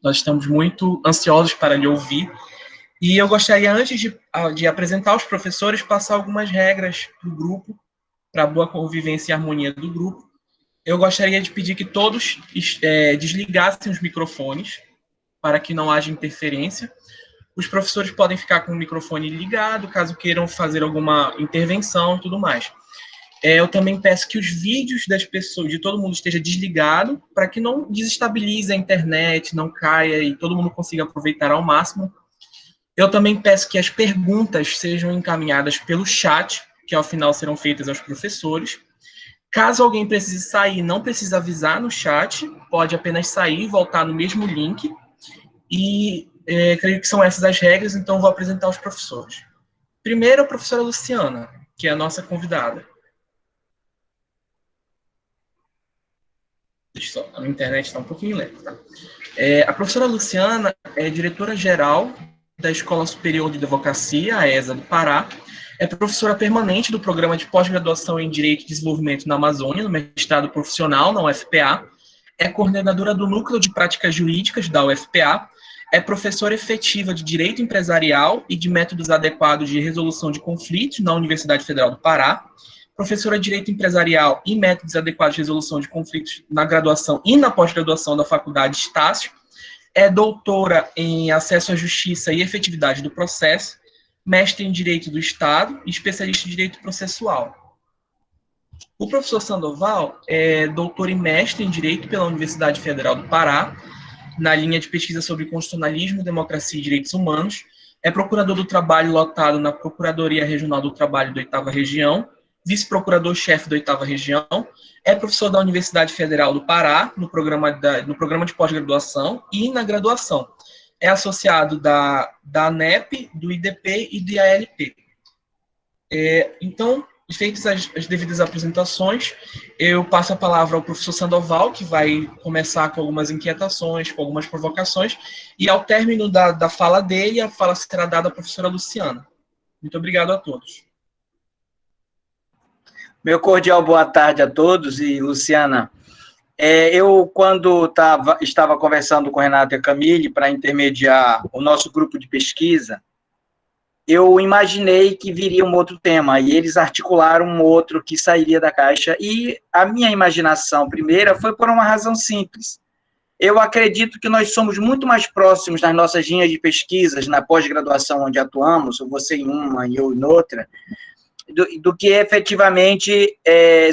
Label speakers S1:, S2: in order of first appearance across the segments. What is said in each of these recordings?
S1: Nós estamos muito ansiosos para lhe ouvir. E eu gostaria, antes de apresentar os professores, passar algumas regras para o grupo, para a boa convivência e harmonia do grupo. Eu gostaria de pedir que todos desligassem os microfones, para que não haja interferência. Os professores podem ficar com o microfone ligado, caso queiram fazer alguma intervenção e tudo mais. Eu também peço que os vídeos das pessoas, de todo mundo, esteja desligado, para que não desestabilize a internet, não caia e todo mundo consiga aproveitar ao máximo. Eu também peço que as perguntas sejam encaminhadas pelo chat, que ao final serão feitas aos professores. Caso alguém precise sair, não precisa avisar no chat, pode apenas sair e voltar no mesmo link. E creio que são essas as regras, então vou apresentar os professores. Primeiro, a professora Luciana, que é a nossa convidada. A internet está um pouquinho lenta, tá? A professora Luciana é diretora-geral da Escola Superior de Advocacia, a ESA do Pará, é professora permanente do Programa de Pós-Graduação em Direito e Desenvolvimento na Amazônia, no mestrado profissional na UFPA, é coordenadora do Núcleo de Práticas Jurídicas da UFPA, é professora efetiva de Direito Empresarial e de Métodos Adequados de Resolução de Conflitos na Universidade Federal do Pará, professora de Direito Empresarial e Métodos Adequados de Resolução de Conflitos na graduação e na pós-graduação da Faculdade Estácio, é doutora em Acesso à Justiça e Efetividade do Processo, mestre em Direito do Estado e especialista em Direito Processual. O professor Sandoval é doutor e mestre em Direito pela Universidade Federal do Pará, na linha de pesquisa sobre constitucionalismo, democracia e direitos humanos, é procurador do trabalho lotado na Procuradoria Regional do Trabalho da 8ª Região, vice-procurador-chefe da 8ª Região, é professor da Universidade Federal do Pará, no programa de pós-graduação e na graduação. É associado da ANEP, do IDP e da ALP. Então, feitas as devidas apresentações, eu passo a palavra ao professor Sandoval, que vai começar com algumas inquietações, com algumas provocações, e ao término da fala dele, a fala será dada à professora Luciana. Muito obrigado a todos.
S2: Meu cordial boa tarde a todos, e Luciana, eu, quando estava conversando com Renato e a Camille para intermediar o nosso grupo de pesquisa, eu imaginei que viria um outro tema, e eles articularam um outro que sairia da caixa, e a minha imaginação primeira foi por uma razão simples. Eu acredito que nós somos muito mais próximos nas nossas linhas de pesquisas, na pós-graduação onde atuamos, você em uma e eu em outra, do que efetivamente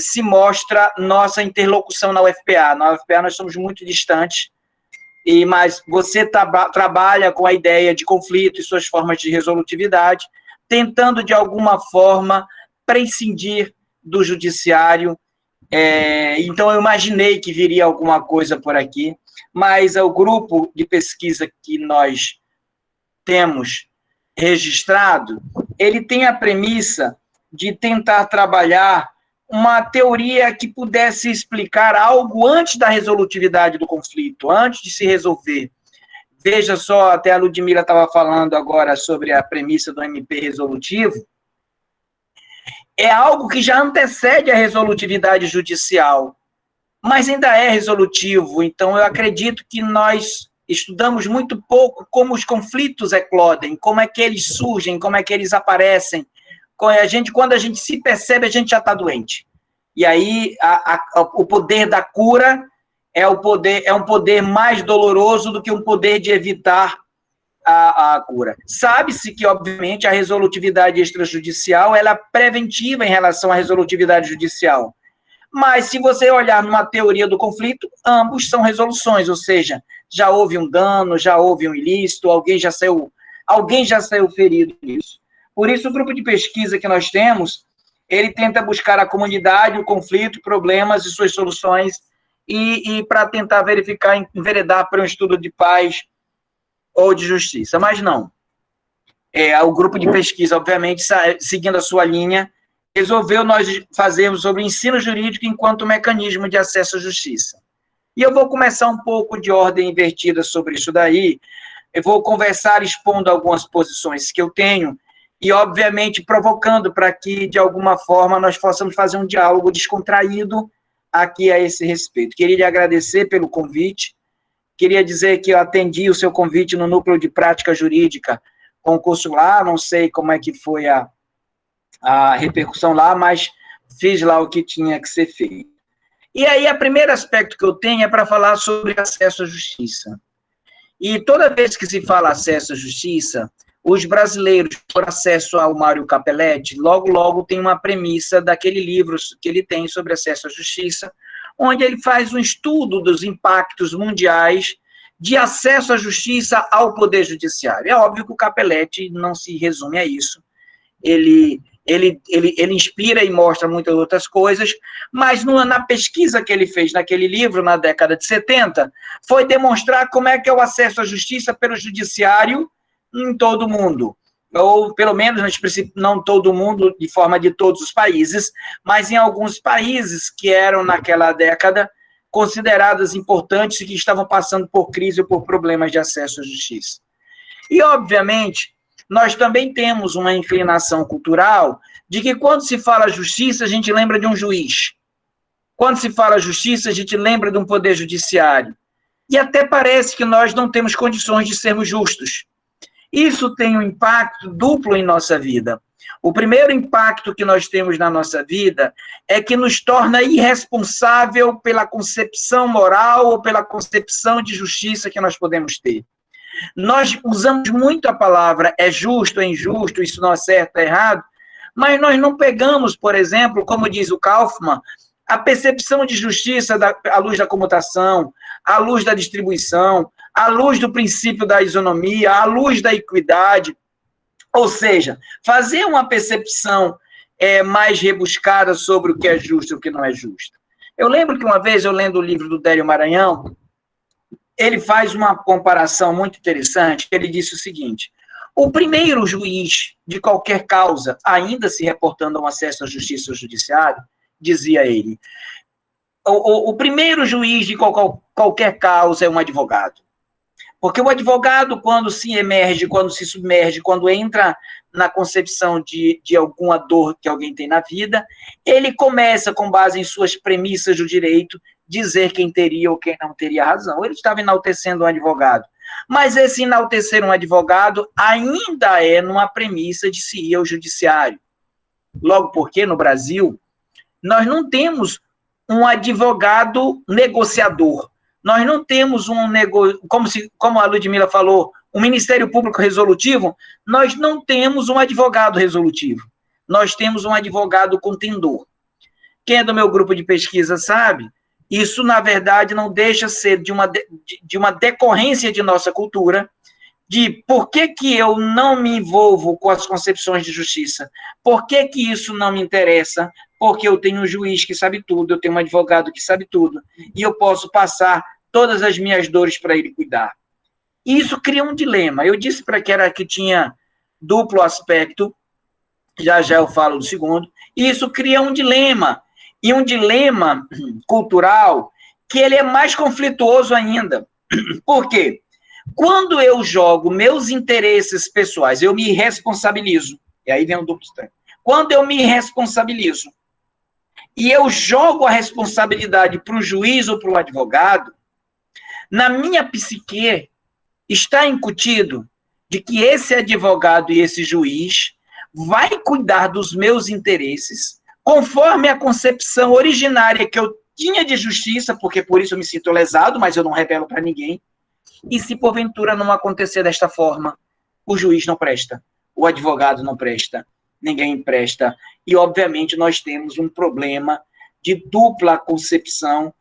S2: se mostra nossa interlocução na UFPA. Na UFPA nós somos muito distantes, mas você trabalha com a ideia de conflito e suas formas de resolutividade, tentando, de alguma forma, prescindir do judiciário. Então, eu imaginei que viria alguma coisa por aqui, mas o grupo de pesquisa que nós temos registrado, ele tem a premissa de tentar trabalhar uma teoria que pudesse explicar algo antes da resolutividade do conflito, antes de se resolver. Veja só, até a Ludmila estava falando agora sobre a premissa do MP resolutivo, é algo que já antecede a resolutividade judicial, mas ainda é resolutivo. Então, eu acredito que nós estudamos muito pouco como os conflitos eclodem, como é que eles surgem, como é que eles aparecem. Quando a gente se percebe, a gente já está doente. E aí, o poder da cura é um poder mais doloroso do que um poder de evitar a cura. Sabe-se que, obviamente, a resolutividade extrajudicial ela é preventiva em relação à resolutividade judicial. Mas, se você olhar numa teoria do conflito, ambos são resoluções, ou seja, já houve um dano, já houve um ilícito, alguém já saiu ferido nisso. Por isso, o grupo de pesquisa que nós temos, ele tenta buscar a comunidade, o conflito, problemas e suas soluções, e para tentar verificar, enveredar para um estudo de paz ou de justiça. Mas não. O grupo de pesquisa, obviamente, seguindo a sua linha, resolveu nós fazermos sobre ensino jurídico enquanto mecanismo de acesso à justiça. E eu vou começar um pouco de ordem invertida sobre isso daí. Eu vou conversar expondo algumas posições que eu tenho, e, obviamente, provocando para que, de alguma forma, nós possamos fazer um diálogo descontraído aqui a esse respeito. Queria lhe agradecer pelo convite, Queria dizer que eu atendi o seu convite no Núcleo de Prática Jurídica, concurso lá, não sei como é que foi a repercussão lá, mas fiz lá o que tinha que ser feito. E aí, o primeiro aspecto que eu tenho é para falar sobre acesso à justiça. E toda vez que se fala acesso à justiça, os brasileiros, por acesso ao Mário Capelletti, logo tem uma premissa daquele livro que ele tem sobre acesso à justiça, onde ele faz um estudo dos impactos mundiais de acesso à justiça ao Poder Judiciário. É óbvio que o Capelletti não se resume a isso. Ele inspira e mostra muitas outras coisas, mas na pesquisa que ele fez naquele livro, na década de 70, foi demonstrar como é que é o acesso à justiça pelo judiciário em todo o mundo, ou pelo menos, não todo mundo, de forma de todos os países, mas em alguns países que eram, naquela década, consideradas importantes e que estavam passando por crise ou por problemas de acesso à justiça. E, obviamente, nós também temos uma inclinação cultural de que quando se fala justiça, a gente lembra de um juiz. Quando se fala justiça, a gente lembra de um poder judiciário. E até parece que nós não temos condições de sermos justos. Isso tem um impacto duplo em nossa vida. O primeiro impacto que nós temos na nossa vida é que nos torna irresponsável pela concepção moral ou pela concepção de justiça que nós podemos ter. Nós usamos muito a palavra é justo, é injusto, isso não é certo, é errado, mas nós não pegamos, por exemplo, como diz o Kaufmann, a percepção de justiça à luz da comutação, à luz da distribuição, à luz do princípio da isonomia, à luz da equidade, ou seja, fazer uma percepção mais rebuscada sobre o que é justo e o que não é justo. Eu lembro que uma vez, eu lendo o livro do Délio Maranhão, ele faz uma comparação muito interessante, ele disse o seguinte: o primeiro juiz de qualquer causa, ainda se reportando a um acesso à justiça ou judiciário, dizia ele, o primeiro juiz de qualquer causa é um advogado. Porque o advogado, quando se emerge, quando se submerge, quando entra na concepção de alguma dor que alguém tem na vida, ele começa, com base em suas premissas do direito, dizer quem teria ou quem não teria razão. Ele estava enaltecendo um advogado. Mas esse enaltecer um advogado ainda é numa premissa de se ir ao judiciário. Logo porque, no Brasil, nós não temos um advogado negociador. Nós não temos como a Ludmila falou, um Ministério Público resolutivo, nós não temos um advogado resolutivo. Nós temos um advogado contendor. Quem é do meu grupo de pesquisa sabe, isso, na verdade, não deixa ser de uma decorrência de nossa cultura, de por que eu não me envolvo com as concepções de justiça, por que isso não me interessa, porque eu tenho um juiz que sabe tudo, eu tenho um advogado que sabe tudo, e eu posso passar todas as minhas dores para ele cuidar. E isso cria um dilema. Eu disse para que tinha duplo aspecto, já eu falo do segundo, e isso cria um dilema, e um dilema cultural que ele é mais conflituoso ainda. Por quê? Quando eu jogo meus interesses pessoais, eu me responsabilizo, e aí vem o duplo aspecto. Quando eu me responsabilizo, e eu jogo a responsabilidade para o juiz ou para o advogado, na minha psique está incutido de que esse advogado e esse juiz vai cuidar dos meus interesses conforme a concepção originária que eu tinha de justiça, porque por isso eu me sinto lesado, mas eu não revelo para ninguém. E se porventura não acontecer desta forma, o juiz não presta, o advogado não presta, ninguém presta. E, obviamente, nós temos um problema de dupla concepção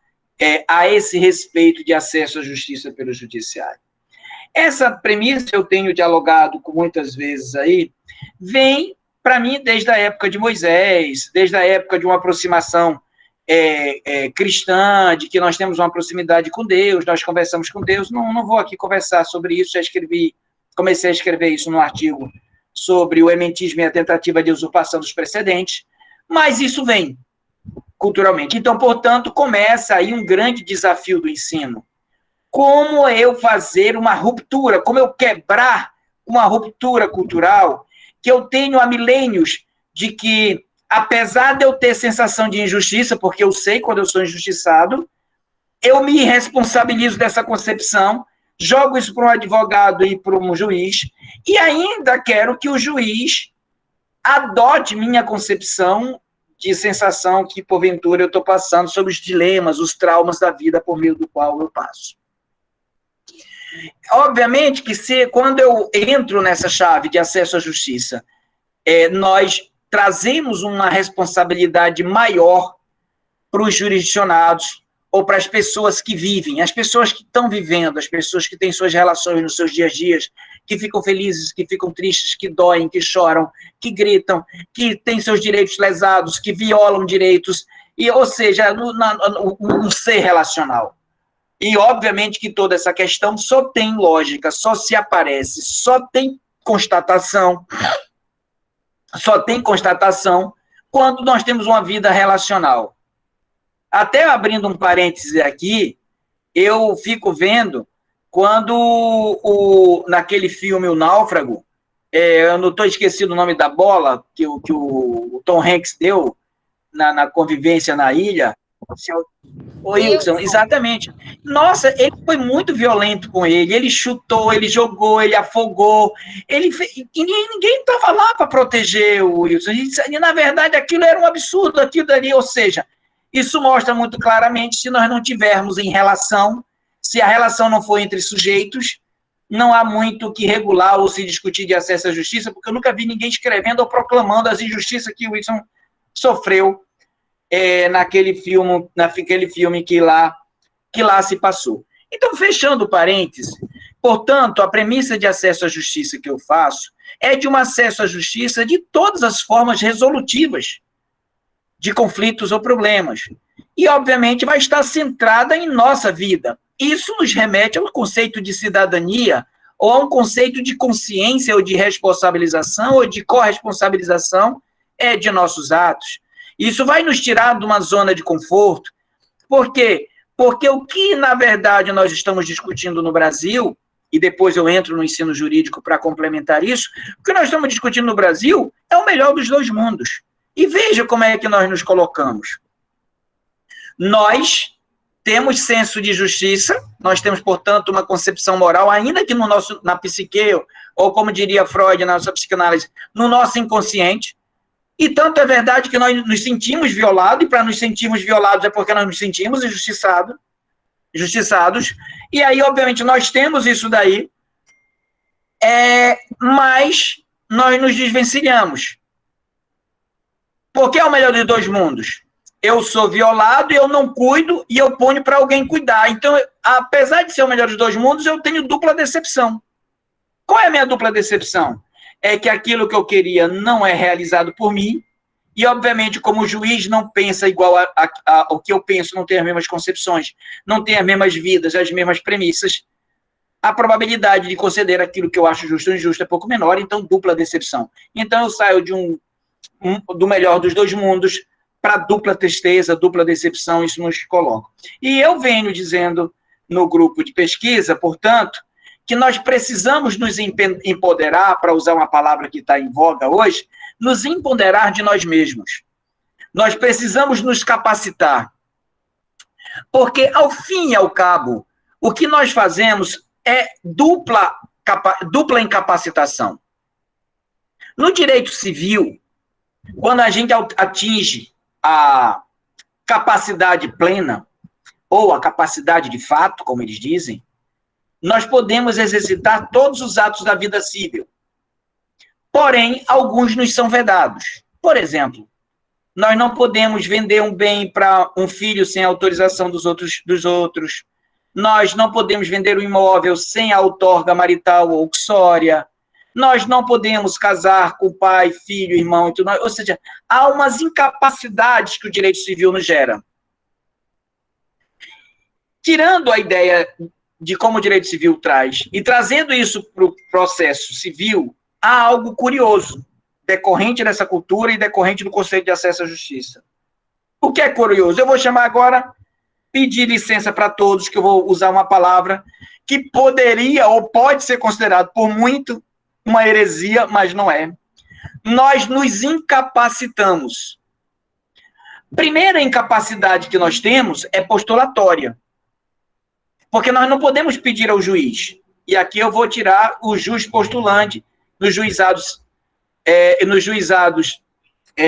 S2: a esse respeito de acesso à justiça pelo judiciário. Essa premissa eu tenho dialogado com muitas vezes aí, vem para mim desde a época de Moisés, desde a época de uma aproximação cristã, de que nós temos uma proximidade com Deus, nós conversamos com Deus. Não vou aqui conversar sobre isso, comecei a escrever isso no artigo sobre o ementismo e a tentativa de usurpação dos precedentes, mas isso vem culturalmente. Então, portanto, começa aí um grande desafio do ensino. Como eu fazer uma ruptura, como eu quebrar uma ruptura cultural que eu tenho há milênios de que, apesar de eu ter sensação de injustiça, porque eu sei quando eu sou injustiçado, eu me responsabilizo dessa concepção, jogo isso para um advogado e para um juiz, e ainda quero que o juiz adote minha concepção de sensação que, porventura, eu estou passando sobre os dilemas, os traumas da vida por meio do qual eu passo. Obviamente que quando eu entro nessa chave de acesso à justiça, nós trazemos uma responsabilidade maior para os jurisdicionados ou para as pessoas que vivem, as pessoas que estão vivendo, as pessoas que têm suas relações nos seus dias a dias, que ficam felizes, que ficam tristes, que doem, que choram, que gritam, que têm seus direitos lesados, que violam direitos, ou seja, no ser relacional. E, obviamente, que toda essa questão só tem lógica, só se aparece, só tem constatação quando nós temos uma vida relacional. Até abrindo um parêntese aqui, eu fico vendo quando naquele filme O Náufrago, eu não estou esquecido o nome da bola que o Tom Hanks deu na convivência na ilha. O Wilson, exatamente. Nossa, ele foi muito violento com ele chutou, ele jogou, ele afogou, e ninguém estava lá para proteger o Wilson, e na verdade aquilo era um absurdo, aquilo ali, ou seja, isso mostra muito claramente, se nós não tivermos em relação, se a relação não for entre sujeitos, não há muito o que regular ou se discutir de acesso à justiça, porque eu nunca vi ninguém escrevendo ou proclamando as injustiças que o Wilson sofreu naquele filme que lá se passou. Então, fechando parênteses, portanto, a premissa de acesso à justiça que eu faço é de um acesso à justiça de todas as formas resolutivas de conflitos ou problemas. E, obviamente, vai estar centrada em nossa vida. Isso nos remete ao conceito de cidadania, ou a um conceito de consciência, ou de responsabilização, ou de corresponsabilização de nossos atos. Isso vai nos tirar de uma zona de conforto. Por quê? Porque o que, na verdade, nós estamos discutindo no Brasil, e depois eu entro no ensino jurídico para complementar isso, o que nós estamos discutindo no Brasil é o melhor dos dois mundos. E veja como é que nós nos colocamos. Nós temos senso de justiça, nós temos, portanto, uma concepção moral, ainda que na psique, ou como diria Freud na sua psicanálise, no nosso inconsciente, e tanto é verdade que nós nos sentimos violados, e para nos sentirmos violados é porque nós nos sentimos injustiçados, e aí, obviamente, nós temos isso daí, mas nós nos desvencilhamos. Porque é o melhor dos dois mundos. Eu sou violado, eu não cuido, e eu ponho para alguém cuidar. Então, apesar de ser o melhor dos dois mundos, eu tenho dupla decepção. Qual é a minha dupla decepção? É que aquilo que eu queria não é realizado por mim, e, obviamente, como o juiz não pensa igual ao que eu penso, não tem as mesmas concepções, não tem as mesmas vidas, as mesmas premissas, a probabilidade de conceder aquilo que eu acho justo ou injusto é pouco menor, então dupla decepção. Então eu saio do melhor dos dois mundos para dupla tristeza, dupla decepção, isso nos coloca. E eu venho dizendo no grupo de pesquisa, portanto, que nós precisamos nos empoderar, para usar uma palavra que está em voga hoje, nos empoderar de nós mesmos. Nós precisamos nos capacitar. Porque, ao fim e ao cabo, o que nós fazemos é dupla incapacitação. No direito civil, quando a gente atinge a capacidade plena, ou a capacidade de fato, como eles dizem, nós podemos exercitar todos os atos da vida civil. Porém, alguns nos são vedados. Por exemplo, nós não podemos vender um bem para um filho sem autorização dos outros. Nós não podemos vender um imóvel sem a outorga marital ou uxória. Nós não podemos casar com pai, filho, irmão e tudo mais. Ou seja, há umas incapacidades que o direito civil nos gera. Tirando a ideia de como o direito civil traz e trazendo isso para o processo civil, há algo curioso decorrente dessa cultura e decorrente do conceito de acesso à justiça. O que é curioso? Eu vou chamar agora, pedir licença para todos, que eu vou usar uma palavra que poderia ou pode ser considerado por muito uma heresia, mas não é. Nós nos incapacitamos. Primeira incapacidade que nós temos é postulatória. Porque nós não podemos pedir ao juiz. E aqui eu vou tirar o jus postulante nos juizados,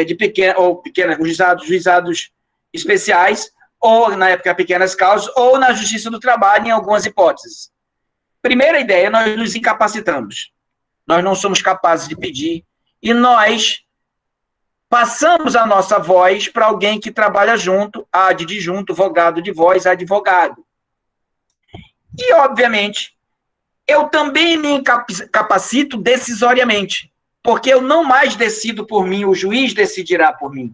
S2: de pequenas, juizados especiais, ou na época pequenas causas, ou na justiça do trabalho, em algumas hipóteses. Primeira ideia, nós nos incapacitamos. Nós não somos capazes de pedir, e nós passamos a nossa voz para alguém que trabalha junto, ad de junto, vogado de voz, advogado. E, obviamente, eu também me incapacito decisoriamente, porque eu não mais decido por mim, o juiz decidirá por mim.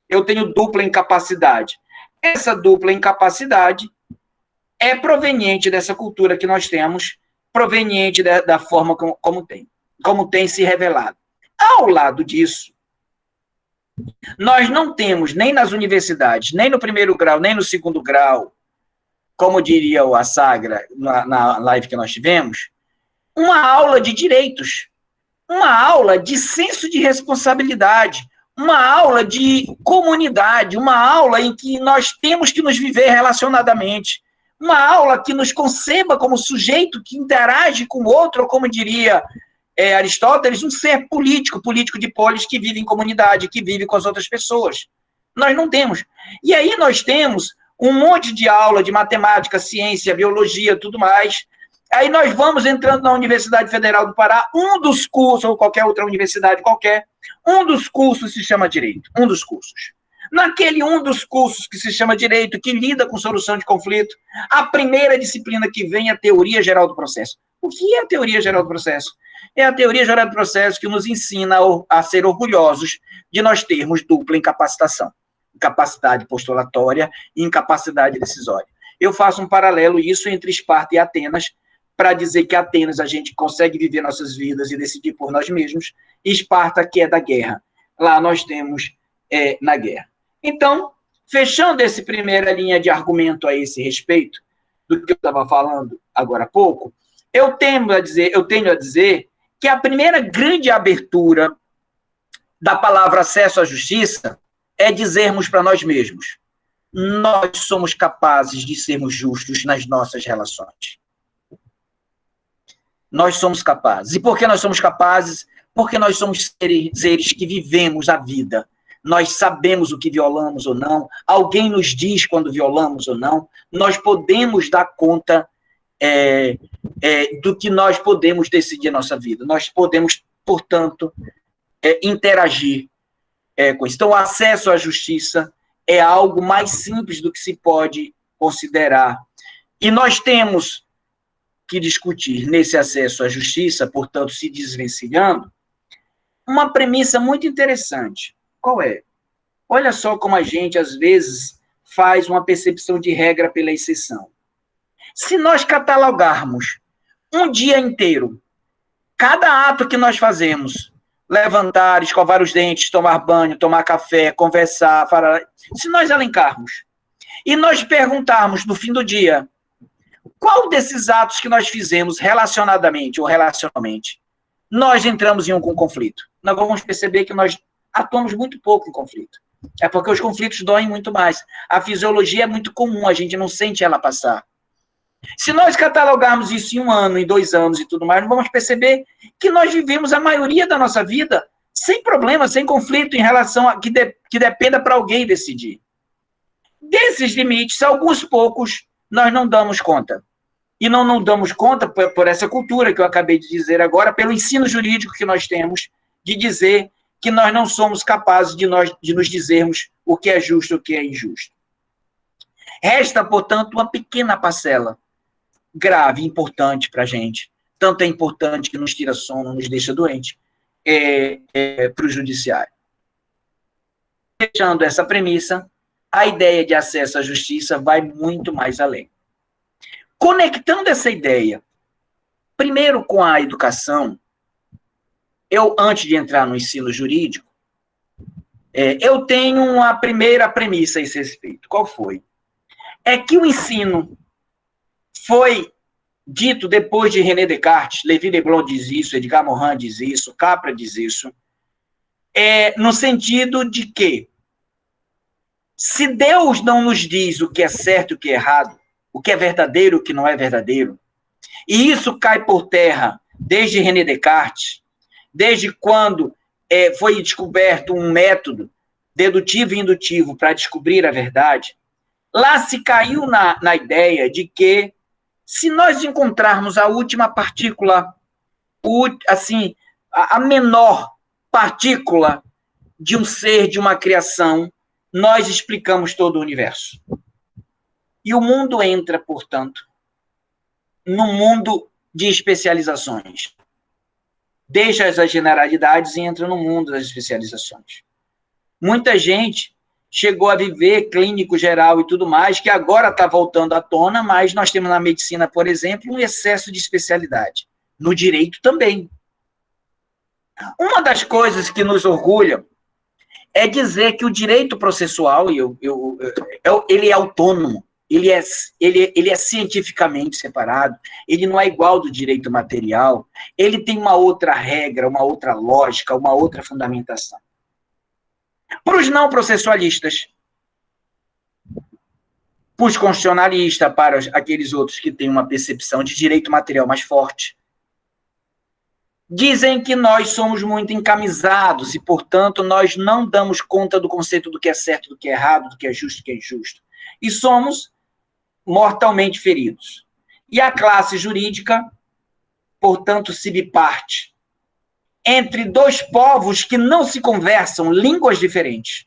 S2: Eu tenho dupla incapacidade. Essa dupla incapacidade é proveniente dessa cultura que nós temos, proveniente da forma como tem se revelado. Ao lado disso, nós não temos, nem nas universidades, nem no primeiro grau, nem no segundo grau, como diria a Sagra na live que nós tivemos, uma aula de direitos, uma aula de senso de responsabilidade, uma aula de comunidade, uma aula em que nós temos que nos viver relacionadamente, uma aula que nos conceba como sujeito que interage com o outro, ou como diria Aristóteles, um ser político de polis que vive em comunidade, que vive com as outras pessoas. Nós não temos. E aí nós temos um monte de aula de matemática, ciência, biologia, tudo mais. Aí nós vamos entrando na Universidade Federal do Pará, um dos cursos, ou qualquer outra universidade qualquer, um dos cursos se chama Direito, um dos cursos. Naquele um dos cursos que se chama Direito, que lida com solução de conflito, a primeira disciplina que vem é a Teoria Geral do Processo. O que é a Teoria Geral do Processo? É a Teoria Geral do Processo que nos ensina a ser orgulhosos de nós termos dupla incapacitação. Incapacidade postulatória e incapacidade decisória. Eu faço um paralelo isso entre Esparta e Atenas, para dizer que Atenas a gente consegue viver nossas vidas e decidir por nós mesmos, e Esparta, que é da guerra. Lá nós temos na guerra. Então, fechando essa primeira linha de argumento a esse respeito, do que eu estava falando agora há pouco, eu tenho a dizer que a primeira grande abertura da palavra acesso à justiça é dizermos para nós mesmos: nós somos capazes de sermos justos nas nossas relações. Nós somos capazes. E por que nós somos capazes? Porque nós somos seres que vivemos a vida. Nós sabemos o que violamos ou não. Alguém nos diz quando violamos ou não. Nós podemos dar conta do que nós podemos decidir a nossa vida. Nós podemos, portanto, interagir com isso. Então, o acesso à justiça é algo mais simples do que se pode considerar. E nós temos que discutir nesse acesso à justiça, portanto, se desvencilhando, uma premissa muito interessante. Qual é? Olha só como a gente, às vezes, faz uma percepção de regra pela exceção. Se nós catalogarmos um dia inteiro, cada ato que nós fazemos, levantar, escovar os dentes, tomar banho, tomar café, conversar, falar, se nós elencarmos e nós perguntarmos no fim do dia, qual desses atos que nós fizemos relacionadamente ou relacionalmente, nós entramos em um conflito? Nós vamos perceber que nós atuamos muito pouco em conflito. É porque os conflitos doem muito mais. A fisiologia é muito comum, a gente não sente ela passar. Se nós catalogarmos isso em 1 ano, em 2 anos e tudo mais, nós vamos perceber que nós vivemos a maioria da nossa vida sem problema, sem conflito em relação a que dependa para alguém decidir. Desses limites, alguns poucos, nós não damos conta. E não damos conta por essa cultura que eu acabei de dizer agora, pelo ensino jurídico que nós temos, de dizer que nós não somos capazes de nos dizermos o que é justo e o que é injusto. Resta, portanto, uma pequena parcela, grave, importante para a gente, tanto é importante que nos tira sono, nos deixa doente, para o judiciário. Fechando essa premissa, a ideia de acesso à justiça vai muito mais além. Conectando essa ideia, primeiro com a educação, eu, antes de entrar no ensino jurídico, eu tenho uma primeira premissa a esse respeito. Qual foi? É que o ensino foi dito depois de René Descartes, Levi Leblond diz isso, Edgar Morin diz isso, Capra diz isso, no sentido de que, se Deus não nos diz o que é certo e o que é errado, o que é verdadeiro, o que não é verdadeiro. E isso cai por terra desde René Descartes, desde quando foi descoberto um método dedutivo e indutivo para descobrir a verdade. Lá se caiu na ideia de que, se nós encontrarmos a última partícula, assim, a menor partícula de um ser, de uma criação, nós explicamos todo o universo. E o mundo entra, portanto, no mundo de especializações. Deixa as generalidades e entra no mundo das especializações. Muita gente chegou a viver clínico geral e tudo mais, que agora está voltando à tona, mas nós temos na medicina, por exemplo, um excesso de especialidade. No direito também. Uma das coisas que nos orgulha é dizer que o direito processual, ele é autônomo, ele é cientificamente separado, ele não é igual do direito material, ele tem uma outra regra, uma outra lógica, uma outra fundamentação. Para os não processualistas, para os constitucionalistas, para aqueles outros que têm uma percepção de direito material mais forte, dizem que nós somos muito encamisados e, portanto, nós não damos conta do conceito do que é certo, do que é errado, do que é justo, do que é injusto. E somos mortalmente feridos. E a classe jurídica, portanto, se biparte entre dois povos que não se conversam, línguas diferentes.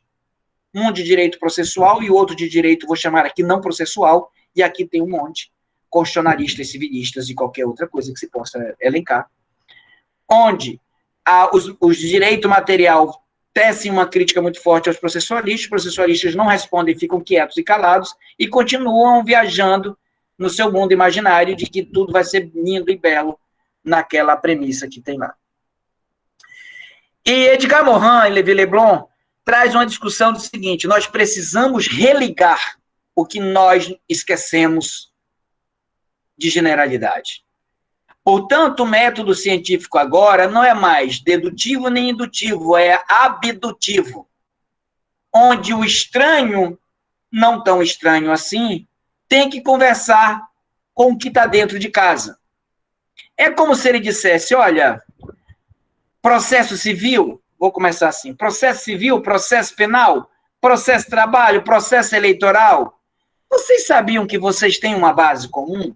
S2: Um de direito processual e outro de direito, vou chamar aqui, não processual, e aqui tem um monte, constitucionalistas, civilistas e qualquer outra coisa que se possa elencar, onde os direito material tecem uma crítica muito forte aos processualistas, os processualistas não respondem, ficam quietos e calados, e continuam viajando no seu mundo imaginário de que tudo vai ser lindo e belo naquela premissa que tem lá. E Edgar Morin e Levi Leblon traz uma discussão do seguinte: nós precisamos religar o que nós esquecemos de generalidade. Portanto, o método científico agora não é mais dedutivo nem indutivo, é abdutivo, onde o estranho, não tão estranho assim, tem que conversar com o que está dentro de casa. É como se ele dissesse: olha, processo civil, vou começar assim, processo civil, processo penal, processo de trabalho, processo eleitoral. Vocês sabiam que vocês têm uma base comum?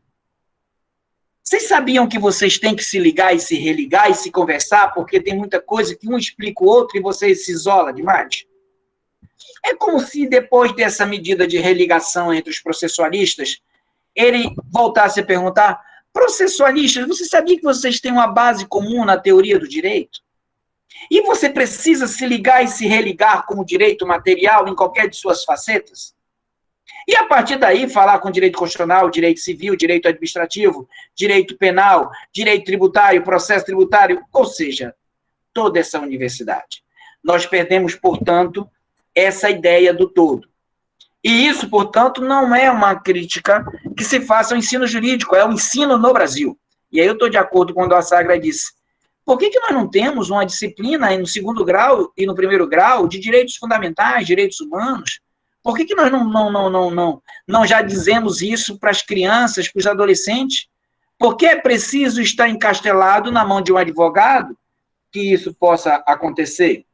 S2: Vocês sabiam que vocês têm que se ligar e se religar e se conversar, porque tem muita coisa que um explica o outro e você se isola demais? É como se, depois dessa medida de religação entre os processualistas, ele voltasse a perguntar: processualistas, você sabia que vocês têm uma base comum na teoria do direito? E você precisa se ligar e se religar com o direito material em qualquer de suas facetas? E, a partir daí, falar com direito constitucional, direito civil, direito administrativo, direito penal, direito tributário, processo tributário, ou seja, toda essa universidade. Nós perdemos, portanto, essa ideia do todo. E isso, portanto, não é uma crítica que se faça ao ensino jurídico, é o ensino no Brasil. E aí eu estou de acordo com o a Sagra disse: por que nós não temos uma disciplina no segundo grau e no primeiro grau de direitos fundamentais, direitos humanos? Por que nós não já dizemos isso para as crianças, para os adolescentes? Por que é preciso estar encastelado na mão de um advogado que isso possa acontecer?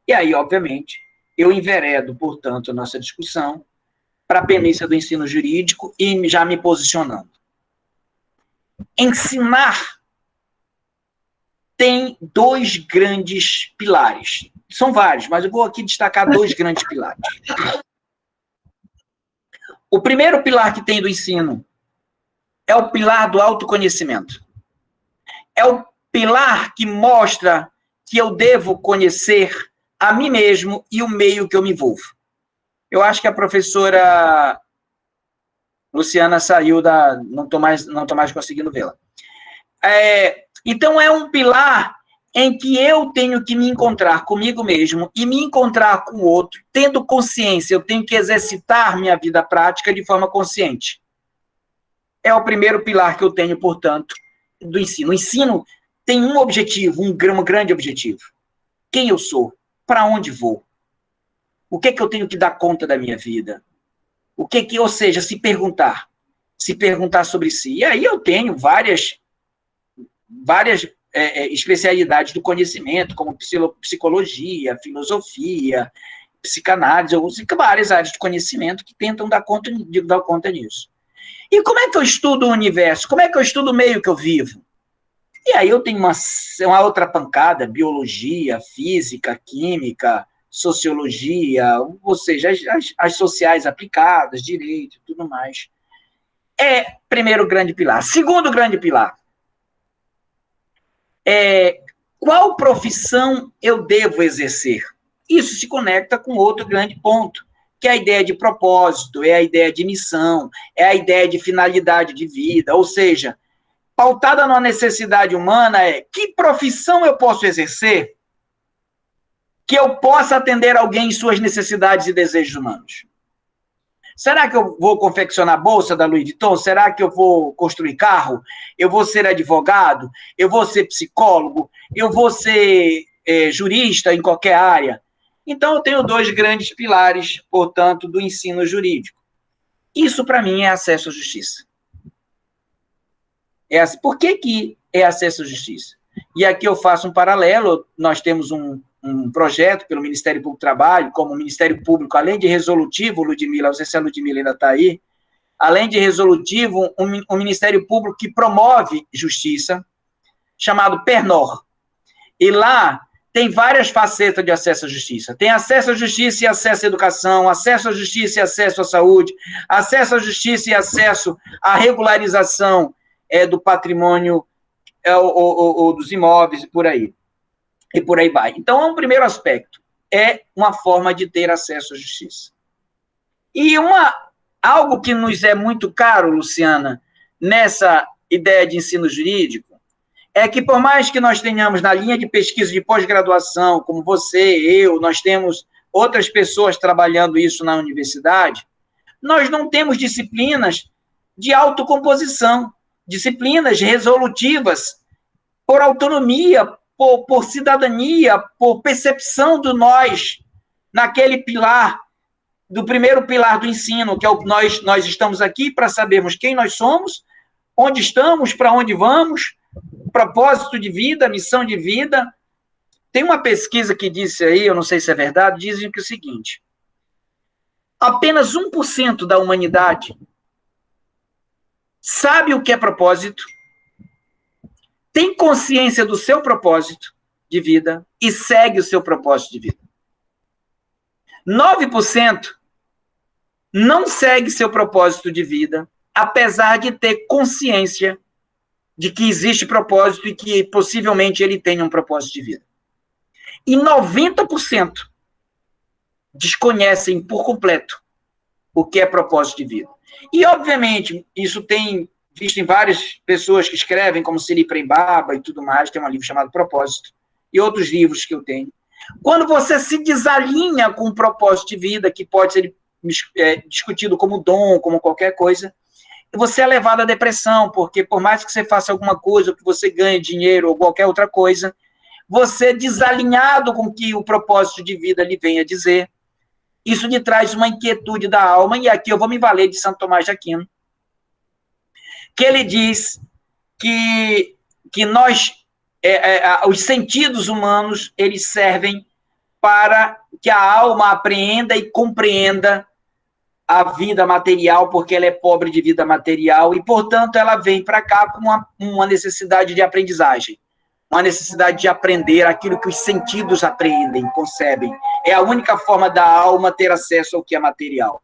S2: E aí, obviamente, eu enveredo, portanto, a nossa discussão para a premissa do ensino jurídico e já me posicionando. Ensinar tem dois grandes pilares. São vários, mas eu vou aqui destacar dois grandes pilares. O primeiro pilar que tem do ensino é o pilar do autoconhecimento. É o pilar que mostra que eu devo conhecer a mim mesmo e o meio que eu me envolvo. Eu acho que a professora Luciana saiu da... Não estou mais conseguindo vê-la. Então, é um pilar em que eu tenho que me encontrar comigo mesmo e me encontrar com o outro, tendo consciência. Eu tenho que exercitar minha vida prática de forma consciente. É o primeiro pilar que eu tenho, portanto, do ensino. O ensino tem um objetivo, um grande objetivo. Quem eu sou? Para onde vou? O que é que eu tenho que dar conta da minha vida? Ou seja, se perguntar sobre si. E aí eu tenho várias especialidades do conhecimento, como psicologia, filosofia, psicanálise, várias áreas de conhecimento que tentam dar conta disso. E como é que eu estudo o universo? Como é que eu estudo o meio que eu vivo? E aí eu tenho uma outra pancada, biologia, física, química, sociologia, ou seja, as sociais aplicadas, direito e tudo mais. Primeiro grande pilar. Segundo grande pilar, qual profissão eu devo exercer? Isso se conecta com outro grande ponto, que é a ideia de propósito, é a ideia de missão, é a ideia de finalidade de vida, ou seja, pautada na necessidade humana que profissão eu posso exercer que eu possa atender alguém em suas necessidades e desejos humanos? Será que eu vou confeccionar bolsa da Louis Vuitton? Será que eu vou construir carro? Eu vou ser advogado? Eu vou ser psicólogo? Eu vou ser jurista em qualquer área? Então, eu tenho 2 grandes pilares, portanto, do ensino jurídico. Isso, para mim, é acesso à justiça. Por que é acesso à justiça? E aqui eu faço um paralelo. Nós temos um projeto pelo Ministério Público do Trabalho, como o Ministério Público, além de resolutivo, Ludmila, não sei se a Ludmila ainda está aí, além de resolutivo, um Ministério Público que promove justiça, chamado PERNOR. E lá tem várias facetas de acesso à justiça. Tem acesso à justiça e acesso à educação, acesso à justiça e acesso à saúde, acesso à justiça e acesso à regularização do patrimônio ou dos imóveis e por aí. E por aí vai. Então, um primeiro aspecto é uma forma de ter acesso à justiça. E algo que nos é muito caro, Luciana, nessa ideia de ensino jurídico, é que por mais que nós tenhamos na linha de pesquisa de pós-graduação, como você, eu, nós temos outras pessoas trabalhando isso na universidade, nós não temos disciplinas de autocomposição, disciplinas resolutivas por autonomia, por cidadania, por percepção do nós, naquele pilar, do primeiro pilar do ensino, que é nós estamos aqui para sabermos quem nós somos, onde estamos, para onde vamos, propósito de vida, missão de vida. Tem uma pesquisa que disse aí, eu não sei se é verdade, dizem que é o seguinte: apenas 1% da humanidade sabe o que é propósito, tem consciência do seu propósito de vida e segue o seu propósito de vida. 9% não segue seu propósito de vida, apesar de ter consciência de que existe propósito e que possivelmente ele tenha um propósito de vida. E 90% desconhecem por completo o que é propósito de vida. E, obviamente, isso tem visto em várias pessoas que escrevem, como Siri Prembaba e tudo mais, tem um livro chamado Propósito, e outros livros que eu tenho. Quando você se desalinha com o propósito de vida, que pode ser discutido como dom, como qualquer coisa, você é levado à depressão, porque por mais que você faça alguma coisa, ou que você ganhe dinheiro, ou qualquer outra coisa, você desalinhado com o que o propósito de vida lhe vem a dizer, isso lhe traz uma inquietude da alma, e aqui eu vou me valer de Santo Tomás de Aquino, que ele diz que os sentidos humanos, eles servem para que a alma apreenda e compreenda a vida material, porque ela é pobre de vida material, e, portanto, ela vem para cá com uma necessidade de aprendizagem, uma necessidade de aprender aquilo que os sentidos aprendem, concebem. É a única forma da alma ter acesso ao que é material.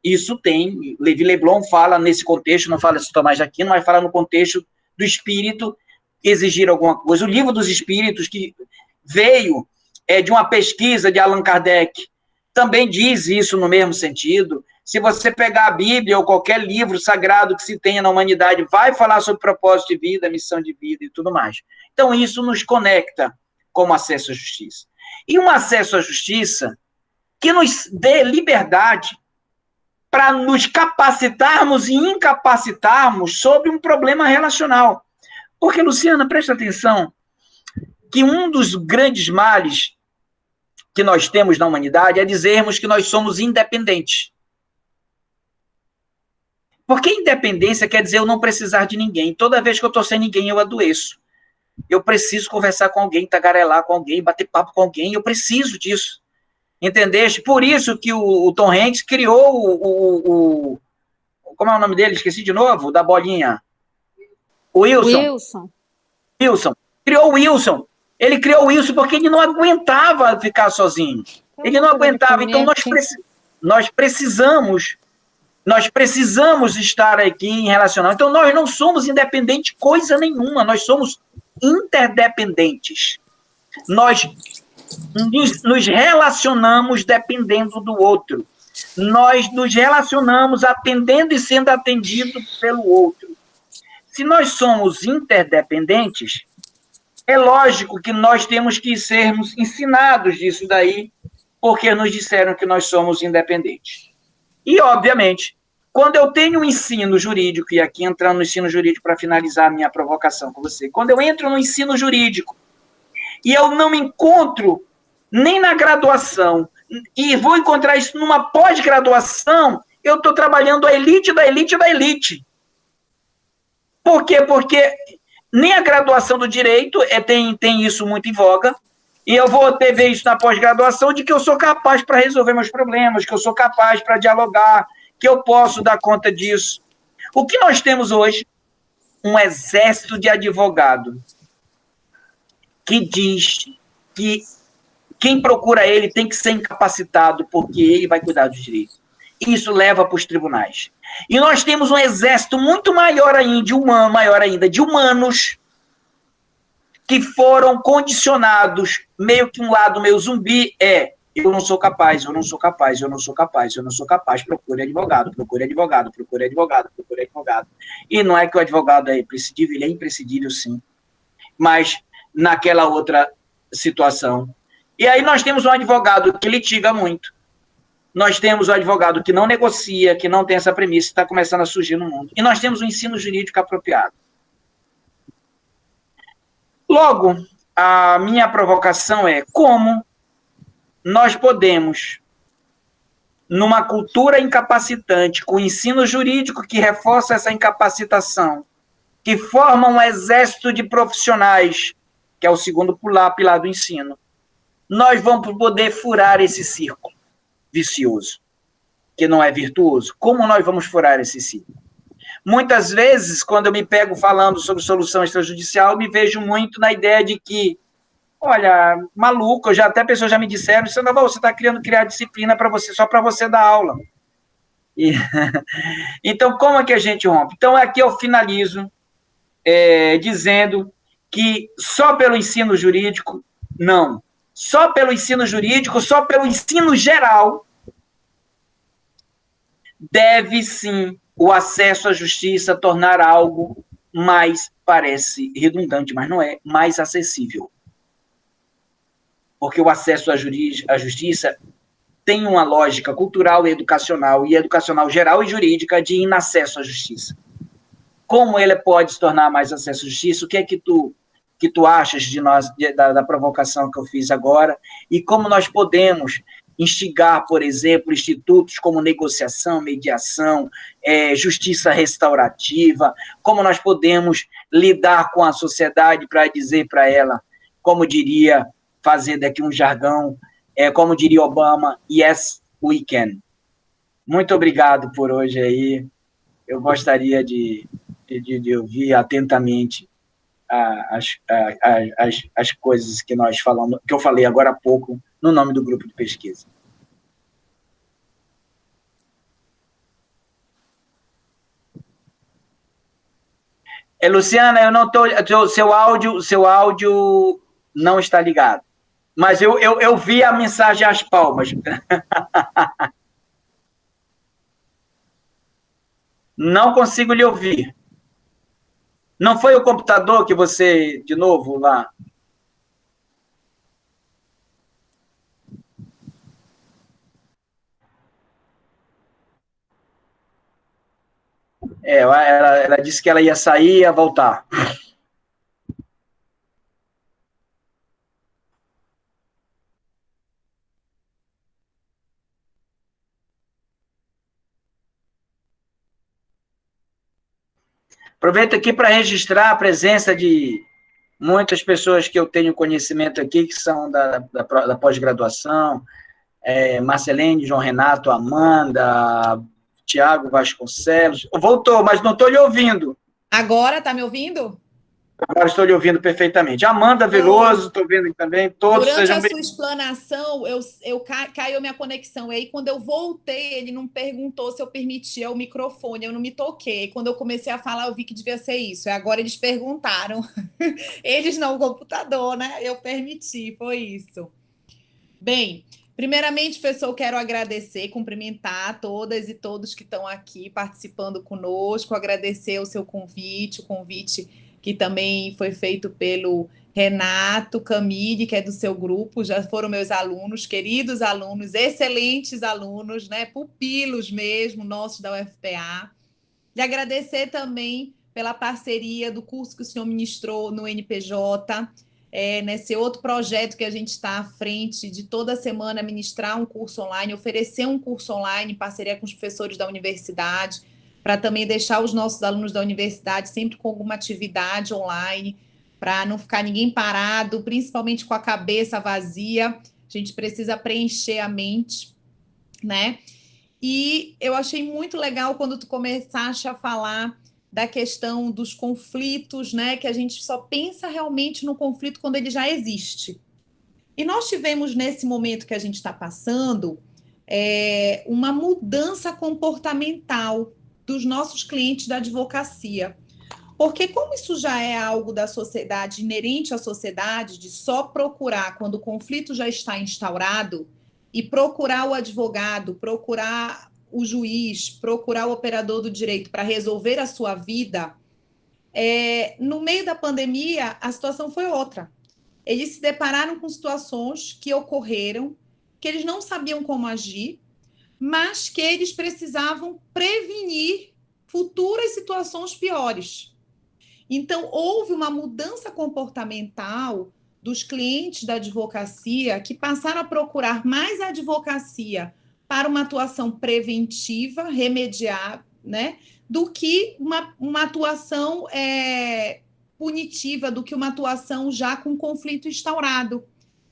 S2: Isso tem, Levi Leblon fala nesse contexto, não fala de Tomás de Aquino, mas fala no contexto do espírito exigir alguma coisa. O Livro dos Espíritos, que veio de uma pesquisa de Allan Kardec, também diz isso no mesmo sentido. Se você pegar a Bíblia ou qualquer livro sagrado que se tenha na humanidade, vai falar sobre propósito de vida, missão de vida e tudo mais. Então, isso nos conecta como acesso à justiça. E um acesso à justiça que nos dê liberdade para nos capacitarmos e incapacitarmos sobre um problema relacional. Porque, Luciana, presta atenção, que um dos grandes males que nós temos na humanidade é dizermos que nós somos independentes. Porque independência quer dizer eu não precisar de ninguém. Toda vez que eu estou sem ninguém, eu adoeço. Eu preciso conversar com alguém, tagarelar com alguém, bater papo com alguém. Eu preciso disso. Entendeste? Por isso que o Tom Hanks criou como é o nome dele? Esqueci de novo, da bolinha. O Wilson. Wilson. Criou o Wilson. Ele criou o Wilson porque ele não aguentava ficar sozinho. Ele não aguentava. Então, nós precisamos estar aqui em relacionamento. Então, nós não somos independentes coisa nenhuma. Nós somos interdependentes. Nós nos relacionamos dependendo do outro. Nós nos relacionamos atendendo e sendo atendido pelo outro. Se nós somos interdependentes, é lógico que nós temos que sermos ensinados disso daí, porque nos disseram que nós somos independentes. E, obviamente, quando eu tenho um ensino jurídico, e aqui entrando no ensino jurídico para finalizar a minha provocação com você, quando eu entro no ensino jurídico e eu não me encontro nem na graduação, e vou encontrar isso numa pós-graduação, eu estou trabalhando a elite da elite da elite. Por quê? Porque nem a graduação do direito tem isso muito em voga, e eu vou ver isso na pós-graduação, de que eu sou capaz para resolver meus problemas, que eu sou capaz para dialogar, que eu posso dar conta disso. O que nós temos hoje? Um exército de advogado que diz que quem procura ele tem que ser incapacitado, porque ele vai cuidar dos direitos. Isso leva para os tribunais. E nós temos um exército muito maior ainda, de humanos que foram condicionados, meio que um lado meio zumbi, eu não sou capaz, eu não sou capaz, eu não sou capaz, eu não sou capaz, procure advogado, procure advogado, procure advogado, procure advogado. E não é que o advogado é imprescindível, ele é imprescindível sim, mas naquela outra situação. E aí nós temos um advogado que litiga muito, nós temos um advogado que não negocia, que não tem essa premissa, está começando a surgir no mundo. E nós temos um ensino jurídico apropriado. Logo, a minha provocação é como nós podemos, numa cultura incapacitante, com ensino jurídico que reforça essa incapacitação, que forma um exército de profissionais, que é o segundo pilar do ensino, nós vamos poder furar esse círculo vicioso, que não é virtuoso. Como nós vamos furar esse círculo? Muitas vezes, quando eu me pego falando sobre solução extrajudicial, eu me vejo muito na ideia de que, olha, maluco, até pessoas já me disseram, você está querendo criar disciplina para você, só para você dar aula. E, então, como é que a gente rompe? Então, aqui eu finalizo dizendo que só pelo ensino jurídico, não. Só pelo ensino jurídico, só pelo ensino geral, deve sim o acesso à justiça tornar algo mais, parece redundante, mas não é, mais acessível. Porque o acesso à justiça tem uma lógica cultural e educacional geral e jurídica de inacesso à justiça. Como ele pode se tornar mais acesso à justiça? O que é que tu achas da provocação que eu fiz agora? E como nós podemos instigar, por exemplo, institutos como negociação, mediação, justiça restaurativa, como nós podemos lidar com a sociedade para dizer para ela, como diria, fazer daqui um jargão, como diria Obama, yes, we can. Muito obrigado por hoje aí. Eu gostaria de ouvir atentamente as coisas que nós falamos, que eu falei agora há pouco, no nome do grupo de pesquisa. Luciana, eu não estou. Seu áudio não está ligado. Mas eu vi a mensagem às palmas. Não consigo lhe ouvir. Não foi o computador que você, de novo, lá? Ela disse que ela ia sair e ia voltar. Aproveito aqui para registrar a presença de muitas pessoas que eu tenho conhecimento aqui, que são da pós-graduação, Marcelene, João Renato, Amanda, Tiago Vasconcelos. Voltou, mas não estou lhe ouvindo.
S3: Agora, está me ouvindo?
S2: Agora estou lhe ouvindo perfeitamente. Amanda Veloso, estou vendo também. Todos
S3: Durante
S2: sejam
S3: a sua explanação, caiu a minha conexão. E aí, quando eu voltei, ele não perguntou se eu permitia o microfone, eu não me toquei. Quando eu comecei a falar, eu vi que devia ser isso. E agora eles perguntaram. Eles não, o computador, né? Eu permiti, foi isso. Bem, primeiramente, professor, eu quero agradecer, cumprimentar todas e todos que estão aqui participando conosco, agradecer o seu convite, o convite que também foi feito pelo Renato Camille, que é do seu grupo, já foram meus alunos, queridos alunos, excelentes alunos, né, pupilos mesmo, nossos da UFPA. E agradecer também pela parceria do curso que o senhor ministrou no NPJ, nesse outro projeto que a gente está à frente de toda semana ministrar um curso online, oferecer um curso online em parceria com os professores da universidade, para também deixar os nossos alunos da universidade sempre com alguma atividade online, para não ficar ninguém parado, principalmente com a cabeça vazia. A gente precisa preencher a mente, né? E eu achei muito legal quando tu começaste a falar da questão dos conflitos, né? Que a gente só pensa realmente no conflito quando ele já existe. E nós tivemos, nesse momento que a gente está passando, uma mudança comportamental dos nossos clientes da advocacia. Porque como isso já é algo da sociedade, inerente à sociedade, de só procurar quando o conflito já está instaurado, e procurar o advogado, procurar o juiz, procurar o operador do direito para resolver a sua vida, no meio da pandemia, a situação foi outra. Eles se depararam com situações que ocorreram, que eles não sabiam como agir, mas que eles precisavam prevenir futuras situações piores. Então, houve uma mudança comportamental dos clientes da advocacia que passaram a procurar mais a advocacia para uma atuação preventiva, remediar, né, do que uma atuação punitiva, do que uma atuação já com conflito instaurado.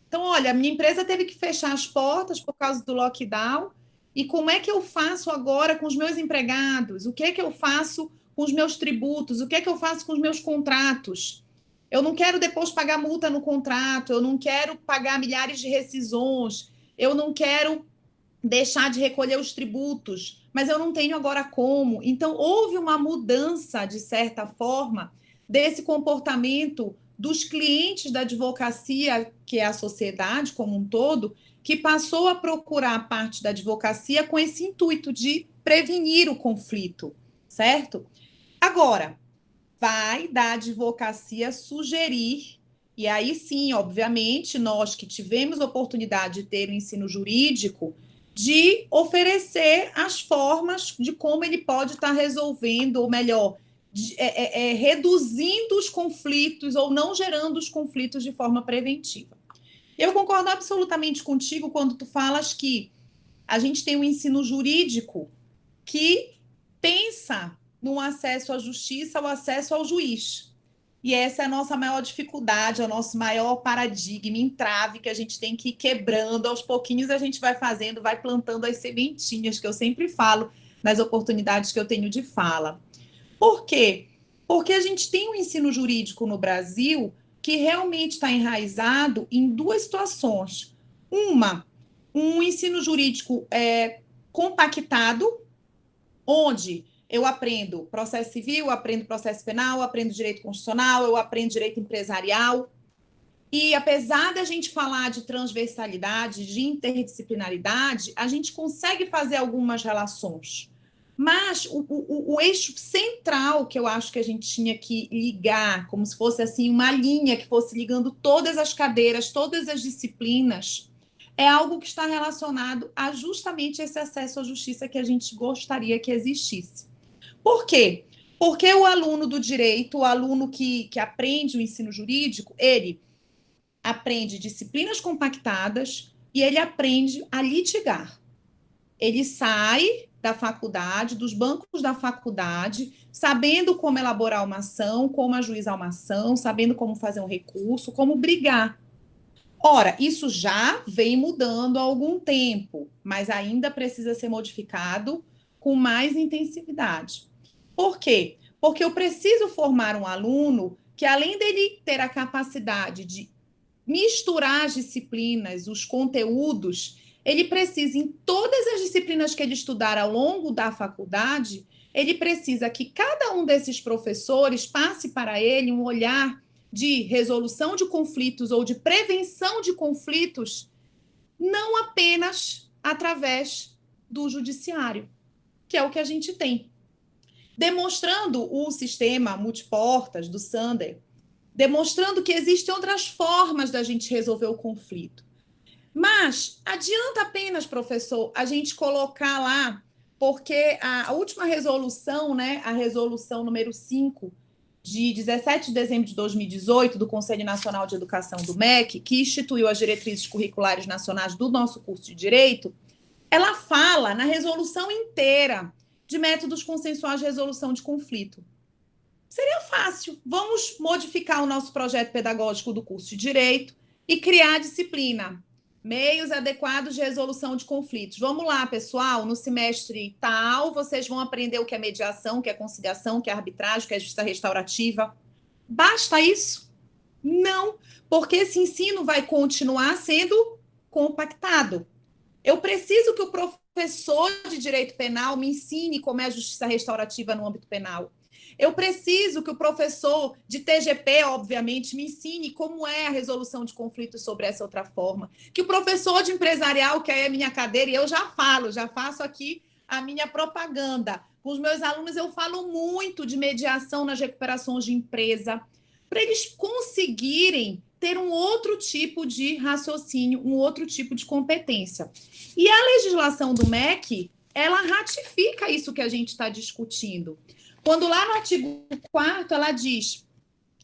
S3: Então, olha, a minha empresa teve que fechar as portas por causa do lockdown, e como é que eu faço agora com os meus empregados? O que é que eu faço com os meus tributos? O que é que eu faço com os meus contratos? Eu não quero depois pagar multa no contrato, eu não quero pagar milhares de rescisões, eu não quero deixar de recolher os tributos, mas eu não tenho agora como. Então, houve uma mudança, de certa forma, desse comportamento dos clientes da advocacia, que é a sociedade como um todo, que passou a procurar a parte da advocacia com esse intuito de prevenir o conflito, certo? Agora, vai da advocacia sugerir, e aí sim, obviamente, nós que tivemos a oportunidade de ter o ensino jurídico, de oferecer as formas de como ele pode estar resolvendo, ou melhor, reduzindo os conflitos ou não gerando os conflitos de forma preventiva. Eu concordo absolutamente contigo quando tu falas que a gente tem um ensino jurídico que pensa no acesso à justiça, o acesso ao juiz. E essa é a nossa maior dificuldade, é o nosso maior paradigma, entrave que a gente tem que ir quebrando. Aos pouquinhos a gente vai fazendo, vai plantando as sementinhas que eu sempre falo nas oportunidades que eu tenho de fala. Por quê? Porque a gente tem um ensino jurídico no Brasil que realmente está enraizado em duas situações. Uma, um ensino jurídico compactado, onde eu aprendo processo civil, eu aprendo processo penal, eu aprendo direito constitucional, eu aprendo direito empresarial. E apesar da gente falar de transversalidade, de interdisciplinaridade, a gente consegue fazer algumas relações. Mas o eixo central que eu acho que a gente tinha que ligar, como se fosse assim uma linha que fosse ligando todas as cadeiras, todas as disciplinas, é algo que está relacionado a justamente esse acesso à justiça que a gente gostaria que existisse. Por quê? Porque o aluno do direito, o aluno que aprende o ensino jurídico, ele aprende disciplinas compactadas e ele aprende a litigar. ele sai da faculdade, dos bancos da faculdade, sabendo como elaborar uma ação, como ajuizar uma ação, sabendo como fazer um recurso, como brigar. Ora, isso já vem mudando há algum tempo, mas ainda precisa ser modificado com mais intensividade. Por quê? Porque eu preciso formar um aluno que, além dele ter a capacidade de misturar as disciplinas, os conteúdos, ele precisa, em todas as disciplinas que ele estudar ao longo da faculdade, ele precisa que cada um desses professores passe para ele um olhar de resolução de conflitos ou de prevenção de conflitos, não apenas através do judiciário, que é o que a gente tem. Demonstrando o sistema multiportas do Sander, demonstrando que existem outras formas da gente resolver o conflito. Mas adianta apenas, professor, a gente colocar lá, porque a última resolução, né, a resolução número 5, de 17 de dezembro de 2018, do Conselho Nacional de Educação do MEC, que instituiu as diretrizes curriculares nacionais do nosso curso de Direito, ela fala na resolução inteira de métodos consensuais de resolução de conflito. Seria fácil. Vamos modificar o nosso projeto pedagógico do curso de Direito e criar a disciplina Meios Adequados de Resolução de Conflitos. Vamos lá, pessoal, no semestre tal, vocês vão aprender o que é mediação, o que é conciliação, o que é arbitragem, o que é justiça restaurativa. Basta isso? Não, porque esse ensino vai continuar sendo compactado. Eu preciso que o professor de direito penal me ensine como é a justiça restaurativa no âmbito penal. Eu preciso que o professor de TGP, obviamente, me ensine como é a resolução de conflitos sobre essa outra forma. Que o professor de empresarial, que é a minha cadeira, e eu já faço aqui a minha propaganda. Com os meus alunos, eu falo muito de mediação nas recuperações de empresa, para eles conseguirem ter um outro tipo de raciocínio, um outro tipo de competência. E a legislação do MEC, ela ratifica isso que a gente está discutindo. Quando lá no artigo 4º, ela diz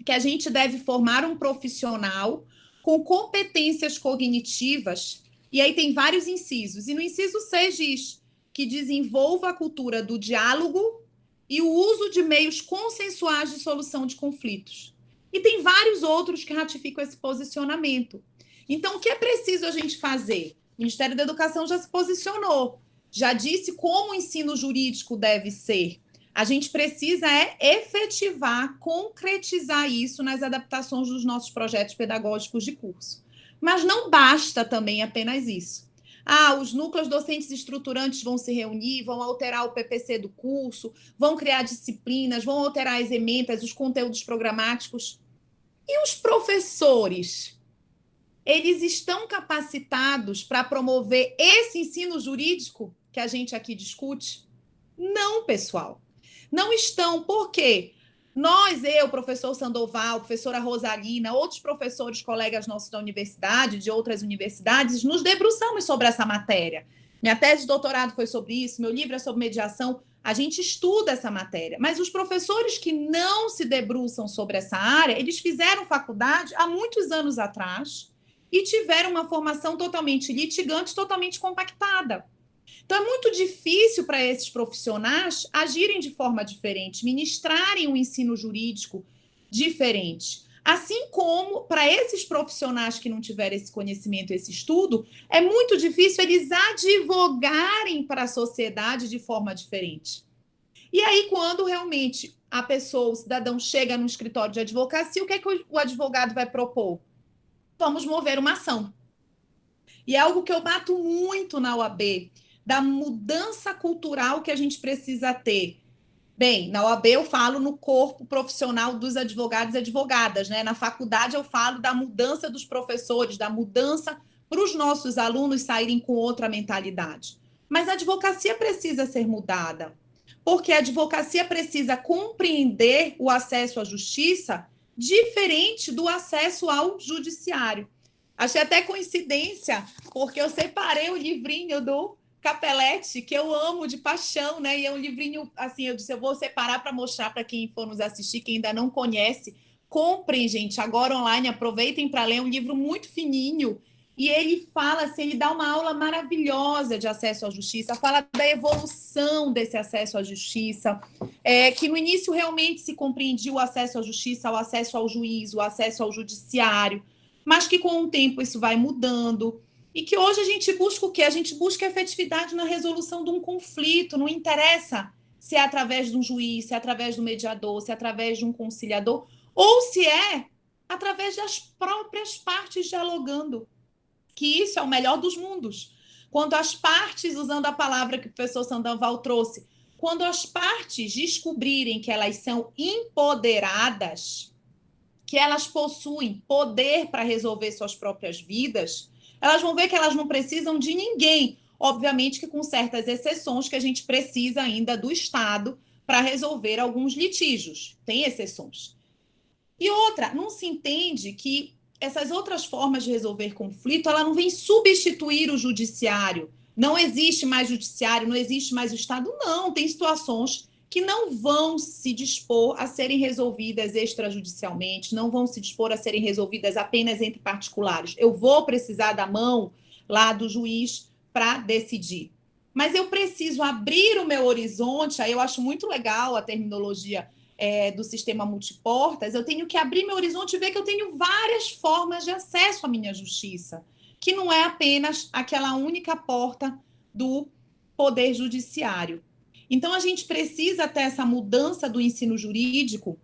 S3: que a gente deve formar um profissional com competências cognitivas, e aí tem vários incisos. E no inciso 6 diz que desenvolva a cultura do diálogo e o uso de meios consensuais de solução de conflitos. E tem vários outros que ratificam esse posicionamento. Então, o que é preciso a gente fazer? O Ministério da Educação já se posicionou, já disse como o ensino jurídico deve ser. A gente precisa efetivar, concretizar isso nas adaptações dos nossos projetos pedagógicos de curso. Mas não basta também apenas isso. Os núcleos docentes estruturantes vão se reunir, vão alterar o PPC do curso, vão criar disciplinas, vão alterar as ementas, os conteúdos programáticos. E os professores? Eles estão capacitados para promover esse ensino jurídico que a gente aqui discute? Não, pessoal. Não estão. Por quê? Eu, professor Sandoval, professora Rosalina, outros professores, colegas nossos da universidade, de outras universidades, nos debruçamos sobre essa matéria. Minha tese de doutorado foi sobre isso, meu livro é sobre mediação. A gente estuda essa matéria. Mas os professores que não se debruçam sobre essa área, eles fizeram faculdade há muitos anos atrás e tiveram uma formação totalmente litigante, totalmente compactada. Então, é muito difícil para esses profissionais agirem de forma diferente, ministrarem um ensino jurídico diferente. Assim como, para esses profissionais que não tiverem esse conhecimento, esse estudo, é muito difícil eles advogarem para a sociedade de forma diferente. E aí, quando realmente a pessoa, o cidadão, chega no escritório de advocacia, o que é que o advogado vai propor? Vamos mover uma ação. E é algo que eu bato muito na UAB, da mudança cultural que a gente precisa ter. Bem, na UAB eu falo no corpo profissional dos advogados e advogadas, né? Na faculdade eu falo da mudança dos professores, da mudança para os nossos alunos saírem com outra mentalidade. Mas a advocacia precisa ser mudada, porque a advocacia precisa compreender o acesso à justiça diferente do acesso ao judiciário. Achei até coincidência, porque eu separei o livrinho do Capelletti, que eu amo de paixão, né? E é um livrinho, assim, eu disse, eu vou separar para mostrar para quem for nos assistir, quem ainda não conhece. Comprem, gente, agora online, aproveitem para ler, um livro muito fininho, e ele fala assim, ele dá uma aula maravilhosa de acesso à justiça, fala da evolução desse acesso à justiça, que no início realmente se compreendia o acesso à justiça, o acesso ao juiz, o acesso ao judiciário, mas que com o tempo isso vai mudando, e que hoje a gente busca o quê? A gente busca efetividade na resolução de um conflito, não interessa se é através de um juiz, se é através do mediador, se é através de um conciliador, ou se é através das próprias partes dialogando, que isso é o melhor dos mundos. Quando as partes, usando a palavra que o professor Sandoval trouxe, quando as partes descobrirem que elas são empoderadas, que elas possuem poder para resolver suas próprias vidas, elas vão ver que elas não precisam de ninguém. Obviamente que com certas exceções que a gente precisa ainda do Estado para resolver alguns litígios. Tem exceções. E outra, não se entende que essas outras formas de resolver conflito, ela não vem substituir o judiciário. Não existe mais judiciário, não existe mais o Estado. Não, tem situações que não vão se dispor a serem resolvidas extrajudicialmente, não vão se dispor a serem resolvidas apenas entre particulares. Eu vou precisar da mão lá do juiz para decidir. Mas eu preciso abrir o meu horizonte, aí eu acho muito legal a terminologia do sistema multiportas, eu tenho que abrir meu horizonte e ver que eu tenho várias formas de acesso à minha justiça, que não é apenas aquela única porta do poder judiciário. Então, a gente precisa ter essa mudança do ensino jurídico,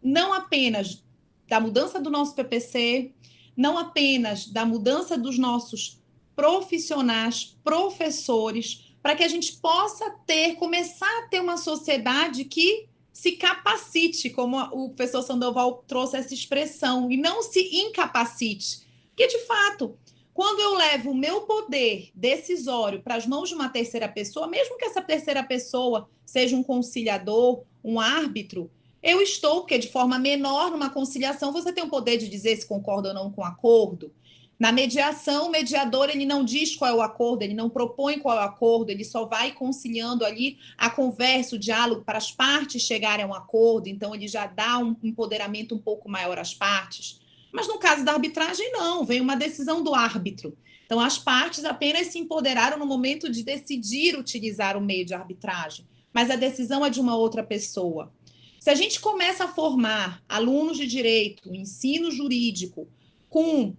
S3: não apenas da mudança do nosso PPC, não apenas da mudança dos nossos profissionais, professores, para que a gente possa começar a ter uma sociedade que se capacite, como o professor Sandoval trouxe essa expressão, e não se incapacite. Porque, de fato, quando eu levo o meu poder decisório para as mãos de uma terceira pessoa, mesmo que essa terceira pessoa seja um conciliador, um árbitro, eu estou, porque de forma menor, numa conciliação, você tem o poder de dizer se concorda ou não com o acordo. Na mediação, o mediador ele não diz qual é o acordo, ele não propõe qual é o acordo, ele só vai conciliando ali a conversa, o diálogo para as partes chegarem a um acordo, então ele já dá um empoderamento um pouco maior às partes. Mas no caso da arbitragem, não, vem uma decisão do árbitro. Então, as partes apenas se empoderaram no momento de decidir utilizar o meio de arbitragem, mas a decisão é de uma outra pessoa. Se a gente começa a formar alunos de direito, ensino jurídico, com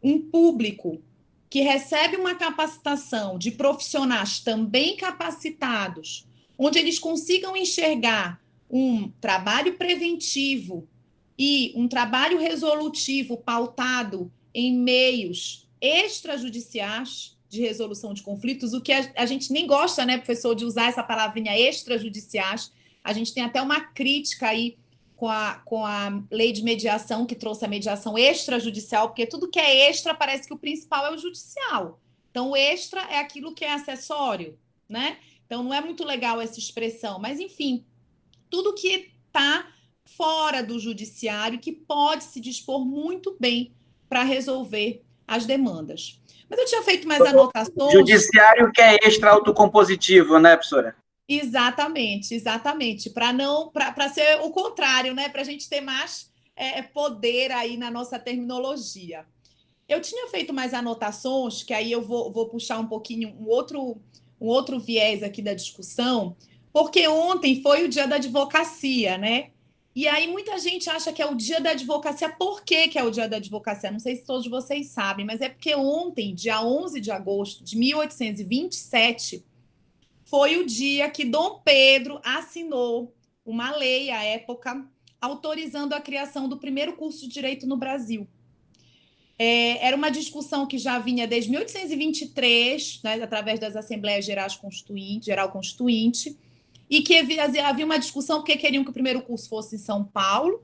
S3: um público que recebe uma capacitação de profissionais também capacitados, onde eles consigam enxergar um trabalho preventivo e um trabalho resolutivo pautado em meios extrajudiciais de resolução de conflitos, o que a gente nem gosta, né, professor, de usar essa palavrinha extrajudiciais. A gente tem até uma crítica aí com a lei de mediação, que trouxe a mediação extrajudicial, porque tudo que é extra parece que o principal é o judicial. Então, o extra é aquilo que é acessório, né? Então, não é muito legal essa expressão, mas, enfim, tudo que está fora do judiciário, que pode se dispor muito bem para resolver as demandas. Mas eu tinha feito mais anotações.
S2: Judiciário que é extra autocompositivo, né, professora?
S3: Exatamente, exatamente. Para ser o contrário, né? Para a gente ter mais poder aí na nossa terminologia. Eu tinha feito mais anotações, que aí eu vou puxar um pouquinho um outro viés aqui da discussão, porque ontem foi o dia da advocacia, né? E aí muita gente acha que é o dia da advocacia. Por que é o dia da advocacia? Não sei se todos vocês sabem, mas é porque ontem, dia 11 de agosto de 1827, foi o dia que Dom Pedro assinou uma lei, à época, autorizando a criação do primeiro curso de direito no Brasil. Era uma discussão que já vinha desde 1823, né, através das Assembleias Geral Constituinte, e que havia uma discussão porque queriam que o primeiro curso fosse em São Paulo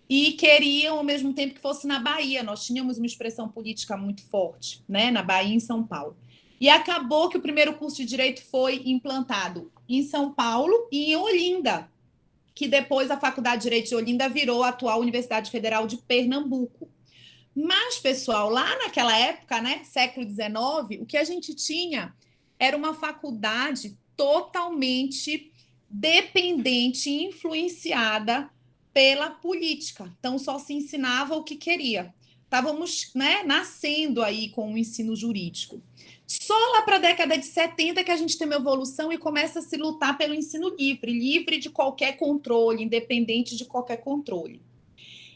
S3: e queriam, ao mesmo tempo, que fosse na Bahia. Nós tínhamos uma expressão política muito forte, né, na Bahia e em São Paulo. E acabou que o primeiro curso de Direito foi implantado em São Paulo e em Olinda, que depois a Faculdade de Direito de Olinda virou a atual Universidade Federal de Pernambuco. Mas, pessoal, lá naquela época, né, século XIX, o que a gente tinha era uma faculdade totalmente dependente e influenciada pela política. Então, só se ensinava o que queria. estávamos, né, nascendo aí com o ensino jurídico. Só lá para a década de 70 que a gente tem uma evolução e começa a se lutar pelo ensino livre, livre de qualquer controle, independente de qualquer controle.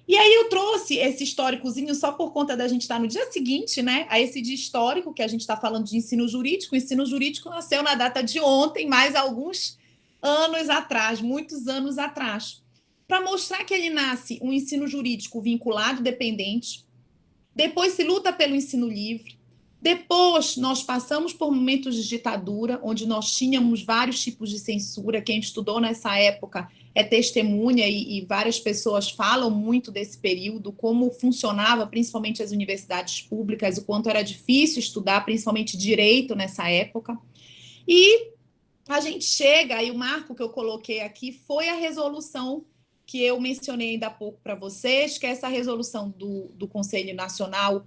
S3: E aí eu trouxe esse históricozinho só por conta da gente estar no dia seguinte, né, a esse dia histórico que a gente está falando de ensino jurídico. O ensino jurídico nasceu na data de ontem, mais alguns anos atrás, muitos anos atrás, para mostrar que ele nasce um ensino jurídico vinculado, dependente, depois se luta pelo ensino livre, depois nós passamos por momentos de ditadura, onde nós tínhamos vários tipos de censura. Quem estudou nessa época é testemunha e várias pessoas falam muito desse período, como funcionava principalmente as universidades públicas, o quanto era difícil estudar, principalmente direito nessa época. E a gente chega, e o marco que eu coloquei aqui foi a resolução que eu mencionei ainda há pouco para vocês, que é essa resolução do Conselho Nacional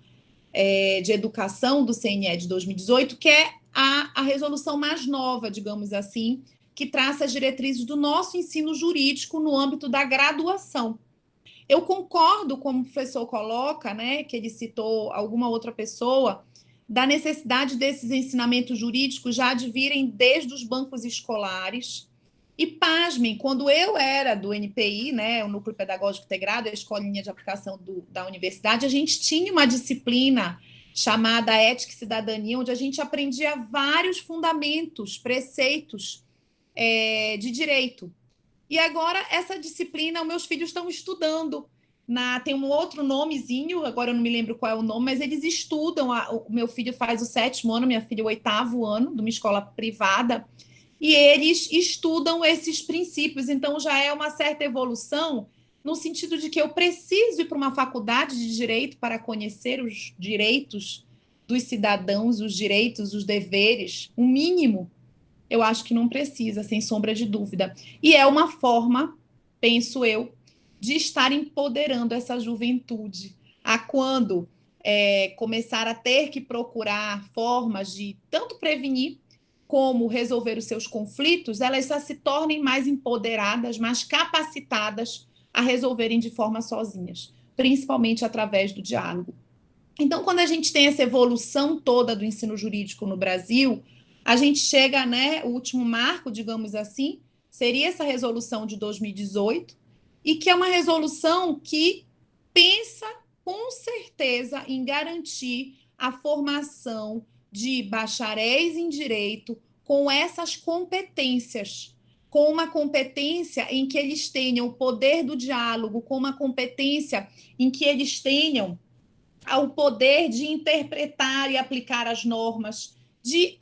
S3: de Educação do CNE de 2018, que é a resolução mais nova, digamos assim, que traça as diretrizes do nosso ensino jurídico no âmbito da graduação. Eu concordo, como o professor coloca, né, que ele citou alguma outra pessoa, da necessidade desses ensinamentos jurídicos já de virem desde os bancos escolares. E, pasmem, quando eu era do NPI, né, o Núcleo Pedagógico Integrado, a escolinha de aplicação da universidade, a gente tinha uma disciplina chamada Ética e Cidadania, onde a gente aprendia vários fundamentos, preceitos de direito. E agora, essa disciplina, os meus filhos estão estudando. Tem um outro nomezinho, agora eu não me lembro qual é o nome, mas eles estudam. O meu filho faz o 7º ano, minha filha o 8º ano, de uma escola privada, e eles estudam esses princípios. Então, já é uma certa evolução, no sentido de que eu preciso ir para uma faculdade de direito para conhecer os direitos dos cidadãos, os direitos, os deveres, o mínimo. Eu acho que não precisa, sem sombra de dúvida. E é uma forma, penso eu, de estar empoderando essa juventude. A quando começar a ter que procurar formas de tanto prevenir como resolver os seus conflitos, elas já se tornem mais empoderadas, mais capacitadas a resolverem de forma sozinhas, principalmente através do diálogo. Então, quando a gente tem essa evolução toda do ensino jurídico no Brasil, a gente chega, né, o último marco, digamos assim, seria essa resolução de 2018, e que é uma resolução que pensa, com certeza, em garantir a formação de bacharéis em direito com essas competências, com uma competência em que eles tenham o poder do diálogo, com uma competência em que eles tenham o poder de interpretar e aplicar as normas, de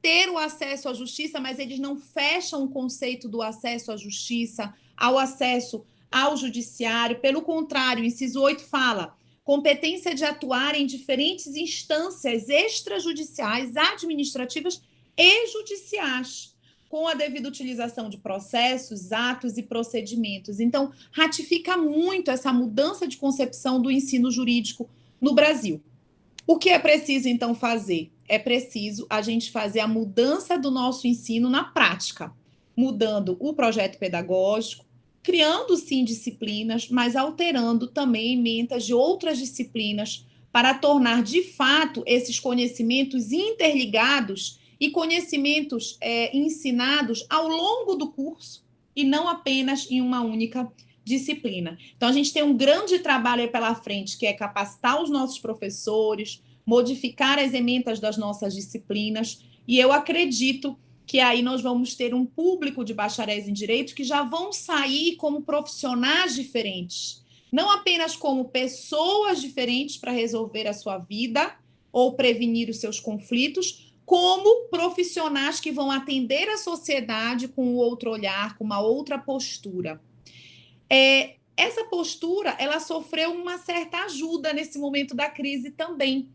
S3: ter o acesso à justiça, mas eles não fecham o conceito do acesso à justiça, ao acesso ao judiciário. Pelo contrário, o inciso 8 fala: competência de atuar em diferentes instâncias extrajudiciais, administrativas e judiciais, com a devida utilização de processos, atos e procedimentos. Então, ratifica muito essa mudança de concepção do ensino jurídico no Brasil. O que é preciso, então, fazer? É preciso a gente fazer a mudança do nosso ensino na prática, mudando o projeto pedagógico, criando, sim, disciplinas, mas alterando também emendas de outras disciplinas para tornar, de fato, esses conhecimentos interligados e conhecimentos ensinados ao longo do curso e não apenas em uma única disciplina. Então, a gente tem um grande trabalho aí pela frente, que é capacitar os nossos professores, modificar as emendas das nossas disciplinas, e eu acredito que aí nós vamos ter um público de bacharéis em direito que já vão sair como profissionais diferentes, não apenas como pessoas diferentes para resolver a sua vida ou prevenir os seus conflitos, como profissionais que vão atender a sociedade com um outro olhar, com uma outra postura. Essa postura, ela sofreu uma certa ajuda nesse momento da crise também,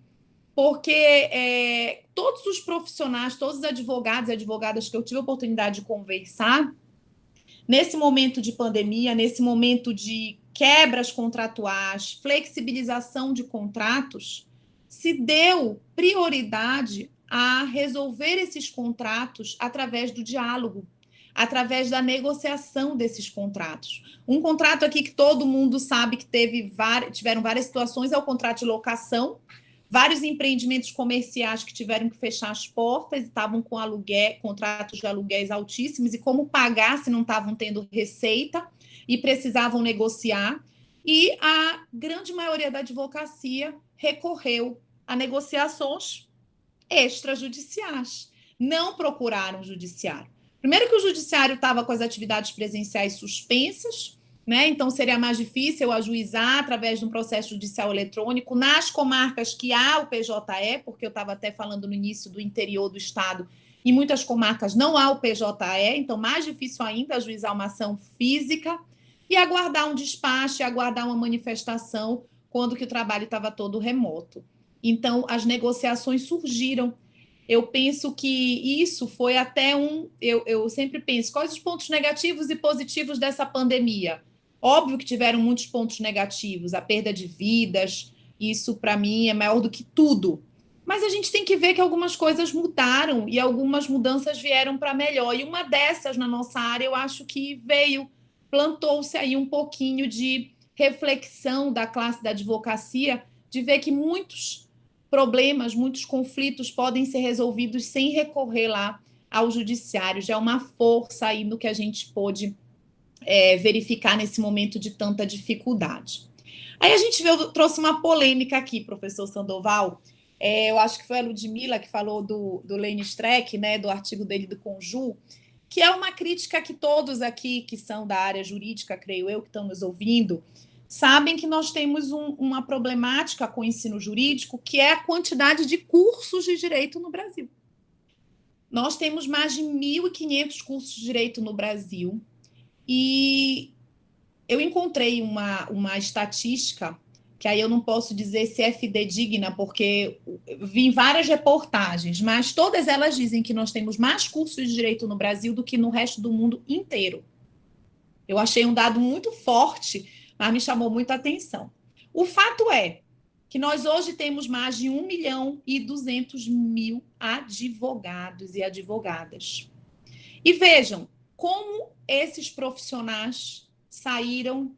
S3: porque todos os profissionais, todos os advogados e advogadas que eu tive a oportunidade de conversar, nesse momento de pandemia, nesse momento de quebras contratuais, flexibilização de contratos, se deu prioridade a resolver esses contratos através do diálogo, através da negociação desses contratos. Um contrato aqui que todo mundo sabe que tiveram várias situações é o contrato de locação. Vários empreendimentos comerciais que tiveram que fechar as portas, estavam com contratos de aluguéis altíssimos, e como pagar se não estavam tendo receita e precisavam negociar. E a grande maioria da advocacia recorreu a negociações extrajudiciais. Não procuraram o judiciário. Primeiro que o judiciário estava com as atividades presenciais suspensas, né? Então seria mais difícil ajuizar através de um processo judicial eletrônico nas comarcas que há o PJE, porque eu estava até falando no início do interior do estado, em muitas comarcas não há o PJE, então mais difícil ainda ajuizar uma ação física e aguardar um despacho, aguardar uma manifestação quando que o trabalho estava todo remoto. Então as negociações surgiram. Eu penso que isso foi até eu sempre penso, quais os pontos negativos e positivos dessa pandemia? Óbvio que tiveram muitos pontos negativos, a perda de vidas, isso para mim é maior do que tudo. Mas a gente tem que ver que algumas coisas mudaram e algumas mudanças vieram para melhor. E uma dessas na nossa área, eu acho que plantou-se aí um pouquinho de reflexão da classe da advocacia, de ver que muitos problemas, muitos conflitos podem ser resolvidos sem recorrer lá ao judiciário. Já é uma força aí no que a gente pôde verificar nesse momento de tanta dificuldade. Aí a gente trouxe uma polêmica aqui, professor Sandoval. Eu acho que foi a Ludmila que falou do Lênin Streck, né, do artigo dele do Conju, que é uma crítica que todos aqui que são da área jurídica, creio eu, que estão nos ouvindo, sabem que nós temos uma problemática com o ensino jurídico, que é a quantidade de cursos de direito no Brasil. Nós temos mais de 1.500 cursos de direito no Brasil, e eu encontrei uma estatística, que aí eu não posso dizer se é fidedigna, porque vi várias reportagens, mas todas elas dizem que nós temos mais cursos de direito no Brasil do que no resto do mundo inteiro. Eu achei um dado muito forte, mas me chamou muita atenção. O fato é que nós hoje temos mais de 1.200.000 advogados e advogadas. E vejam como esses profissionais saíram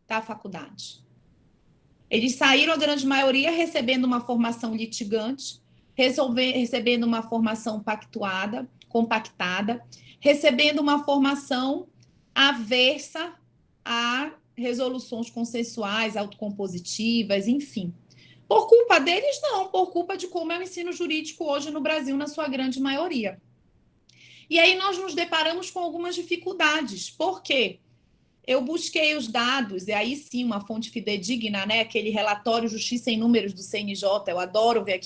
S3: da faculdade. Eles saíram, a grande maioria, recebendo uma formação litigante, recebendo uma formação compactada, recebendo uma formação aversa a resoluções consensuais, autocompositivas, enfim. Por culpa deles, não, por culpa de como é o ensino jurídico hoje no Brasil, na sua grande maioria. E aí nós nos deparamos com algumas dificuldades. Por quê? Eu busquei os dados, e aí sim, uma fonte fidedigna, né? Aquele relatório Justiça em Números do CNJ, eu adoro ver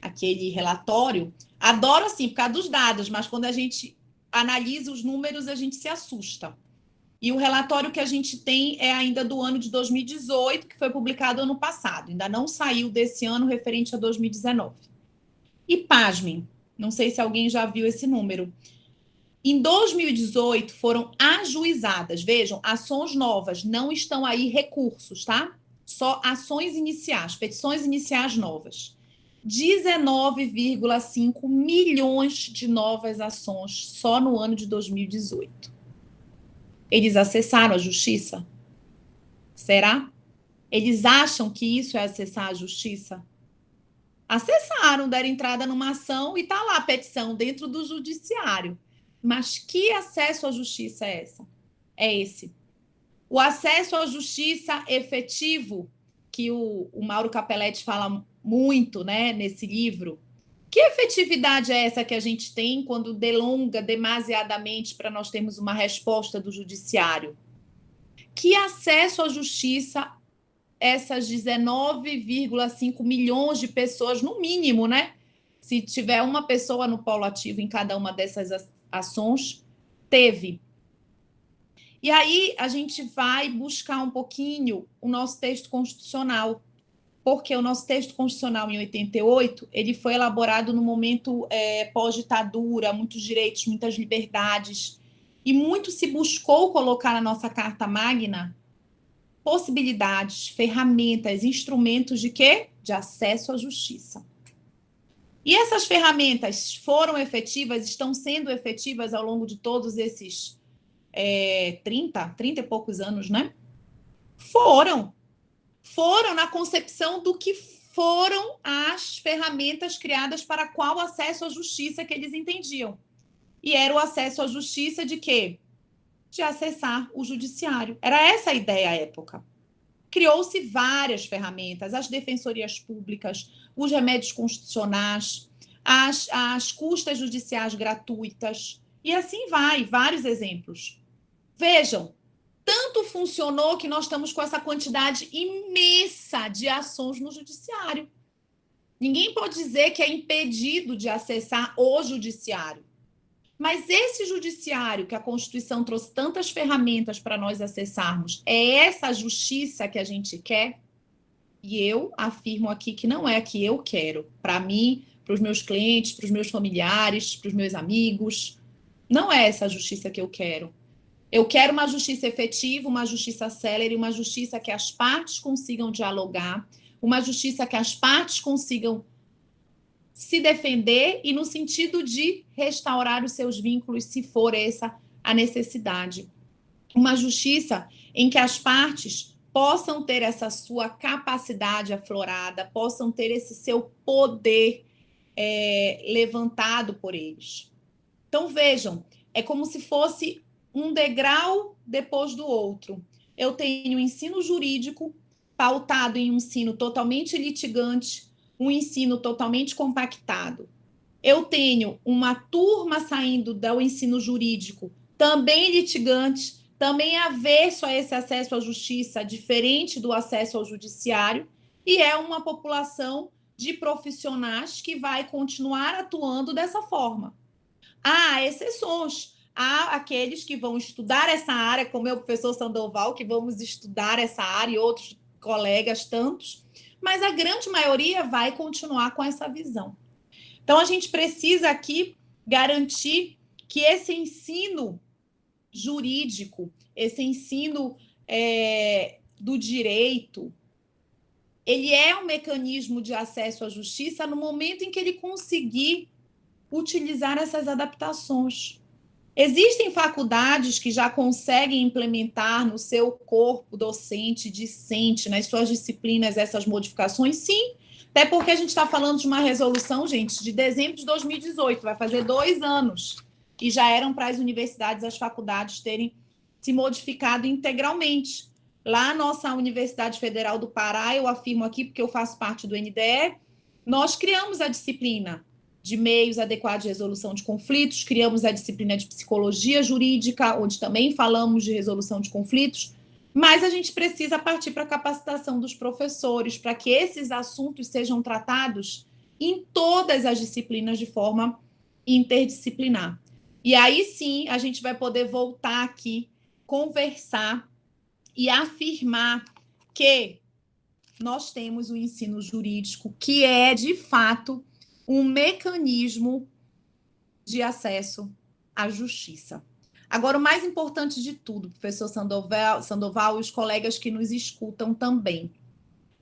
S3: aquele relatório. Adoro, assim, por causa dos dados, mas quando a gente analisa os números, a gente se assusta. E o relatório que a gente tem é ainda do ano de 2018, que foi publicado ano passado. Ainda não saiu desse ano, referente a 2019. E pasmem, não sei se alguém já viu esse número. Em 2018, foram ajuizadas, vejam, ações novas, não estão aí recursos, tá? Só ações iniciais, petições iniciais novas. 19,5 milhões de novas ações só no ano de 2018. Eles acessaram a justiça? Será? Eles acham que isso é acessar a justiça? Acessaram, deram entrada numa ação e está lá a petição dentro do judiciário. Mas que acesso à justiça é esse? O acesso à justiça efetivo, que o Mauro Capelletti fala muito, né, nesse livro. Que efetividade é essa que a gente tem quando delonga demasiadamente para nós termos uma resposta do judiciário? Que acesso à justiça essas 19,5 milhões de pessoas, no mínimo, né? Se tiver uma pessoa no polo ativo em cada uma dessas ações, teve. E aí a gente vai buscar um pouquinho o nosso texto constitucional, porque o nosso texto constitucional, em 88, ele foi elaborado no momento pós-ditadura, muitos direitos, muitas liberdades, e muito se buscou colocar na nossa Carta Magna possibilidades, ferramentas, instrumentos de quê? De acesso à justiça. E essas ferramentas foram efetivas, estão sendo efetivas ao longo de todos esses 30 e poucos anos, né? Foram na concepção do que foram as ferramentas criadas para qual acesso à justiça que eles entendiam. E era o acesso à justiça de quê? De acessar o judiciário. Era essa a ideia à época. Criou-se várias ferramentas, as defensorias públicas, os remédios constitucionais, as custas judiciais gratuitas, e assim vai, vários exemplos. Vejam, tanto funcionou que nós estamos com essa quantidade imensa de ações no judiciário. Ninguém pode dizer que é impedido de acessar o judiciário. Mas esse judiciário que a Constituição trouxe tantas ferramentas para nós acessarmos, é essa justiça que a gente quer? E eu afirmo aqui que não é a que eu quero. Para mim, para os meus clientes, para os meus familiares, para os meus amigos. Não é essa a justiça que eu quero. Eu quero uma justiça efetiva, uma justiça célere, uma justiça que as partes consigam dialogar, uma justiça que as partes consigam se defender e no sentido de restaurar os seus vínculos, se for essa a necessidade. Uma justiça em que as partes possam ter essa sua capacidade aflorada, possam ter esse seu poder levantado por eles. Então, vejam, é como se fosse um degrau depois do outro. Eu tenho ensino jurídico pautado em um ensino totalmente litigante, um ensino totalmente compactado. Eu tenho uma turma saindo do ensino jurídico também litigante, também avesso a esse acesso à justiça, diferente do acesso ao judiciário, e é uma população de profissionais que vai continuar atuando dessa forma. Há exceções. Há aqueles que vão estudar essa área, como é o professor Sandoval, que vamos estudar essa área, e outros colegas tantos, mas a grande maioria vai continuar com essa visão. Então, a gente precisa aqui garantir que esse ensino jurídico, esse ensino do direito, ele é um mecanismo de acesso à justiça no momento em que ele conseguir utilizar essas adaptações. Existem faculdades que já conseguem implementar no seu corpo docente, discente, nas suas disciplinas, essas modificações? Sim, até porque a gente está falando de uma resolução, gente, de dezembro de 2018, vai fazer 2 anos, e já eram para as universidades, as faculdades terem se modificado integralmente. Lá, nossa Universidade Federal do Pará, eu afirmo aqui, porque eu faço parte do NDE, nós criamos a disciplina de meios adequados de resolução de conflitos, criamos a disciplina de psicologia jurídica, onde também falamos de resolução de conflitos, mas a gente precisa partir para a capacitação dos professores, para que esses assuntos sejam tratados em todas as disciplinas de forma interdisciplinar. E aí sim, a gente vai poder voltar aqui, conversar e afirmar que nós temos o ensino jurídico, que é, de fato, um mecanismo de acesso à justiça. Agora, o mais importante de tudo, professor Sandoval e os colegas que nos escutam também,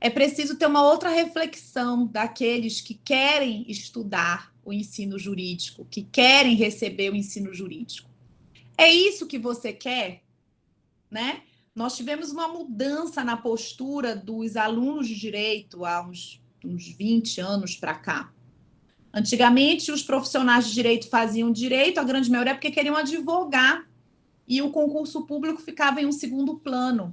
S3: é preciso ter uma outra reflexão daqueles que querem estudar o ensino jurídico, que querem receber o ensino jurídico. É isso que você quer? Né? Nós tivemos uma mudança na postura dos alunos de direito há uns 20 anos para cá. Antigamente, os profissionais de direito faziam direito, a grande maioria, porque queriam advogar, e o concurso público ficava em um segundo plano,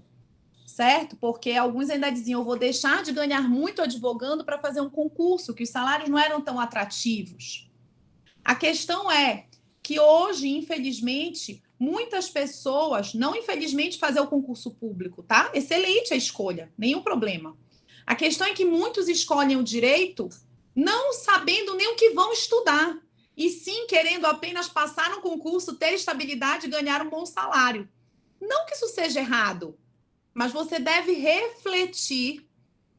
S3: certo? Porque alguns ainda diziam, eu vou deixar de ganhar muito advogando para fazer um concurso, que os salários não eram tão atrativos. A questão é que hoje, infelizmente, muitas pessoas, não infelizmente fazer o concurso público, tá? Excelente a escolha, nenhum problema. A questão é que muitos escolhem o direito não sabendo nem o que vão estudar, e sim querendo apenas passar no concurso, ter estabilidade e ganhar um bom salário. Não que isso seja errado, mas você deve refletir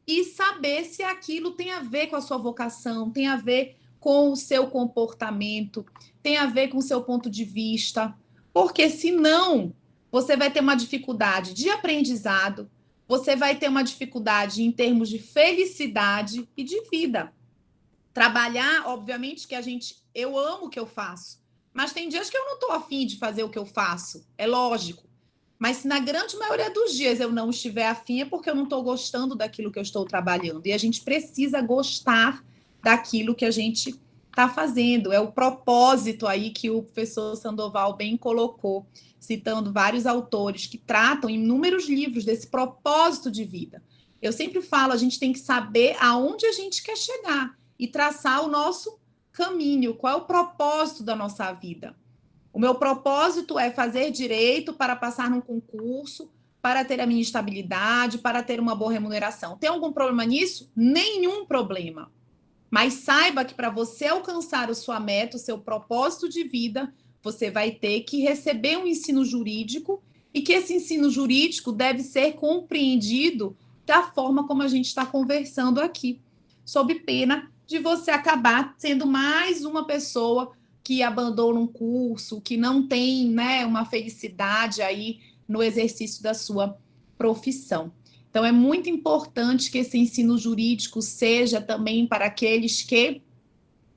S3: e saber se aquilo tem a ver com a sua vocação, tem a ver com o seu comportamento, tem a ver com o seu ponto de vista, porque senão você vai ter uma dificuldade de aprendizado, você vai ter uma dificuldade em termos de felicidade e de vida. Trabalhar, obviamente, eu amo o que eu faço, mas tem dias que eu não estou afim de fazer o que eu faço, é lógico. Mas se na grande maioria dos dias eu não estiver afim, é porque eu não estou gostando daquilo que eu estou trabalhando. E a gente precisa gostar daquilo que a gente está fazendo. É o propósito aí que o professor Sandoval bem colocou, citando vários autores que tratam em inúmeros livros desse propósito de vida. Eu sempre falo, a gente tem que saber aonde a gente quer chegar e traçar o nosso caminho, qual é o propósito da nossa vida. O meu propósito é fazer direito para passar num concurso, para ter a minha estabilidade, para ter uma boa remuneração. Tem algum problema nisso? Nenhum problema. Mas saiba que para você alcançar a sua meta, o seu propósito de vida, você vai ter que receber um ensino jurídico e que esse ensino jurídico deve ser compreendido da forma como a gente está conversando aqui, sob pena de você acabar sendo mais uma pessoa que abandona um curso, que não tem, né, uma felicidade aí no exercício da sua profissão. Então, é muito importante que esse ensino jurídico seja também para aqueles que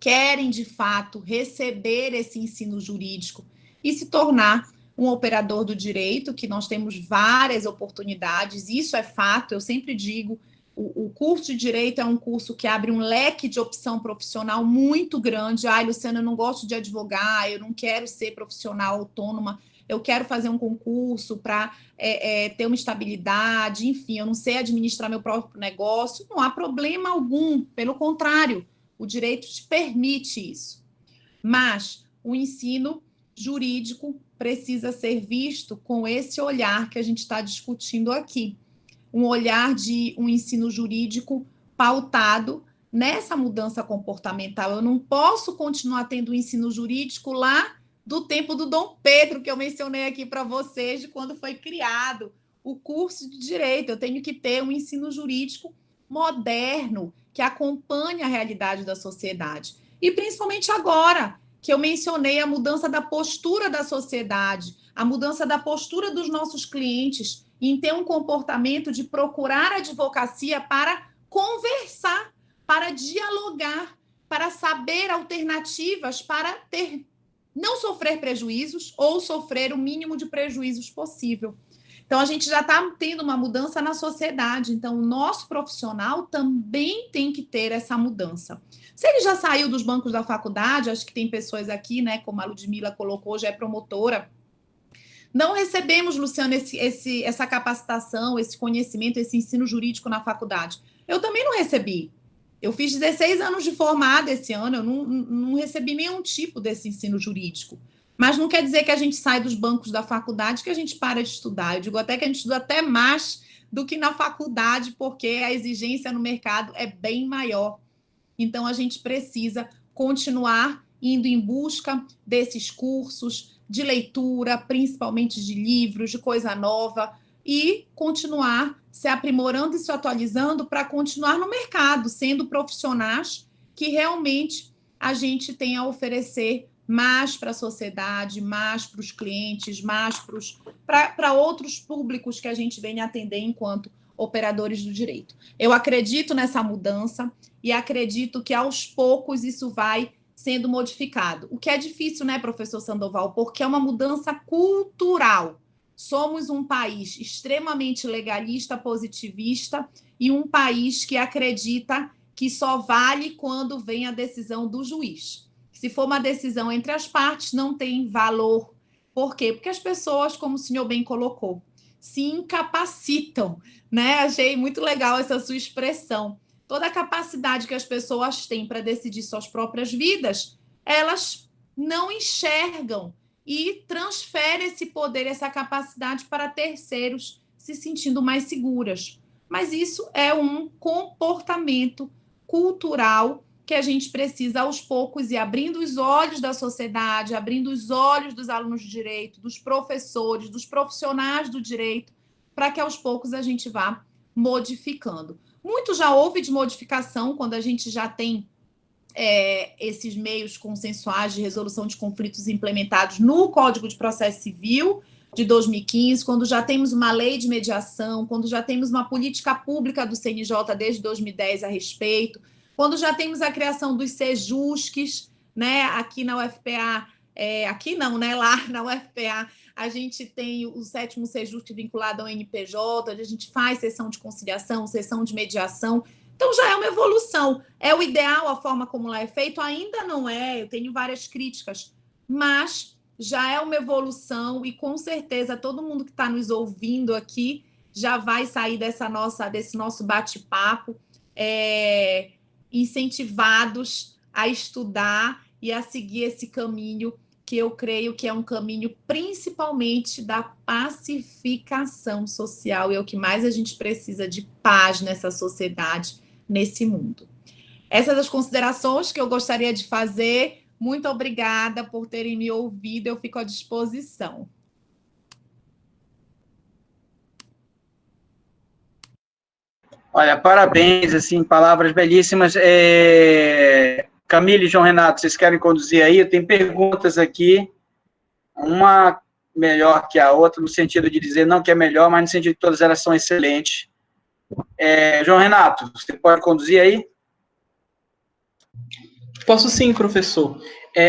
S3: querem, de fato, receber esse ensino jurídico e se tornar um operador do direito, que nós temos várias oportunidades, isso é fato, eu sempre digo, o curso de Direito é um curso que abre um leque de opção profissional muito grande. Ai, Luciana, eu não gosto de advogar, eu não quero ser profissional autônoma, eu quero fazer um concurso para ter uma estabilidade, enfim, eu não sei administrar meu próprio negócio. Não há problema algum, pelo contrário, o direito te permite isso. Mas o ensino jurídico precisa ser visto com esse olhar que a gente está discutindo aqui. Um olhar de um ensino jurídico pautado nessa mudança comportamental. Eu não posso continuar tendo o ensino jurídico lá do tempo do Dom Pedro, que eu mencionei aqui para vocês, de quando foi criado o curso de Direito. Eu tenho que ter um ensino jurídico moderno, que acompanhe a realidade da sociedade. E principalmente agora, que eu mencionei a mudança da postura da sociedade, a mudança da postura dos nossos clientes, em ter um comportamento de procurar a advocacia para conversar, para dialogar, para saber alternativas, para não sofrer prejuízos ou sofrer o mínimo de prejuízos possível. Então, a gente já está tendo uma mudança na sociedade. Então, o nosso profissional também tem que ter essa mudança. Se ele já saiu dos bancos da faculdade, acho que tem pessoas aqui, né, como a Ludmila colocou, já é promotora. Não recebemos, Luciana, essa capacitação, esse conhecimento, esse ensino jurídico na faculdade. Eu também não recebi. Eu fiz 16 anos de formada esse ano, eu não recebi nenhum tipo desse ensino jurídico. Mas não quer dizer que a gente sai dos bancos da faculdade, que a gente para de estudar. Eu digo até que a gente estuda até mais do que na faculdade, porque a exigência no mercado é bem maior. Então, a gente precisa continuar indo em busca desses cursos de leitura, principalmente de livros, de coisa nova, e continuar se aprimorando e se atualizando para continuar no mercado, sendo profissionais que realmente a gente tem a oferecer mais para a sociedade, mais para os clientes, mais para outros públicos que a gente vem atender enquanto operadores do direito. Eu acredito nessa mudança e acredito que aos poucos isso vai sendo modificado. O que é difícil, né, professor Sandoval? Porque é uma mudança cultural. Somos um país extremamente legalista, positivista e um país que acredita que só vale quando vem a decisão do juiz. Se for uma decisão entre as partes, não tem valor. Por quê? Porque as pessoas, como o senhor bem colocou, se incapacitam, né? Achei muito legal essa sua expressão. Toda a capacidade que as pessoas têm para decidir suas próprias vidas, elas não enxergam e transferem esse poder, essa capacidade para terceiros, se sentindo mais seguras. Mas isso é um comportamento cultural que a gente precisa, aos poucos, ir abrindo os olhos da sociedade, abrindo os olhos dos alunos de direito, dos professores, dos profissionais do direito, para que, aos poucos, a gente vá modificando. Muito já houve de modificação quando a gente já tem esses meios consensuais de resolução de conflitos implementados no Código de Processo Civil de 2015, quando já temos uma lei de mediação, quando já temos uma política pública do CNJ desde 2010 a respeito, quando já temos a criação dos Sejusques, né? Aqui na UFPA, aqui não, né? Lá na UFPA, a gente tem o 7º Sejusque vinculado ao NPJ, onde a gente faz sessão de conciliação, sessão de mediação. Então, já é uma evolução. É o ideal a forma como lá é feito? Ainda não é, eu tenho várias críticas, mas já é uma evolução e, com certeza, todo mundo que está nos ouvindo aqui já vai sair desse nosso bate-papo incentivados a estudar e a seguir esse caminho que eu creio que é um caminho principalmente da pacificação social, e é o que mais a gente precisa, de paz nessa sociedade, nesse mundo. Essas as considerações que eu gostaria de fazer. Muito obrigada por terem me ouvido, eu fico à disposição.
S2: Olha, parabéns, assim, palavras belíssimas. Camille e João Renato, vocês querem conduzir aí? Eu tenho perguntas aqui, uma melhor que a outra, no sentido de dizer não que é melhor, mas no sentido de que todas elas são excelentes. João Renato, você pode conduzir aí?
S1: Posso sim, professor.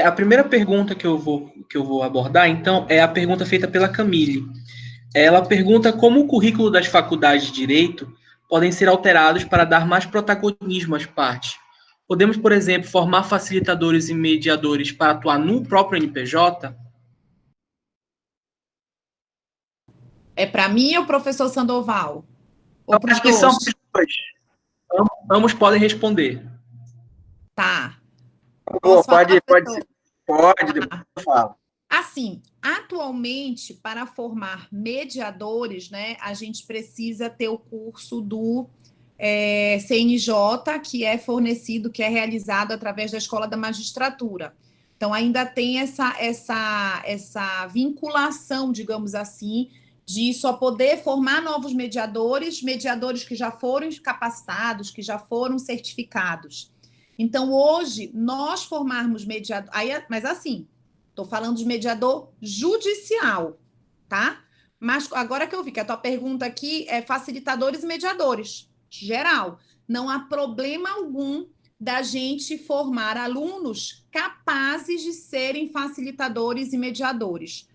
S1: A primeira pergunta que eu vou abordar, então, é a pergunta feita pela Camille. Ela pergunta como o currículo das faculdades de Direito podem ser alterados para dar mais protagonismo às partes. Podemos, por exemplo, formar facilitadores e mediadores para atuar no próprio NPJ?
S3: É para mim ou professor Sandoval? Ou para os
S2: Acho que são
S3: dois?
S2: dois.
S1: Ambos podem responder.
S3: Tá.
S2: Pode, depois eu falo.
S3: Assim, atualmente, para formar mediadores, né, a gente precisa ter o curso do CNJ, que é fornecido, que é realizado através da Escola da Magistratura. Então, ainda tem essa vinculação, digamos assim, de só poder formar novos mediadores que já foram capacitados, que já foram certificados. Então, hoje, nós formarmos mediador... Mas, assim, estou falando de mediador judicial, tá? Mas agora que eu vi que a tua pergunta aqui é facilitadores e mediadores, geral. Não há problema algum da gente formar alunos capazes de serem facilitadores e mediadores.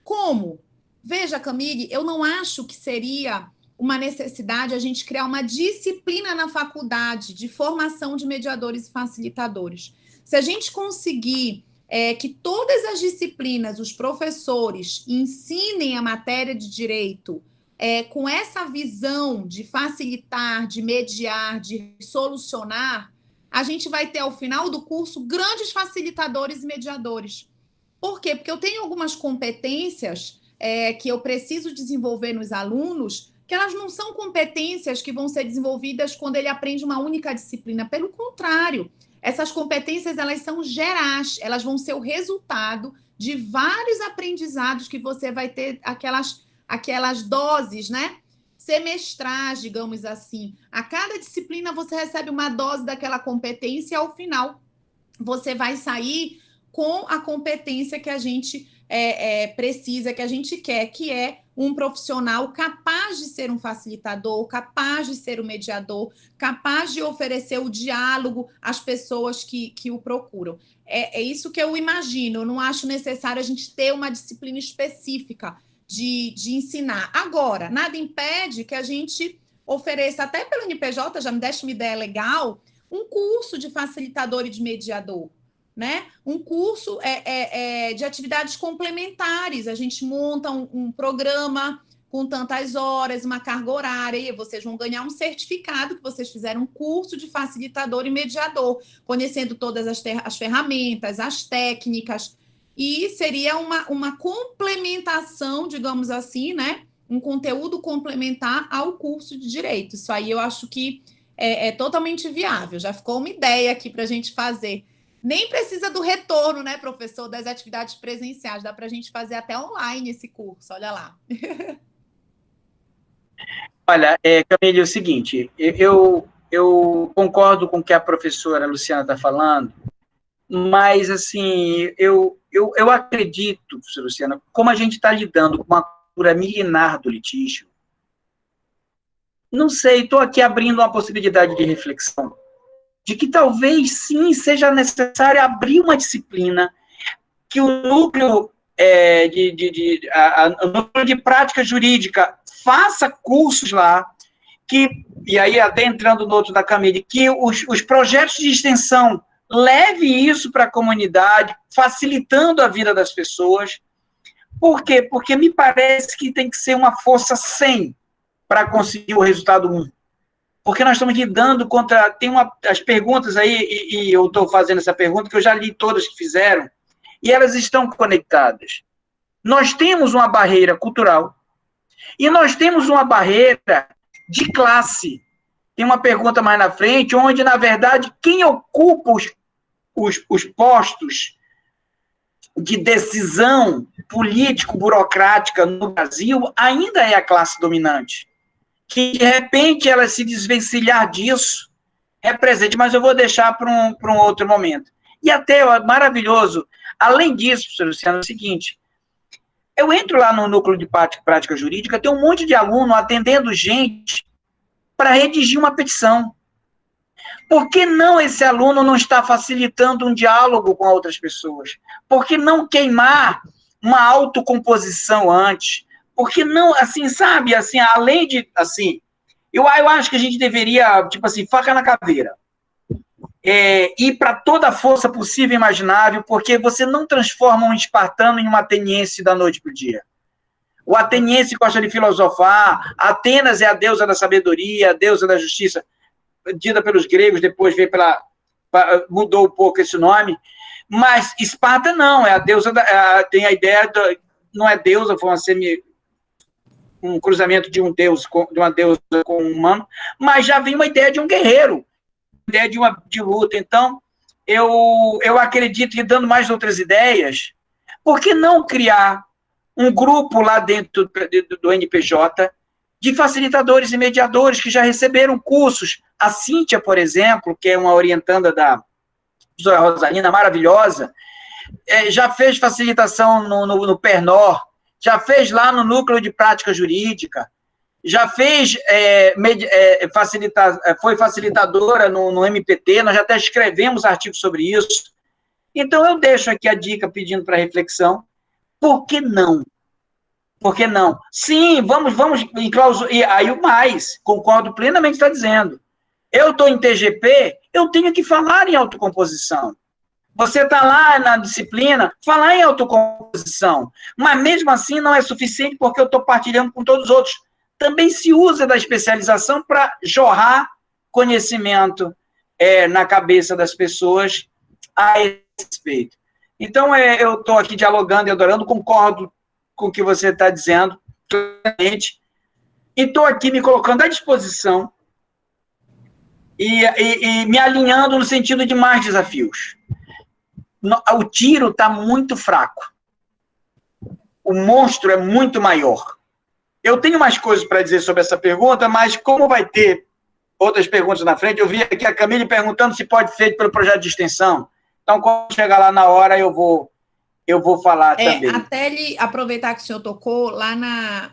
S3: Como? Veja, Camille, eu não acho que seria uma necessidade a gente criar uma disciplina na faculdade de formação de mediadores e facilitadores. Se a gente conseguir que todas as disciplinas, os professores, ensinem a matéria de direito com essa visão de facilitar, de mediar, de solucionar, a gente vai ter, ao final do curso, grandes facilitadores e mediadores. Por quê? Porque eu tenho algumas competências que eu preciso desenvolver nos alunos, que elas não são competências que vão ser desenvolvidas quando ele aprende uma única disciplina. Pelo contrário, essas competências, elas são gerais, elas vão ser o resultado de vários aprendizados que você vai ter, aquelas doses, né? Semestrais, digamos assim. A cada disciplina você recebe uma dose daquela competência e, ao final, você vai sair com a competência que a gente precisa, que a gente quer, que é um profissional capaz de ser um facilitador, capaz de ser um mediador, capaz de oferecer o diálogo às pessoas que o procuram. É isso que eu imagino. Eu não acho necessário a gente ter uma disciplina específica de ensinar. Agora, nada impede que a gente ofereça, até pelo NPJ, já me deste uma ideia legal, um curso de facilitador e de mediador, né? Um curso de atividades complementares. A gente monta um programa com tantas horas, uma carga horária, e vocês vão ganhar um certificado que vocês fizeram um curso de facilitador e mediador, conhecendo todas as ferramentas, as técnicas, e seria uma complementação, digamos assim, né? Um conteúdo complementar ao curso de Direito. Isso aí eu acho que é totalmente viável. Já ficou uma ideia aqui para a gente fazer. Nem precisa do retorno, né, professor, das atividades presenciais. Dá para a gente fazer até online esse curso, olha lá.
S2: Olha, Camille, é o seguinte, eu concordo com o que a professora Luciana está falando, mas, assim, eu acredito, professora Luciana, como a gente está lidando com uma cultura milenar do litígio, não sei, estou aqui abrindo uma possibilidade de reflexão. de que talvez, sim, seja necessário abrir uma disciplina que o núcleo, o núcleo de prática jurídica faça cursos lá, e aí até entrando no outro da Camille, que os projetos de extensão leve isso para a comunidade, facilitando a vida das pessoas. Por quê? Porque me parece que tem que ser uma força 100 para conseguir o resultado 1. Porque nós estamos lidando contra... Tem as perguntas aí, e eu estou fazendo essa pergunta, que eu já li todas que fizeram, e elas estão conectadas. Nós temos uma barreira cultural, e nós temos uma barreira de classe. Tem uma pergunta mais na frente, onde, na verdade, quem ocupa os postos de decisão político-burocrática no Brasil ainda é a classe dominante. Que, de repente, ela se desvencilhar disso, represente, mas eu vou deixar para um outro momento. E até, maravilhoso, além disso, professor Luciano, é o seguinte, eu entro lá no núcleo de prática jurídica, tem um monte de aluno atendendo gente para redigir uma petição. Por que não esse aluno não está facilitando um diálogo com outras pessoas? Por que não queimar uma autocomposição antes? Por que não, assim, sabe, assim, além de, assim, eu acho que a gente deveria, tipo assim, faca na caveira, ir para toda a força possível e imaginável, porque você não transforma um espartano em um ateniense da noite para o dia. O ateniense gosta de filosofar, Atenas é a deusa da sabedoria, a deusa da justiça, dita pelos gregos, depois veio mudou um pouco esse nome, mas Esparta não, é a deusa, tem a ideia, não é deusa, foi um cruzamento de uma deusa com um humano, mas já vem uma ideia de um guerreiro, ideia de luta. Então, eu acredito que, dando mais outras ideias, por que não criar um grupo lá dentro do NPJ de facilitadores e mediadores que já receberam cursos? A Cíntia, por exemplo, que é uma orientanda da professora Rosalina, maravilhosa, já fez facilitação no Pernor, já fez lá no Núcleo de Prática Jurídica, já fez, foi facilitadora no MPT, nós já até escrevemos artigos sobre isso. Então, eu deixo aqui a dica pedindo para reflexão. Por que não? Por que não? Sim, vamos enclausurar. E aí o mais, concordo plenamente com o que está dizendo. Eu estou em TGP, eu tenho que falar em autocomposição. Você está lá na disciplina, falar em autocomposição. Mas mesmo assim não é suficiente porque eu estou partilhando com todos os outros. Também se usa da especialização para jorrar conhecimento na cabeça das pessoas a esse respeito. Então, eu estou aqui dialogando e adorando, concordo com o que você está dizendo, claramente, e estou aqui me colocando à disposição e me alinhando no sentido de mais desafios. O tiro está muito fraco. O monstro é muito maior. Eu tenho mais coisas para dizer sobre essa pergunta, mas como vai ter outras perguntas na frente, eu vi aqui a Camille perguntando se pode ser feito pelo projeto de extensão. Então, quando chegar lá na hora, eu vou falar também.
S3: Até ele aproveitar que o senhor tocou, lá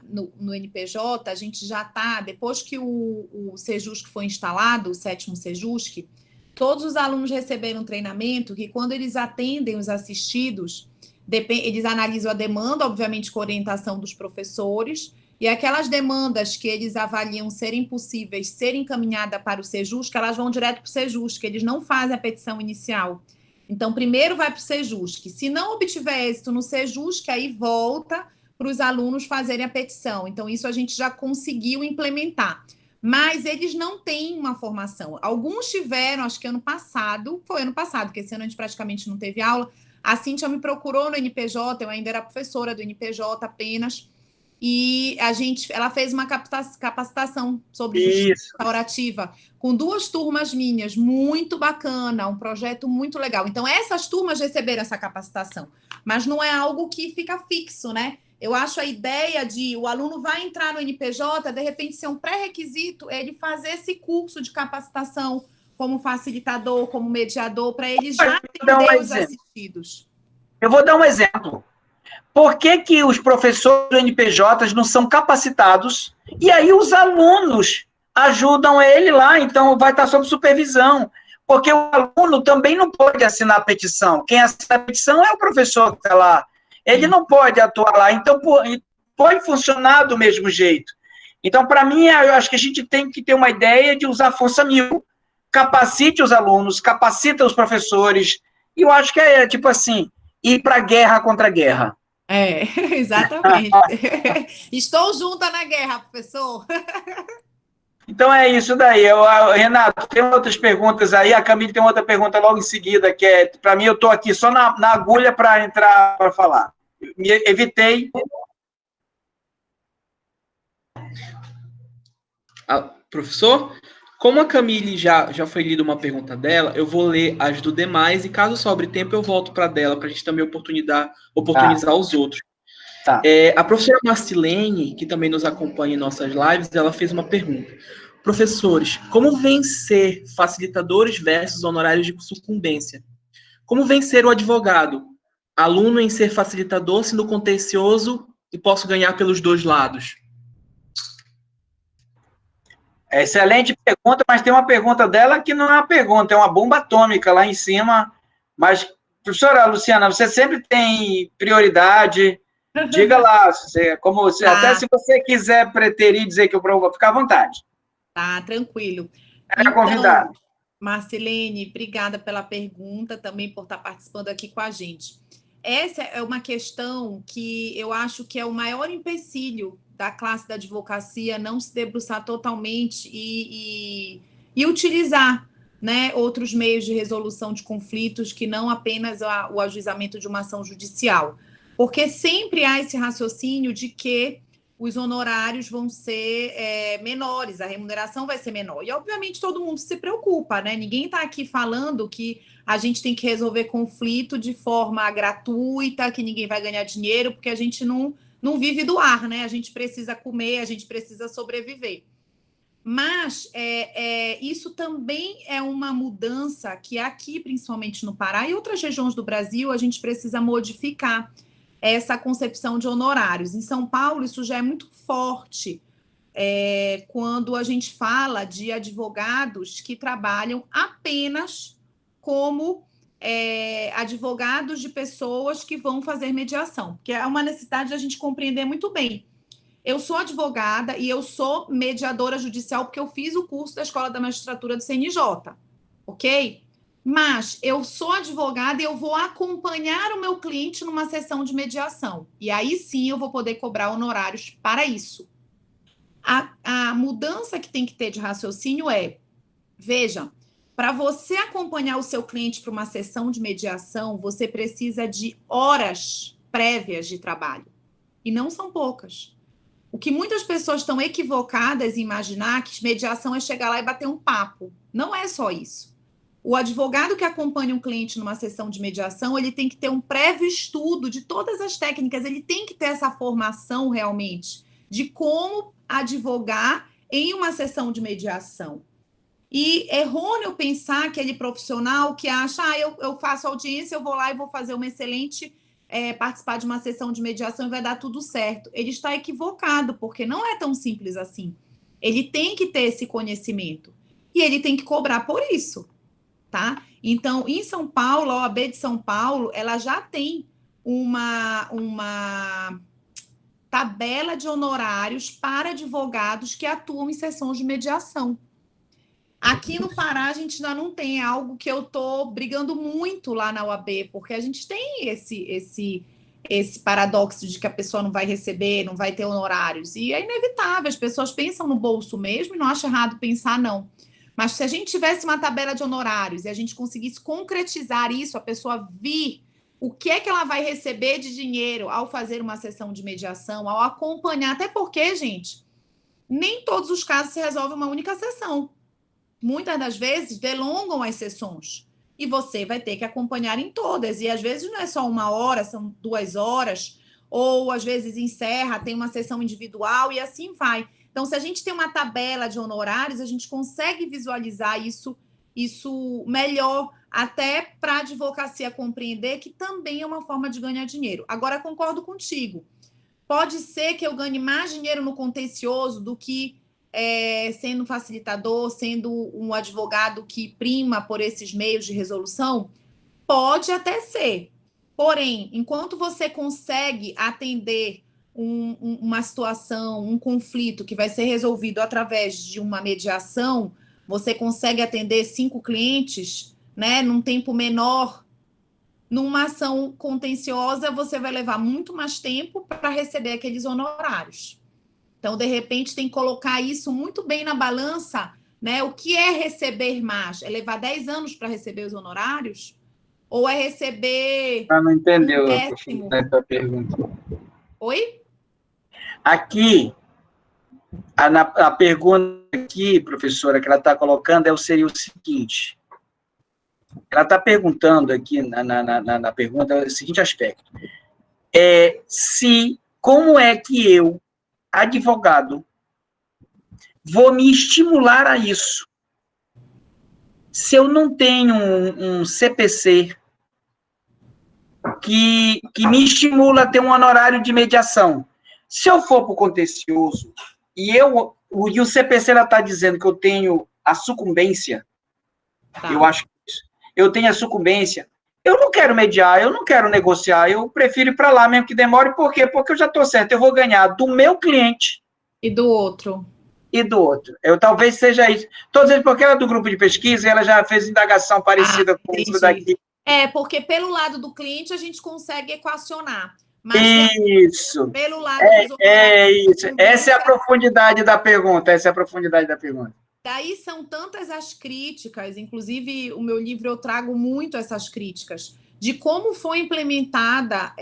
S3: no NPJ, a gente já está, depois que o Sejusc foi instalado, o 7º Sejusc, todos os alunos receberam um treinamento que, quando eles atendem os assistidos, eles analisam a demanda, obviamente com orientação dos professores, e aquelas demandas que eles avaliam serem possíveis, serem encaminhadas para o Sejusc, elas vão direto para o Sejusc, eles não fazem a petição inicial. Então, primeiro vai para o Sejusc. Se não obtiver êxito no Sejusc, aí volta para os alunos fazerem a petição. Então, isso a gente já conseguiu implementar. Mas eles não têm uma formação. Alguns tiveram, acho que foi ano passado, porque esse ano a gente praticamente não teve aula. A Cíntia me procurou no NPJ, eu ainda era professora do NPJ apenas, e ela fez uma capacitação sobre justiça restaurativa, com 2 turmas minhas, muito bacana, um projeto muito legal. Então, essas turmas receberam essa capacitação, mas não é algo que fica fixo, né? Eu acho a ideia de o aluno vai entrar no NPJ, de repente ser um pré-requisito ele fazer esse curso de capacitação como facilitador, como mediador, para ele já atender os assistidos.
S2: Eu vou dar um exemplo. Por que os professores do NPJ não são capacitados e aí os alunos ajudam ele lá, então vai estar sob supervisão? porque o aluno também não pode assinar a petição. Quem assina a petição é o professor que está lá. Ele não pode atuar lá. Então, pode funcionar do mesmo jeito. Então, para mim, eu acho que a gente tem que ter uma ideia de usar força mil. Capacite os alunos, capacita os professores. E eu acho que é, tipo assim, ir para a guerra contra a guerra.
S3: Exatamente. Estou junta na guerra, professor.
S2: Então é isso daí. Renato, tem outras perguntas aí. A Camille tem outra pergunta logo em seguida, que é, para mim, eu estou aqui só na agulha para entrar para falar. Me evitei.
S1: Professor, como a Camille já foi lida uma pergunta dela, eu vou ler as do demais e caso sobre tempo eu volto para dela, para a gente também oportunizar os outros.
S2: Tá.
S1: A professora Marcilene, que também nos acompanha em nossas lives, ela fez uma pergunta. Professores, como vencer facilitadores versus honorários de sucumbência? Como vencer o advogado? Aluno em ser facilitador, sendo contencioso e posso ganhar pelos dois lados?
S2: Excelente pergunta, mas tem uma pergunta dela que não é uma pergunta, é uma bomba atômica lá em cima. Mas, professora Luciana, você sempre tem prioridade. Diga lá, até se você quiser preterir dizer que eu vou ficar à vontade.
S3: Tá, tranquilo.
S2: É convidado.
S3: Marcilene, obrigada pela pergunta, também por estar participando aqui com a gente. Essa é uma questão que eu acho que é o maior empecilho da classe da advocacia não se debruçar totalmente e utilizar, né, outros meios de resolução de conflitos que não apenas o ajuizamento de uma ação judicial. Porque sempre há esse raciocínio de que os honorários vão ser menores, a remuneração vai ser menor. E, obviamente, todo mundo se preocupa, né? Ninguém está aqui falando que a gente tem que resolver conflito de forma gratuita, que ninguém vai ganhar dinheiro, porque a gente não vive do ar, né? A gente precisa comer, a gente precisa sobreviver. Mas isso também é uma mudança que aqui, principalmente no Pará e outras regiões do Brasil, a gente precisa modificar essa concepção de honorários. Em São Paulo, isso já é muito forte quando a gente fala de advogados que trabalham apenas como advogados de pessoas que vão fazer mediação, porque é uma necessidade de a gente compreender muito bem. Eu sou advogada e eu sou mediadora judicial porque eu fiz o curso da Escola da Magistratura do CNJ, ok? Mas eu sou advogada e eu vou acompanhar o meu cliente numa sessão de mediação. E aí sim eu vou poder cobrar honorários para isso. A mudança que tem que ter de raciocínio veja, para você acompanhar o seu cliente para uma sessão de mediação, você precisa de horas prévias de trabalho. E não são poucas. O que muitas pessoas estão equivocadas em imaginar que mediação é chegar lá e bater um papo. Não é só isso. O advogado que acompanha um cliente numa sessão de mediação, ele tem que ter um prévio estudo de todas as técnicas, ele tem que ter essa formação realmente de como advogar em uma sessão de mediação. E é errôneo pensar aquele profissional que acha, eu faço audiência, eu vou lá e vou fazer uma excelente participar de uma sessão de mediação e vai dar tudo certo. Ele está equivocado, porque não é tão simples assim. Ele tem que ter esse conhecimento e ele tem que cobrar por isso. Tá? Então, em São Paulo, a OAB de São Paulo, ela já tem uma tabela de honorários para advogados que atuam em sessões de mediação. Aqui no Pará, a gente ainda não tem algo que eu estou brigando muito lá na OAB, porque a gente tem esse paradoxo de que a pessoa não vai receber, não vai ter honorários. E é inevitável, as pessoas pensam no bolso mesmo e não acho errado pensar, não. Mas se a gente tivesse uma tabela de honorários e a gente conseguisse concretizar isso, a pessoa vir o que é que ela vai receber de dinheiro ao fazer uma sessão de mediação, ao acompanhar, até porque, gente, nem todos os casos se resolvem uma única sessão. Muitas das vezes delongam as sessões e você vai ter que acompanhar em todas. E às vezes não é só 1 hora, são 2 horas, ou às vezes encerra, tem uma sessão individual e assim vai. Então, se a gente tem uma tabela de honorários, a gente consegue visualizar isso melhor, até para a advocacia compreender que também é uma forma de ganhar dinheiro. Agora, concordo contigo. Pode ser que eu ganhe mais dinheiro no contencioso do que sendo um facilitador, sendo um advogado que prima por esses meios de resolução? Pode até ser. Porém, enquanto você consegue atender uma situação, um conflito que vai ser resolvido através de uma mediação, você consegue atender 5 clientes, né, num tempo menor. Numa ação contenciosa, você vai levar muito mais tempo para receber aqueles honorários. Então, de repente, tem que colocar isso muito bem na balança, né? O que é receber mais? É levar 10 anos para receber os honorários? Ou é receber
S2: Não entendeu a
S3: décimo?
S2: profundidade da pergunta.
S3: Oi?
S2: Aqui, a pergunta aqui, professora, que ela está colocando seria o seguinte. Ela está perguntando aqui na pergunta o seguinte aspecto. Como é que eu, advogado, vou me estimular a isso? Se eu não tenho um CPC que me estimula a ter um honorário de mediação. Se eu for para o contencioso e o CPC está dizendo que eu tenho a sucumbência, eu acho que eu tenho a sucumbência, eu não quero mediar, eu não quero negociar, eu prefiro ir para lá mesmo que demore. Por quê? Porque eu já estou certo, eu vou ganhar do meu cliente
S3: e do outro.
S2: Talvez seja isso. Estou dizendo porque ela é do grupo de pesquisa e ela já fez indagação parecida com isso daqui.
S3: Porque pelo lado do cliente a gente consegue equacionar.
S2: Mas isso.
S3: Pelo lado dos
S2: isso. Essa é a profundidade da pergunta.
S3: Daí são tantas as críticas, inclusive o meu livro eu trago muito essas críticas, de como foi implementada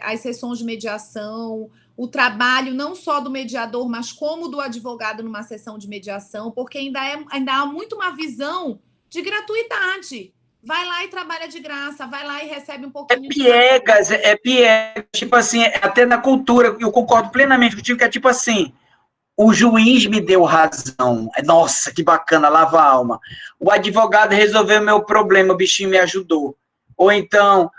S3: as sessões de mediação, o trabalho não só do mediador, mas como do advogado numa sessão de mediação, porque ainda há muito uma visão de gratuidade. Vai lá e trabalha de graça, vai lá e recebe um pouquinho de
S2: piegas, tipo assim, até na cultura, eu concordo plenamente contigo, que é tipo assim, o juiz me deu razão, nossa, que bacana, lava a alma. O advogado resolveu meu problema, o bichinho me ajudou. Ou então,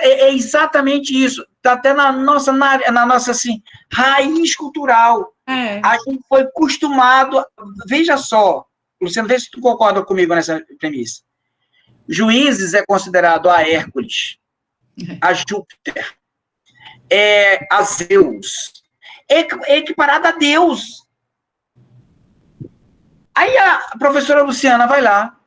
S2: é exatamente isso, está até na nossa assim, raiz cultural. A gente foi acostumado, veja só, Luciano, vê se tu concorda comigo nessa premissa. Juízes é considerado a Hércules, a Júpiter, a Zeus, equiparado a Deus. Aí a professora Luciana vai lá,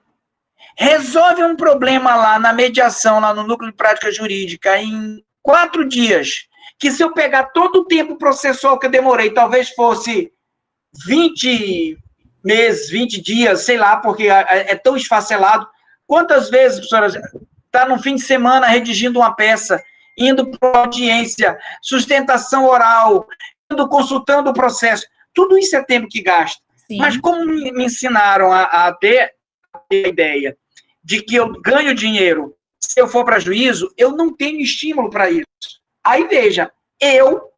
S2: resolve um problema lá na mediação, lá no núcleo de prática jurídica, em 4 dias, que se eu pegar todo o tempo processual que eu demorei, talvez fosse 20 meses, 20 dias, sei lá, porque é tão esfacelado. Quantas vezes, professora, está no fim de semana redigindo uma peça, indo para audiência, sustentação oral, consultando o processo, tudo isso é tempo que gasta. Sim. Mas como me ensinaram a ter a ideia de que eu ganho dinheiro se eu for para juízo, eu não tenho estímulo para isso. Aí, veja, eu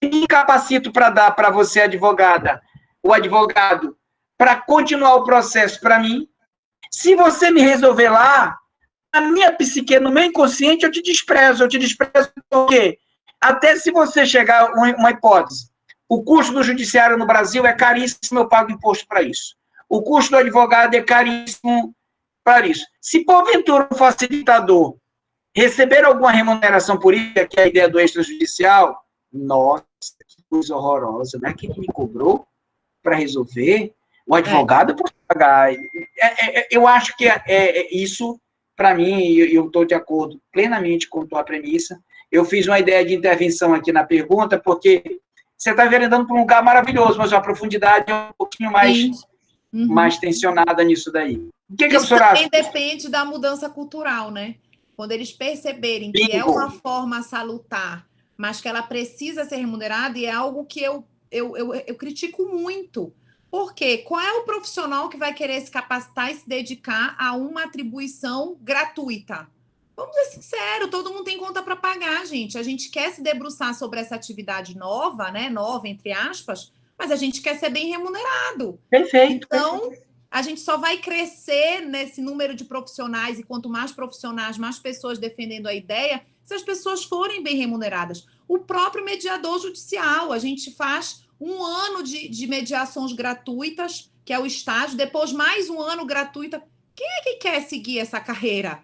S2: me capacito para dar para você, advogada, o advogado, para continuar o processo para mim. Se você me resolver lá, a minha psique, no meu inconsciente, eu te desprezo por quê? Até se você chegar a uma hipótese, o custo do judiciário no Brasil é caríssimo, eu pago imposto para isso. O custo do advogado é caríssimo para isso. Se, porventura, um facilitador receber alguma remuneração por isso, que é a ideia do extrajudicial, nossa, que coisa horrorosa, não é que ele me cobrou para resolver? O advogado pode pagar. Eu acho que isso, para mim, eu estou de acordo plenamente com a tua premissa. Eu fiz uma ideia de intervenção aqui na pergunta, porque você está enveredando para um lugar maravilhoso, mas a profundidade é um pouquinho mais tensionada nisso daí. O que a professora acha?
S3: Isso também depende da mudança cultural, né? Quando eles perceberem que é uma forma salutar, mas que ela precisa ser remunerada, e é algo que eu critico muito. Por quê? Qual é o profissional que vai querer se capacitar e se dedicar a uma atribuição gratuita? Vamos ser sinceros, todo mundo tem conta para pagar, gente. A gente quer se debruçar sobre essa atividade nova, né? Nova, entre aspas, mas a gente quer ser bem remunerado.
S2: Perfeito.
S3: Então, a gente só vai crescer nesse número de profissionais, e quanto mais profissionais, mais pessoas defendendo a ideia, se as pessoas forem bem remuneradas. O próprio mediador judicial, a gente faz um ano de mediações gratuitas, que é o estágio, depois mais um ano gratuita. Quem é que quer seguir essa carreira?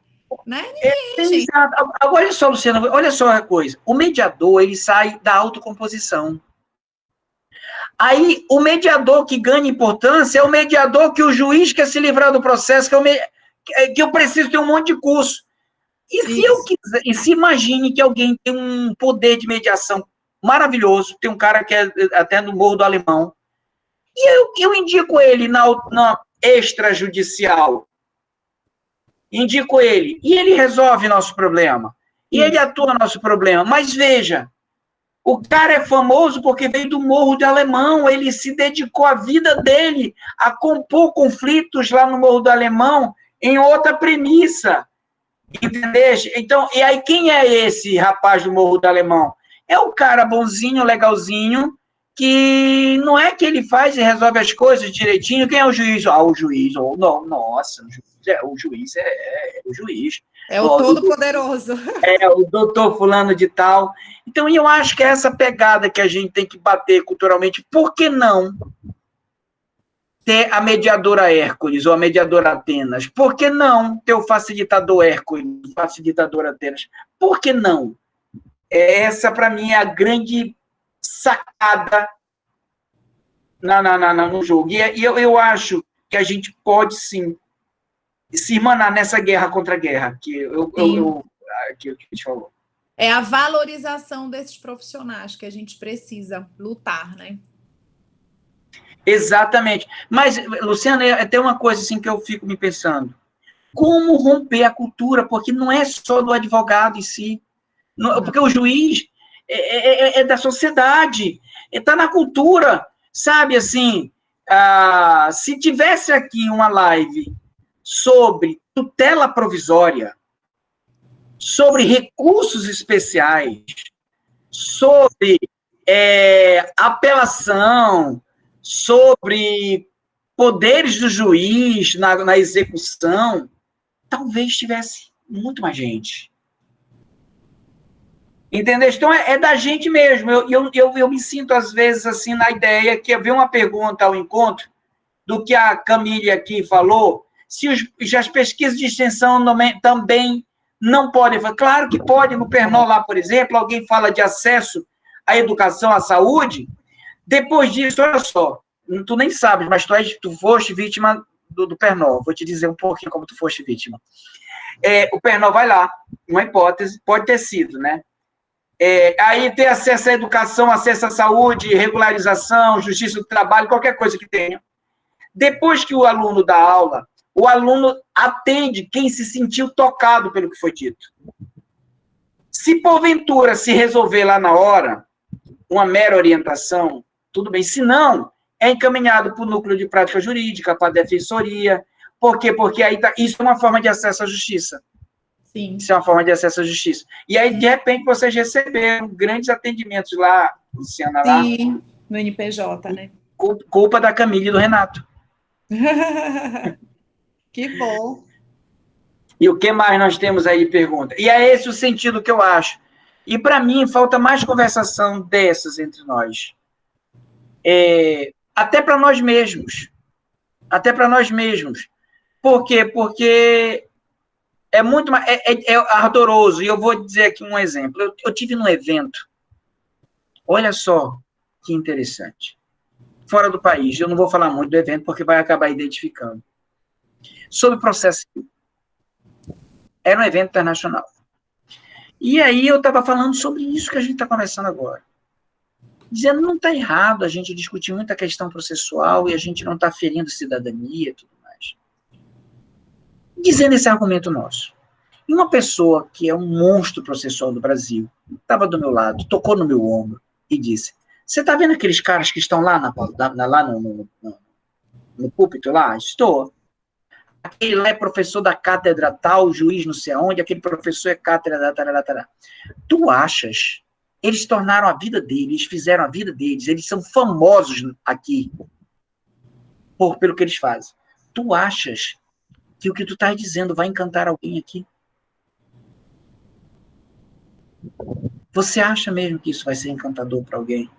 S3: Né? Ninguém, gente.
S2: Agora, olha só, Luciana, olha só uma coisa. O mediador, ele sai da autocomposição. Aí, o mediador que ganha importância é o mediador que o juiz quer se livrar do processo, que eu preciso ter um monte de curso. E se eu quiser, e se imagine que alguém tem um poder de mediação maravilhoso, tem um cara que é até no Morro do Alemão, e eu indico ele na extrajudicial, indico ele, e ele resolve nosso problema, e ele atua nosso problema, mas veja, o cara é famoso porque veio do Morro do Alemão, ele se dedicou a vida dele a compor conflitos lá no Morro do Alemão em outra premissa, entendeu? Então, e aí quem é esse rapaz do Morro do Alemão? É o cara bonzinho, legalzinho, que não é que ele faz e resolve as coisas direitinho. Quem é o juiz? Ah, o juiz. Oh, não, nossa, o juiz é o juiz.
S3: É o todo-poderoso.
S2: É o doutor fulano de tal. Então, eu acho que é essa pegada que a gente tem que bater culturalmente. Por que não ter a mediadora Hércules ou a mediadora Atenas? Por que não ter o facilitador Hércules, o facilitador Atenas? Por que não? Essa, para mim, é a grande sacada no jogo. E eu acho que a gente pode, sim, se irmanar nessa guerra contra a guerra, que a gente falou.
S3: É a valorização desses profissionais que a gente precisa lutar, né?
S2: Exatamente. Mas, Luciana, tem uma coisa assim que eu fico me pensando. Como romper a cultura? Porque não é só do advogado em si. Porque o juiz é da sociedade, está na cultura, sabe, assim, se tivesse aqui uma live sobre tutela provisória, sobre recursos especiais, sobre apelação, sobre poderes do juiz na execução, talvez tivesse muito mais gente. Entendeu? Então, é da gente mesmo. Eu me sinto, às vezes, assim, na ideia que eu vi uma pergunta ao encontro do que a Camille aqui falou, se as pesquisas de extensão também não podem. Claro que pode, no Pernol lá, por exemplo, alguém fala de acesso à educação, à saúde. Depois disso, olha só, tu nem sabes, mas tu foste vítima do Pernol. Vou te dizer um pouquinho como tu foste vítima. O Pernol vai lá, uma hipótese, pode ter sido, né? Aí ter acesso à educação, acesso à saúde, regularização, justiça do trabalho, qualquer coisa que tenha. Depois que o aluno dá aula, o aluno atende quem se sentiu tocado pelo que foi dito. Se porventura se resolver lá na hora, uma mera orientação, tudo bem. Se não, é encaminhado para o núcleo de prática jurídica, para a defensoria. Por quê? Porque aí isso é uma forma de acesso à justiça.
S3: Sim.
S2: Isso é uma forma de acesso à justiça. E aí, de repente, vocês receberam grandes atendimentos lá, Luciana, lá.
S3: Sim, no NPJ, né?
S2: Culpa da Camille e do Renato.
S3: Que bom.
S2: E o que mais nós temos aí de pergunta? E é esse o sentido que eu acho. E, para mim, falta mais conversação dessas entre nós. Até para nós mesmos. Até para nós mesmos. Por quê? Porque é muito mais... É ardoroso. E eu vou dizer aqui um exemplo. Eu tive num evento. Olha só que interessante. Fora do país. Eu não vou falar muito do evento, porque vai acabar identificando. Sobre processo civil. Era um evento internacional. E aí eu estava falando sobre isso que a gente está conversando agora. Dizendo, não está errado a gente discutir muita questão processual e a gente não está ferindo cidadania e tudo mais. Dizendo esse argumento nosso. E uma pessoa que é um monstro processual do Brasil, estava do meu lado, tocou no meu ombro e disse, você está vendo aqueles caras que estão lá, lá no púlpito lá? Estou. Aquele lá é professor da cátedra tal, juiz não sei aonde, aquele professor é cátedra da. Tu achas? Eles tornaram a vida deles, eles fizeram a vida deles, eles são famosos aqui pelo que eles fazem. Tu achas que o que tu estás dizendo vai encantar alguém aqui? Você acha mesmo que isso vai ser encantador para alguém?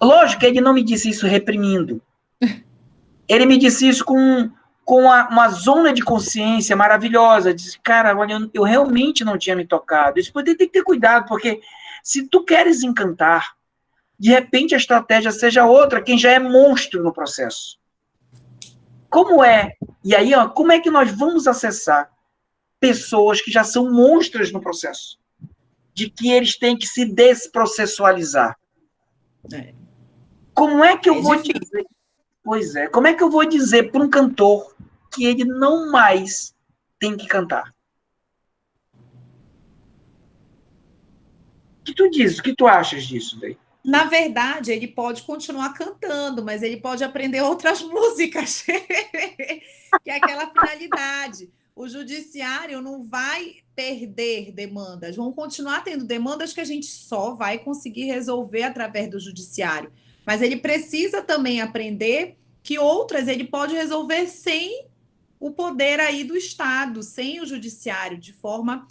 S2: Lógico que ele não me disse isso reprimindo. Ele me disse isso com uma zona de consciência maravilhosa. Disse, cara, olha, eu realmente não tinha me tocado. Isso tem que ter cuidado, porque se tu queres encantar, de repente a estratégia seja outra, quem já é monstro no processo. Como é? E aí, ó, como é que nós vamos acessar pessoas que já são monstros no processo? De que eles têm que se desprocessualizar. Como é que eu vou dizer? Pois é, como é que eu vou dizer para um cantor que ele não mais tem que cantar? O que tu diz? O que tu achas disso daí?
S3: Na verdade, ele pode continuar cantando, mas ele pode aprender outras músicas, que é aquela finalidade. O judiciário não vai perder demandas, vão continuar tendo demandas que a gente só vai conseguir resolver através do judiciário. Mas ele precisa também aprender que outras ele pode resolver sem o poder aí do Estado, sem o judiciário, de forma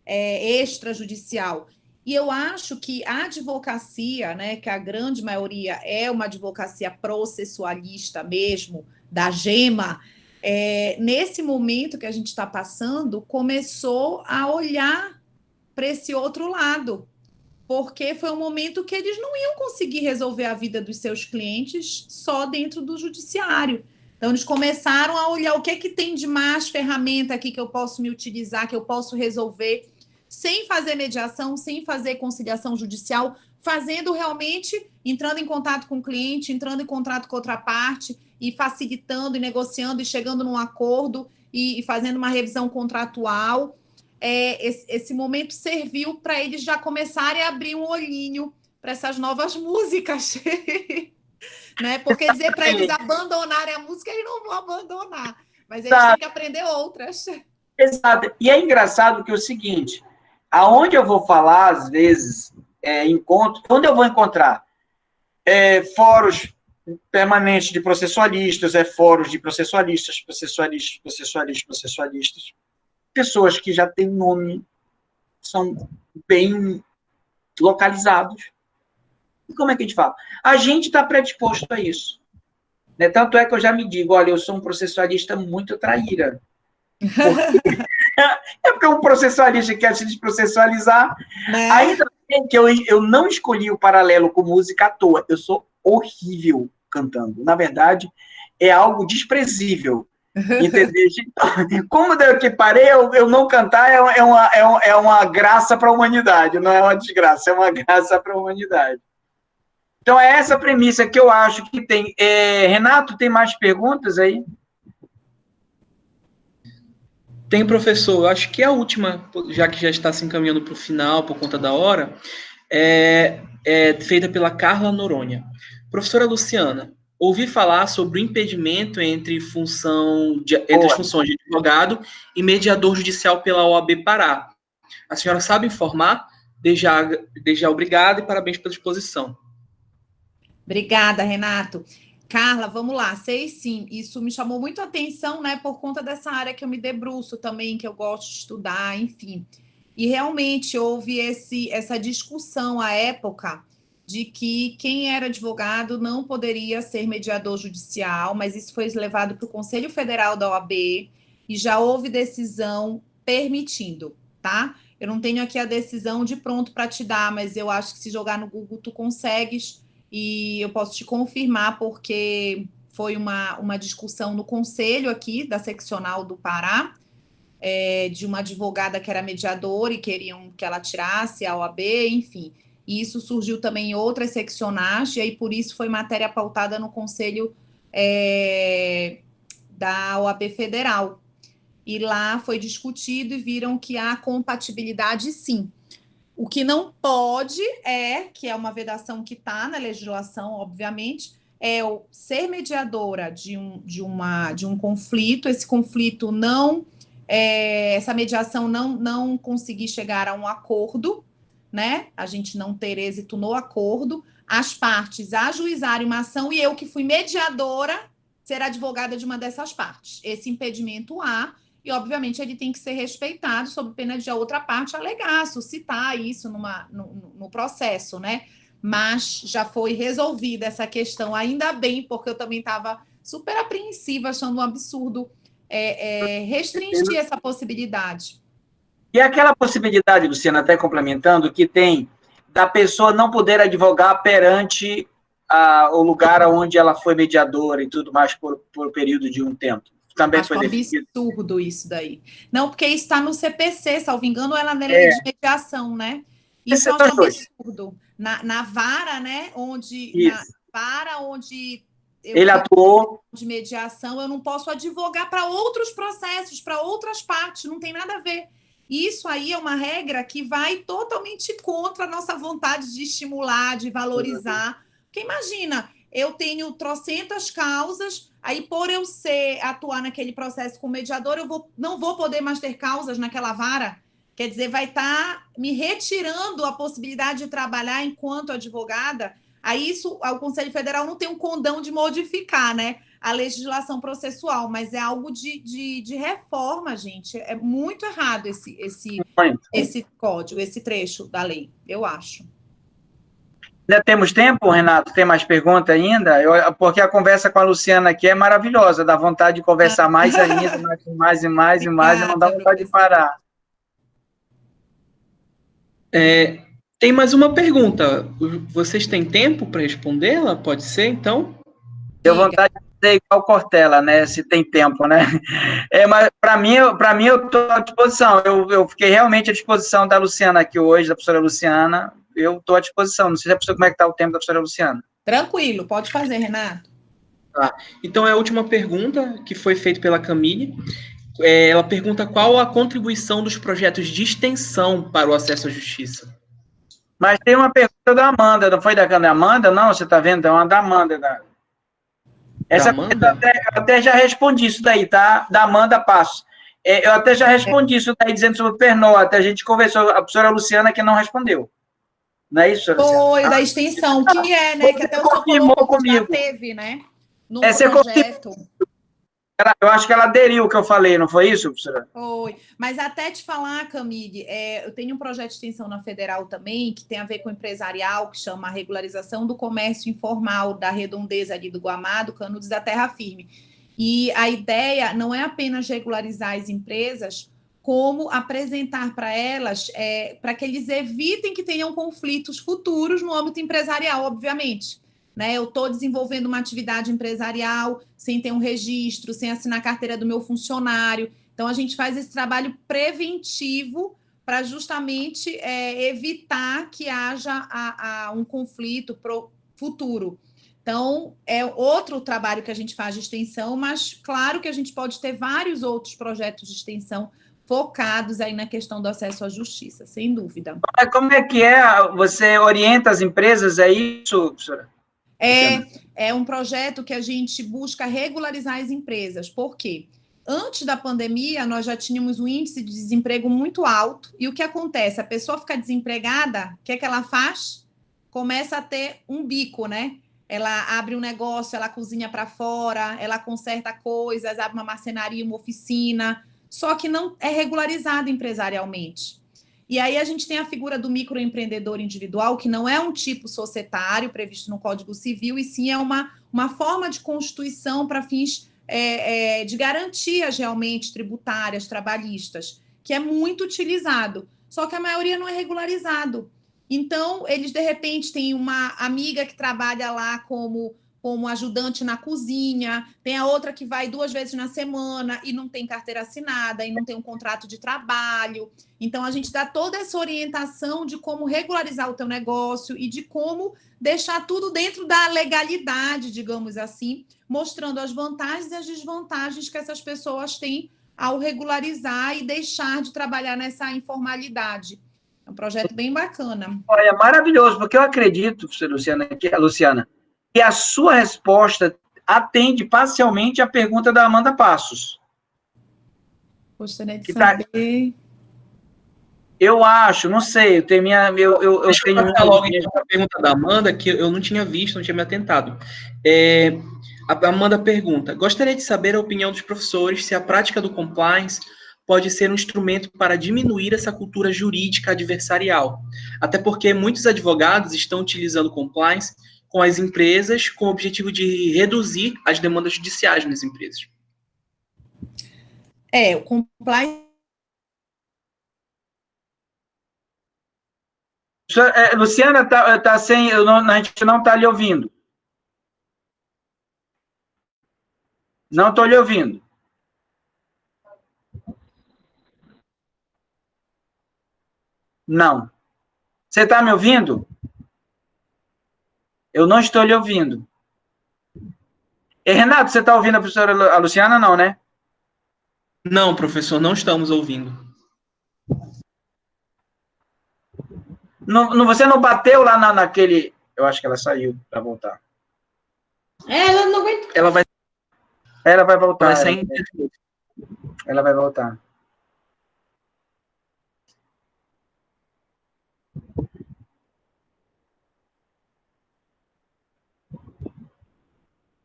S3: extrajudicial. E eu acho que a advocacia, né, que a grande maioria é uma advocacia processualista mesmo, da gema, nesse momento que a gente está passando, começou a olhar para esse outro lado, porque foi um momento que eles não iam conseguir resolver a vida dos seus clientes só dentro do judiciário. Então, eles começaram a olhar o que é que tem de mais ferramenta aqui que eu posso me utilizar, que eu posso resolver, sem fazer mediação, sem fazer conciliação judicial, fazendo realmente, entrando em contato com o cliente, entrando em contato com outra parte, e facilitando, e negociando, e chegando num acordo, e fazendo uma revisão contratual. Esse momento serviu para eles já começarem a abrir um olhinho para essas novas músicas. Né? Porque dizer para eles abandonarem a música, eles não vão abandonar, mas eles têm que aprender outras.
S2: Exato. E é engraçado que é o seguinte, aonde eu vou falar, às vezes, onde eu vou encontrar fóruns permanentes de processualistas, fóruns de processualistas, pessoas que já têm nome, são bem localizados. E como é que a gente fala? A gente está predisposto a isso. Né? Tanto é que eu já me digo, olha, eu sou um processualista muito traíra. Porque um processualista quer se desprocessualizar. Né? Ainda bem que eu não escolhi o paralelo com música à toa. Eu sou horrível cantando. Na verdade, é algo desprezível. Entendeu? Como deu que parei, eu não cantar é uma graça para a humanidade, não é uma desgraça, é uma graça para a humanidade. Então, é essa premissa que eu acho que tem. Renato, tem mais perguntas aí?
S1: Tem, professor. Eu acho que a última, já que já está se encaminhando para o final, por conta da hora, é feita pela Carla Noronha. Professora Luciana, ouvi falar sobre o impedimento entre as funções de advogado e mediador judicial pela OAB Pará. A senhora sabe informar? Desde já obrigado e parabéns pela exposição.
S3: Obrigada, Renato. Carla, vamos lá, sei sim, isso me chamou muito a atenção, né, por conta dessa área que eu me debruço também, que eu gosto de estudar, enfim. E realmente houve essa discussão à época de que quem era advogado não poderia ser mediador judicial, mas isso foi levado para o Conselho Federal da OAB e já houve decisão permitindo, tá? Eu não tenho aqui a decisão de pronto para te dar, mas eu acho que se jogar no Google tu consegues. E eu posso te confirmar, porque foi uma discussão no conselho aqui da seccional do Pará, de uma advogada que era mediadora e queriam que ela tirasse a OAB, enfim. E isso surgiu também em outras seccionais, e aí por isso foi matéria pautada no conselho da OAB Federal. E lá foi discutido e viram que há compatibilidade, sim. O que não pode que é uma vedação que está na legislação, obviamente, ser mediadora de um conflito, esse conflito não, essa mediação não conseguir chegar a um acordo, né? A gente não ter êxito no acordo, as partes ajuizarem uma ação e eu que fui mediadora ser advogada de uma dessas partes. Esse impedimento há. E, obviamente, ele tem que ser respeitado sob pena de a outra parte alegar, suscitar isso no processo, né? mas já foi resolvida essa questão, ainda bem, porque eu também estava super apreensiva, achando um absurdo restringir essa possibilidade.
S2: E aquela possibilidade, Luciana, até complementando, que tem da pessoa não poder advogar perante o lugar onde ela foi mediadora e tudo mais por período de um tempo. Também
S3: Acho
S2: foi definido.
S3: absurdo isso daí. Não, porque isso está no CPC, salvo engano, ela na lei de mediação, né? Isso eu acho absurdo. Na vara, né? Na vara onde
S2: ele atuou
S3: de mediação, eu não posso advogar para outros processos, para outras partes, não tem nada a ver. Isso aí é uma regra que vai totalmente contra a nossa vontade de estimular, de valorizar. Porque imagina, eu tenho trocentas causas, aí por eu atuar naquele processo com mediador, não vou poder mais ter causas naquela vara. Quer dizer, vai estar me retirando a possibilidade de trabalhar enquanto advogada. Aí isso, o Conselho Federal não tem um condão de modificar, né, a legislação processual, mas é algo de reforma, gente. É muito errado esse código, esse trecho da lei, eu acho.
S2: Ainda temos tempo, Renato? Tem mais pergunta ainda? Porque a conversa com a Luciana aqui é maravilhosa, dá vontade de conversar mais ainda, mais, e não dá vontade de parar.
S1: Tem mais uma pergunta. Vocês têm tempo para respondê-la? Pode ser, então?
S2: Deu vontade de dizer igual Cortella, né? Se tem tempo, né? Mas para mim, eu estou à disposição. Eu fiquei realmente à disposição da Luciana aqui hoje, da professora Luciana. Eu estou à disposição. Não sei se a professora, como é que está o tempo da professora Luciana.
S3: Tranquilo, pode fazer, Renato.
S1: Então, é a última pergunta que foi feita pela Camille. Ela pergunta qual a contribuição dos projetos de extensão para o acesso à justiça.
S2: Mas tem uma pergunta da Amanda, não foi da Amanda? Não, você está vendo? É uma da Amanda. Essa Amanda? Eu até já respondi isso daí, tá? Da Amanda Passos. Eu até já respondi isso daí, dizendo sobre o Pernota. A gente conversou, a professora Luciana que não respondeu. Não é isso, Luciana?
S3: Foi, da extensão, que né? Que até o senhor
S2: confirmou comigo.
S3: Já teve, né? No
S2: projeto. Eu acho que ela aderiu o que eu falei, não foi isso, professora?
S3: Foi. Mas até te falar, Camille, eu tenho um projeto de extensão na Federal também, que tem a ver com empresarial, que chama a regularização do comércio informal da redondeza ali do Guamá, do Canudos da Terra Firme. E a ideia não é apenas regularizar as empresas, como apresentar para elas, para que eles evitem que tenham conflitos futuros no âmbito empresarial, obviamente. Né, eu estou desenvolvendo uma atividade empresarial sem ter um registro, sem assinar a carteira do meu funcionário. Então, a gente faz esse trabalho preventivo para justamente evitar que haja um conflito pro futuro. Então, é outro trabalho que a gente faz de extensão, mas claro que a gente pode ter vários outros projetos de extensão focados aí na questão do acesso à justiça, sem dúvida.
S2: Como é que você orienta as empresas, é isso, professora?
S3: É um projeto que a gente busca regularizar as empresas. Por quê? Antes da pandemia, nós já tínhamos um índice de desemprego muito alto. E o que acontece? A pessoa fica desempregada, o que é que ela faz? Começa a ter um bico, né? Ela abre um negócio, ela cozinha para fora, ela conserta coisas, abre uma marcenaria, uma oficina, só que não é regularizado empresarialmente. E aí a gente tem a figura do microempreendedor individual, que não é um tipo societário previsto no Código Civil, e sim é uma forma de constituição para fins de garantias realmente tributárias, trabalhistas, que é muito utilizado. Só que a maioria não é regularizado. Então, eles, de repente, têm uma amiga que trabalha lá como ajudante na cozinha, tem a outra que vai 2 vezes na semana e não tem carteira assinada, e não tem um contrato de trabalho. Então, a gente dá toda essa orientação de como regularizar o teu negócio e de como deixar tudo dentro da legalidade, digamos assim, mostrando as vantagens e as desvantagens que essas pessoas têm ao regularizar e deixar de trabalhar nessa informalidade. É um projeto bem bacana.
S2: Olha, maravilhoso, porque eu acredito, Luciana, que a sua resposta atende parcialmente à pergunta da Amanda Passos.
S3: Gostaria de saber.
S2: Eu acho, não sei, eu tenho
S1: Deixa eu passar logo então a pergunta da Amanda, que eu não tinha visto, não tinha me atentado. A Amanda pergunta: gostaria de saber a opinião dos professores se a prática do compliance pode ser um instrumento para diminuir essa cultura jurídica adversarial. Até porque muitos advogados estão utilizando compliance com as empresas com o objetivo de reduzir as demandas judiciais nas empresas.
S3: O compliance...
S2: Luciana, tá sem, a gente não está lhe ouvindo. Não estou lhe ouvindo. Não. Você está me ouvindo? Eu não estou lhe ouvindo. Renato, você está ouvindo a professora Luciana? Não, né?
S1: Não, professor, não estamos ouvindo.
S2: Não, você não bateu lá naquele... Eu acho que ela saiu para voltar.
S4: Ela não aguenta.
S2: Ela vai voltar.
S1: Vai sair...
S2: Ela vai voltar.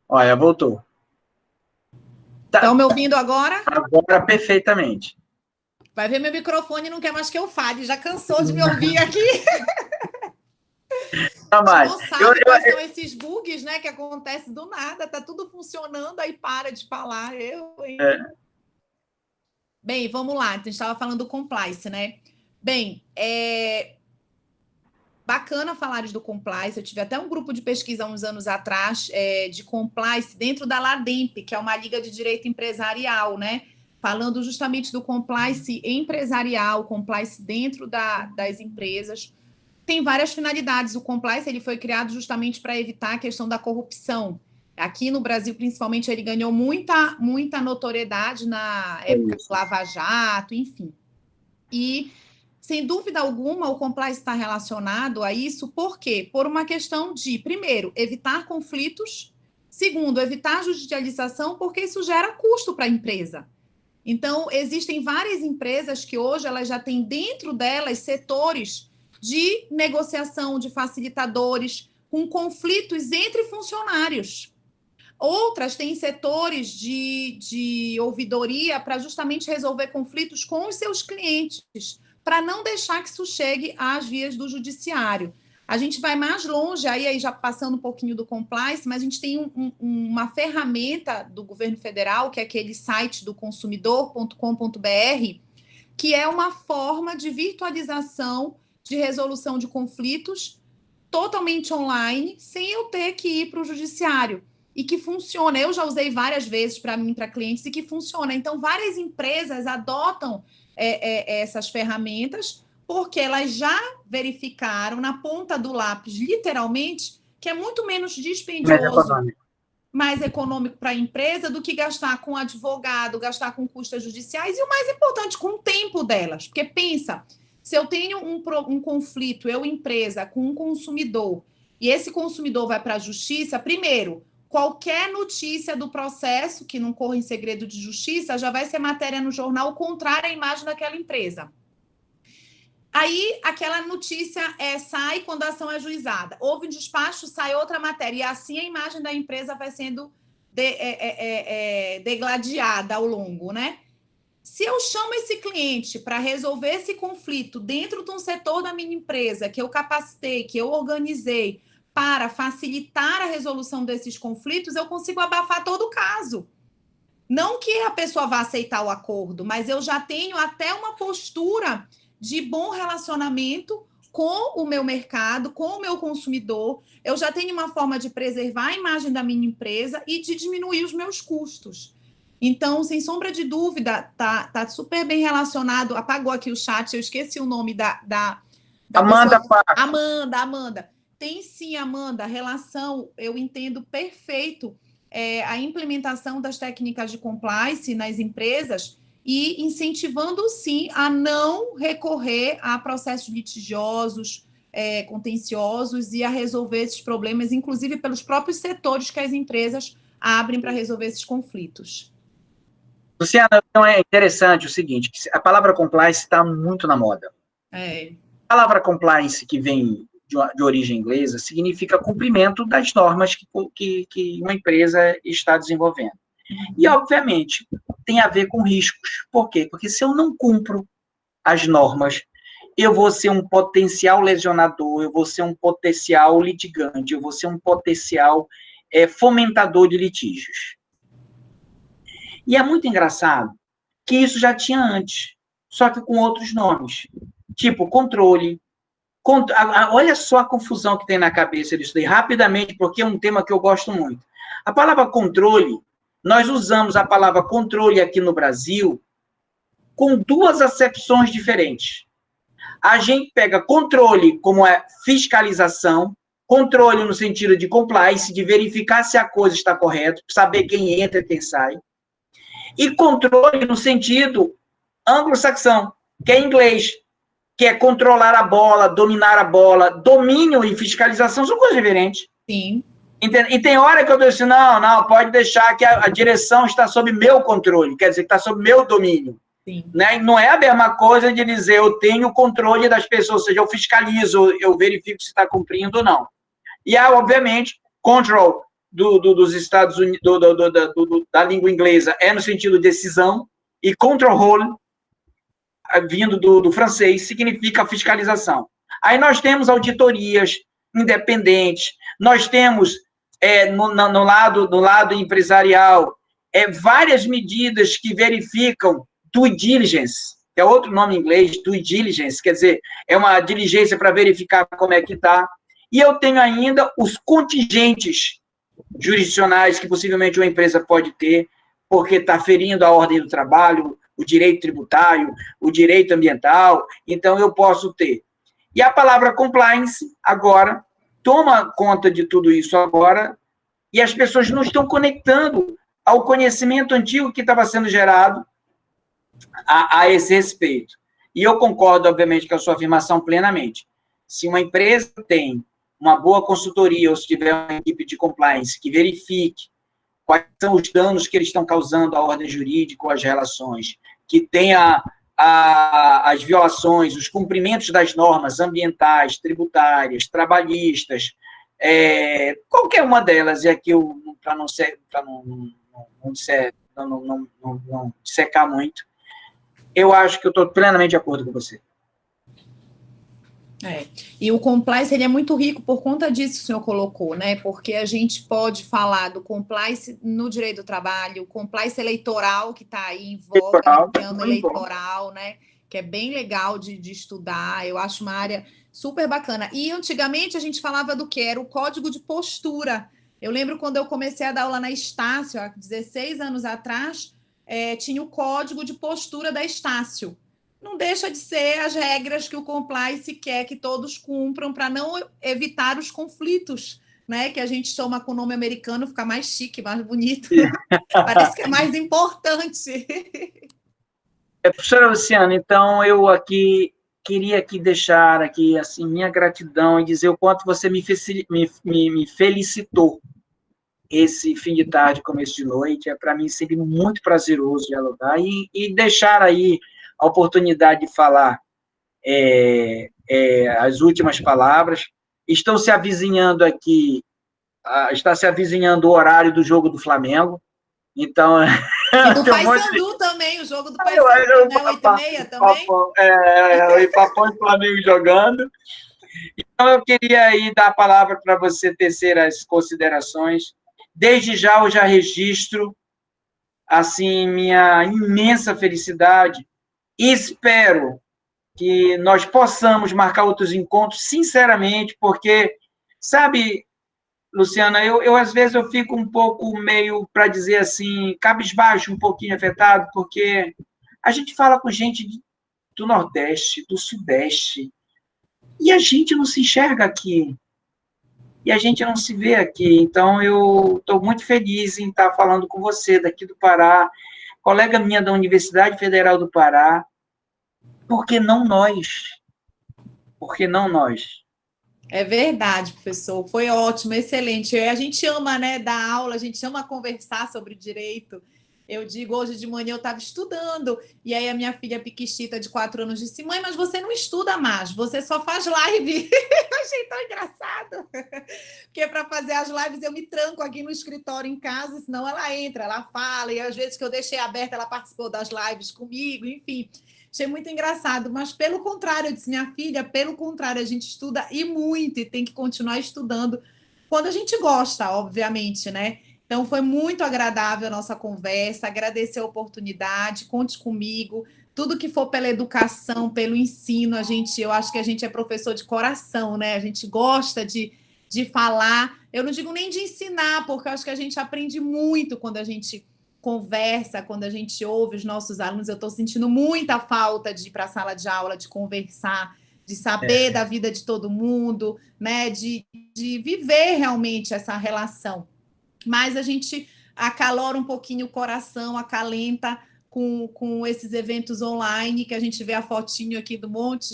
S2: Olha, voltou.
S3: Estão me ouvindo agora?
S2: Agora, perfeitamente.
S3: Vai ver, meu microfone não quer mais que eu fale, já cansou de me ouvir aqui.
S2: Não mais.
S3: Não sabe quais são esses bugs, né, que acontecem do nada, tá tudo funcionando, aí para de falar. Bem, vamos lá. Então, a gente estava falando do compliance, né? Bem, bacana falares do compliance. Eu tive até um grupo de pesquisa uns anos atrás de compliance dentro da LADEMP, que é uma liga de direito empresarial, né? Falando justamente do compliance empresarial, compliance dentro das empresas. Tem várias finalidades. O compliance ele foi criado justamente para evitar a questão da corrupção. Aqui no Brasil, principalmente, ele ganhou muita notoriedade na época do Lava Jato, enfim. E, sem dúvida alguma, o compliance está relacionado a isso. Por quê? Por uma questão de, primeiro, evitar conflitos. Segundo, evitar judicialização, porque isso gera custo para a empresa. Então, existem várias empresas que hoje elas já têm dentro delas setores de negociação de facilitadores com conflitos entre funcionários. Outras têm setores de ouvidoria para justamente resolver conflitos com os seus clientes, para não deixar que isso chegue às vias do judiciário. A gente vai mais longe, aí já passando um pouquinho do compliance, mas a gente tem uma ferramenta do governo federal, que é aquele site do consumidor.com.br, que é uma forma de virtualização de resolução de conflitos totalmente online, sem eu ter que ir para o judiciário. E que funciona. Eu já usei várias vezes para mim, para clientes, e que funciona. Então, várias empresas adotam essas ferramentas, porque elas já verificaram na ponta do lápis, literalmente, que é muito menos dispendioso, mais econômico para a empresa do que gastar com advogado, gastar com custas judiciais e, o mais importante, com o tempo delas. Porque pensa, se eu tenho um conflito, eu, empresa, com um consumidor, e esse consumidor vai para a justiça, primeiro, qualquer notícia do processo que não corra em segredo de justiça já vai ser matéria no jornal contrária à imagem daquela empresa. Aí, aquela notícia sai quando a ação é ajuizada. Houve um despacho, sai outra matéria. E assim a imagem da empresa vai sendo degladiada ao longo, né? Se eu chamo esse cliente para resolver esse conflito dentro de um setor da minha empresa, que eu capacitei, que eu organizei, para facilitar a resolução desses conflitos, eu consigo abafar todo o caso. Não que a pessoa vá aceitar o acordo, mas eu já tenho até uma postura de bom relacionamento com o meu mercado, com o meu consumidor. Eu já tenho uma forma de preservar a imagem da minha empresa e de diminuir os meus custos. Então, sem sombra de dúvida, tá super bem relacionado. Apagou aqui o chat, eu esqueci o nome da
S2: Amanda.
S3: Amanda. Tem sim, Amanda, relação, eu entendo perfeito a implementação das técnicas de compliance nas empresas e incentivando, sim, a não recorrer a processos litigiosos, contenciosos e a resolver esses problemas, inclusive pelos próprios setores que as empresas abrem para resolver esses conflitos.
S2: Luciana, então é interessante o seguinte, a palavra compliance está muito na moda. A palavra compliance, que vem de origem inglesa, significa cumprimento das normas que uma empresa está desenvolvendo. E, obviamente, tem a ver com riscos. Por quê? Porque se eu não cumpro as normas, eu vou ser um potencial lesionador, eu vou ser um potencial litigante, eu vou ser um potencial fomentador de litígios. E é muito engraçado que isso já tinha antes, só que com outros nomes. Tipo, controle. Olha só a confusão que tem na cabeça disso daí, rapidamente, porque é um tema que eu gosto muito. A palavra controle, nós usamos a palavra controle aqui no Brasil com duas acepções diferentes. A gente pega controle como é fiscalização, controle no sentido de compliance, de verificar se a coisa está correta, saber quem entra e quem sai, e controle no sentido anglo-saxão, que é inglês, que é controlar a bola, dominar a bola. Domínio e fiscalização são coisas diferentes.
S3: Sim.
S2: E tem hora que eu digo assim, não, pode deixar que a direção está sob meu controle, quer dizer, que está sob meu domínio.
S3: Sim.
S2: Né? Não é a mesma coisa de dizer eu tenho controle das pessoas, ou seja, eu fiscalizo, eu verifico se está cumprindo ou não. E há, obviamente, control dos Estados Unidos, da língua inglesa, é no sentido de decisão, e control, vindo do francês, significa fiscalização. Aí nós temos auditorias independentes, nós temos, no lado empresarial, várias medidas que verificam due diligence, que é outro nome em inglês, due diligence, quer dizer, é uma diligência para verificar como é que está. E eu tenho ainda os contingentes jurisdicionais que possivelmente uma empresa pode ter, porque está ferindo a ordem do trabalho, o direito tributário, o direito ambiental, então eu posso ter. E a palavra compliance, agora, toma conta de tudo isso agora, e as pessoas não estão conectando ao conhecimento antigo que estava sendo gerado a esse respeito. E eu concordo, obviamente, com a sua afirmação plenamente. Se uma empresa tem uma boa consultoria, ou se tiver uma equipe de compliance que verifique quais são os danos que eles estão causando à ordem jurídica ou às relações, que tenha as violações, os cumprimentos das normas ambientais, tributárias, trabalhistas, qualquer uma delas, e aqui para não secar muito, eu acho que eu estou plenamente de acordo com você.
S3: E o compliance, ele é muito rico por conta disso que o senhor colocou, né? Porque a gente pode falar do compliance no direito do trabalho, o compliance eleitoral, que está aí em voga, no ano eleitoral, né? Que é bem legal de estudar, eu acho uma área super bacana. E antigamente a gente falava do que? Era o código de postura. Eu lembro quando eu comecei a dar aula na Estácio, há 16 anos atrás, tinha o código de postura da Estácio. Não deixa de ser as regras que o compliance quer que todos cumpram para não evitar os conflitos, né? Que a gente chama com o nome americano, fica mais chique, mais bonito. Parece que é mais importante.
S2: Professora Luciana, então eu queria aqui deixar aqui, assim, minha gratidão e dizer o quanto você me felicitou esse fim de tarde, começo de noite. É para mim sempre muito prazeroso dialogar e deixar aí a oportunidade de falar as últimas palavras. Estão se avizinhando aqui, está se avizinhando o horário do jogo do Flamengo, então...
S3: E do Paysandu também, o jogo do Paysandu, né? 8h30 também?
S2: O Papão e o Flamengo jogando. Então, eu queria aí dar a palavra para você tecer as considerações. Desde já, eu já registro, assim, minha imensa felicidade e espero que nós possamos marcar outros encontros, sinceramente, porque, sabe, Luciana, eu às vezes eu fico um pouco meio, para dizer assim, cabisbaixo, um pouquinho afetado, porque a gente fala com gente do Nordeste, do Sudeste, e a gente não se enxerga aqui, e a gente não se vê aqui. Então, eu estou muito feliz em estar falando com você, daqui do Pará, colega minha da Universidade Federal do Pará. Por que não nós? Por que não nós?
S3: É verdade, professor. Foi ótimo, excelente. A gente ama, né, dar aula, a gente ama conversar sobre direito. Eu digo, hoje de manhã eu estava estudando, e aí a minha filha piquitita de 4 anos disse, mãe, mas você não estuda mais, você só faz live. Eu achei tão engraçado, porque para fazer as lives eu me tranco aqui no escritório em casa, senão ela entra, ela fala, e às vezes que eu deixei aberta, ela participou das lives comigo, enfim. Achei muito engraçado, mas pelo contrário, eu disse, minha filha, pelo contrário, a gente estuda e muito, e tem que continuar estudando, quando a gente gosta, obviamente, né? Então, foi muito agradável a nossa conversa, agradecer a oportunidade, conte comigo, tudo que for pela educação, pelo ensino, eu acho que a gente é professor de coração, né? A gente gosta de falar, eu não digo nem de ensinar, porque eu acho que a gente aprende muito quando a gente conversa, quando a gente ouve os nossos alunos. Eu estou sentindo muita falta de ir para a sala de aula, de conversar, de saber da vida de todo mundo, né? De viver realmente essa relação. Mas a gente acalora um pouquinho o coração, acalenta com esses eventos online, que a gente vê a fotinho aqui do monte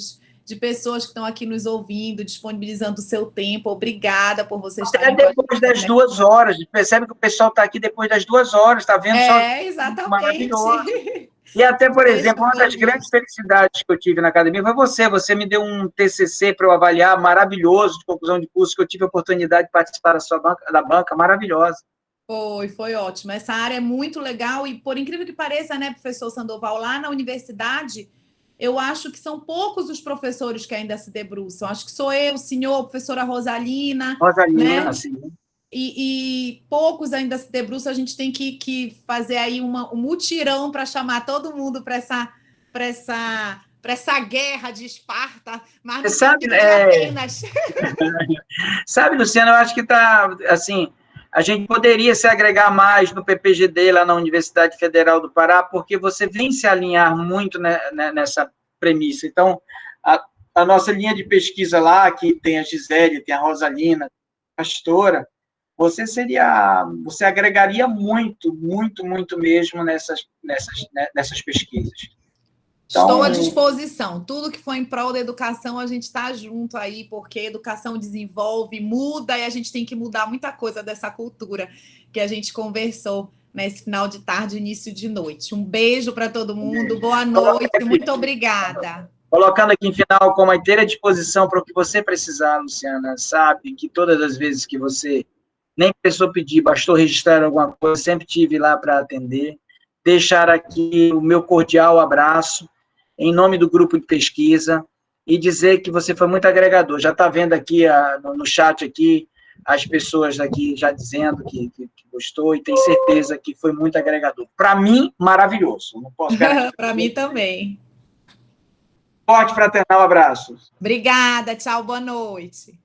S3: de pessoas que estão aqui nos ouvindo, disponibilizando o seu tempo. Obrigada por vocês estarem
S2: aqui. Depois das 2 horas, percebe que o pessoal está aqui depois das 2 horas, está vendo?
S3: Exatamente.
S2: Maravilhoso. E até, por exemplo, uma das grandes felicidades que eu tive na academia foi você me deu um TCC para eu avaliar, maravilhoso, de conclusão de curso, que eu tive a oportunidade de participar da banca, maravilhosa.
S3: Foi ótimo. Essa área é muito legal e, por incrível que pareça, né, professor Sandoval, lá na universidade, eu acho que são poucos os professores que ainda se debruçam. Acho que sou eu, o senhor, a professora Rosalina, né?
S2: Sim.
S3: E poucos ainda se debruçam. A gente tem que fazer aí um mutirão para chamar todo mundo para essa guerra de Esparta, mas não
S2: sabe,
S3: de Atenas.
S2: Sabe, Luciana, eu acho que está, assim, a gente poderia se agregar mais no PPGD, lá na Universidade Federal do Pará, porque você vem se alinhar muito nessa premissa. Então, a nossa linha de pesquisa lá, que tem a Gisele, tem a Rosalina, a pastora, você agregaria muito, muito, muito mesmo nessas pesquisas. Então,
S3: estou à disposição. Tudo que for em prol da educação, a gente está junto aí, porque a educação desenvolve, muda, e a gente tem que mudar muita coisa dessa cultura que a gente conversou nesse final de tarde, início de noite. Um beijo para todo mundo, boa noite, muito obrigada.
S2: Colocando aqui em final, com uma inteira disposição para o que você precisar, Luciana, sabe que todas as vezes que você nem precisou pedir, bastou registrar alguma coisa, sempre tive lá para atender. Deixar aqui o meu cordial abraço, em nome do grupo de pesquisa, e dizer que você foi muito agregador. Já está vendo aqui no chat aqui, as pessoas aqui já dizendo que gostou, e tenho certeza que foi muito agregador. Para mim, maravilhoso. Não posso garantir.
S3: Para mim também.
S2: Forte fraternal abraço.
S3: Obrigada, tchau, boa noite.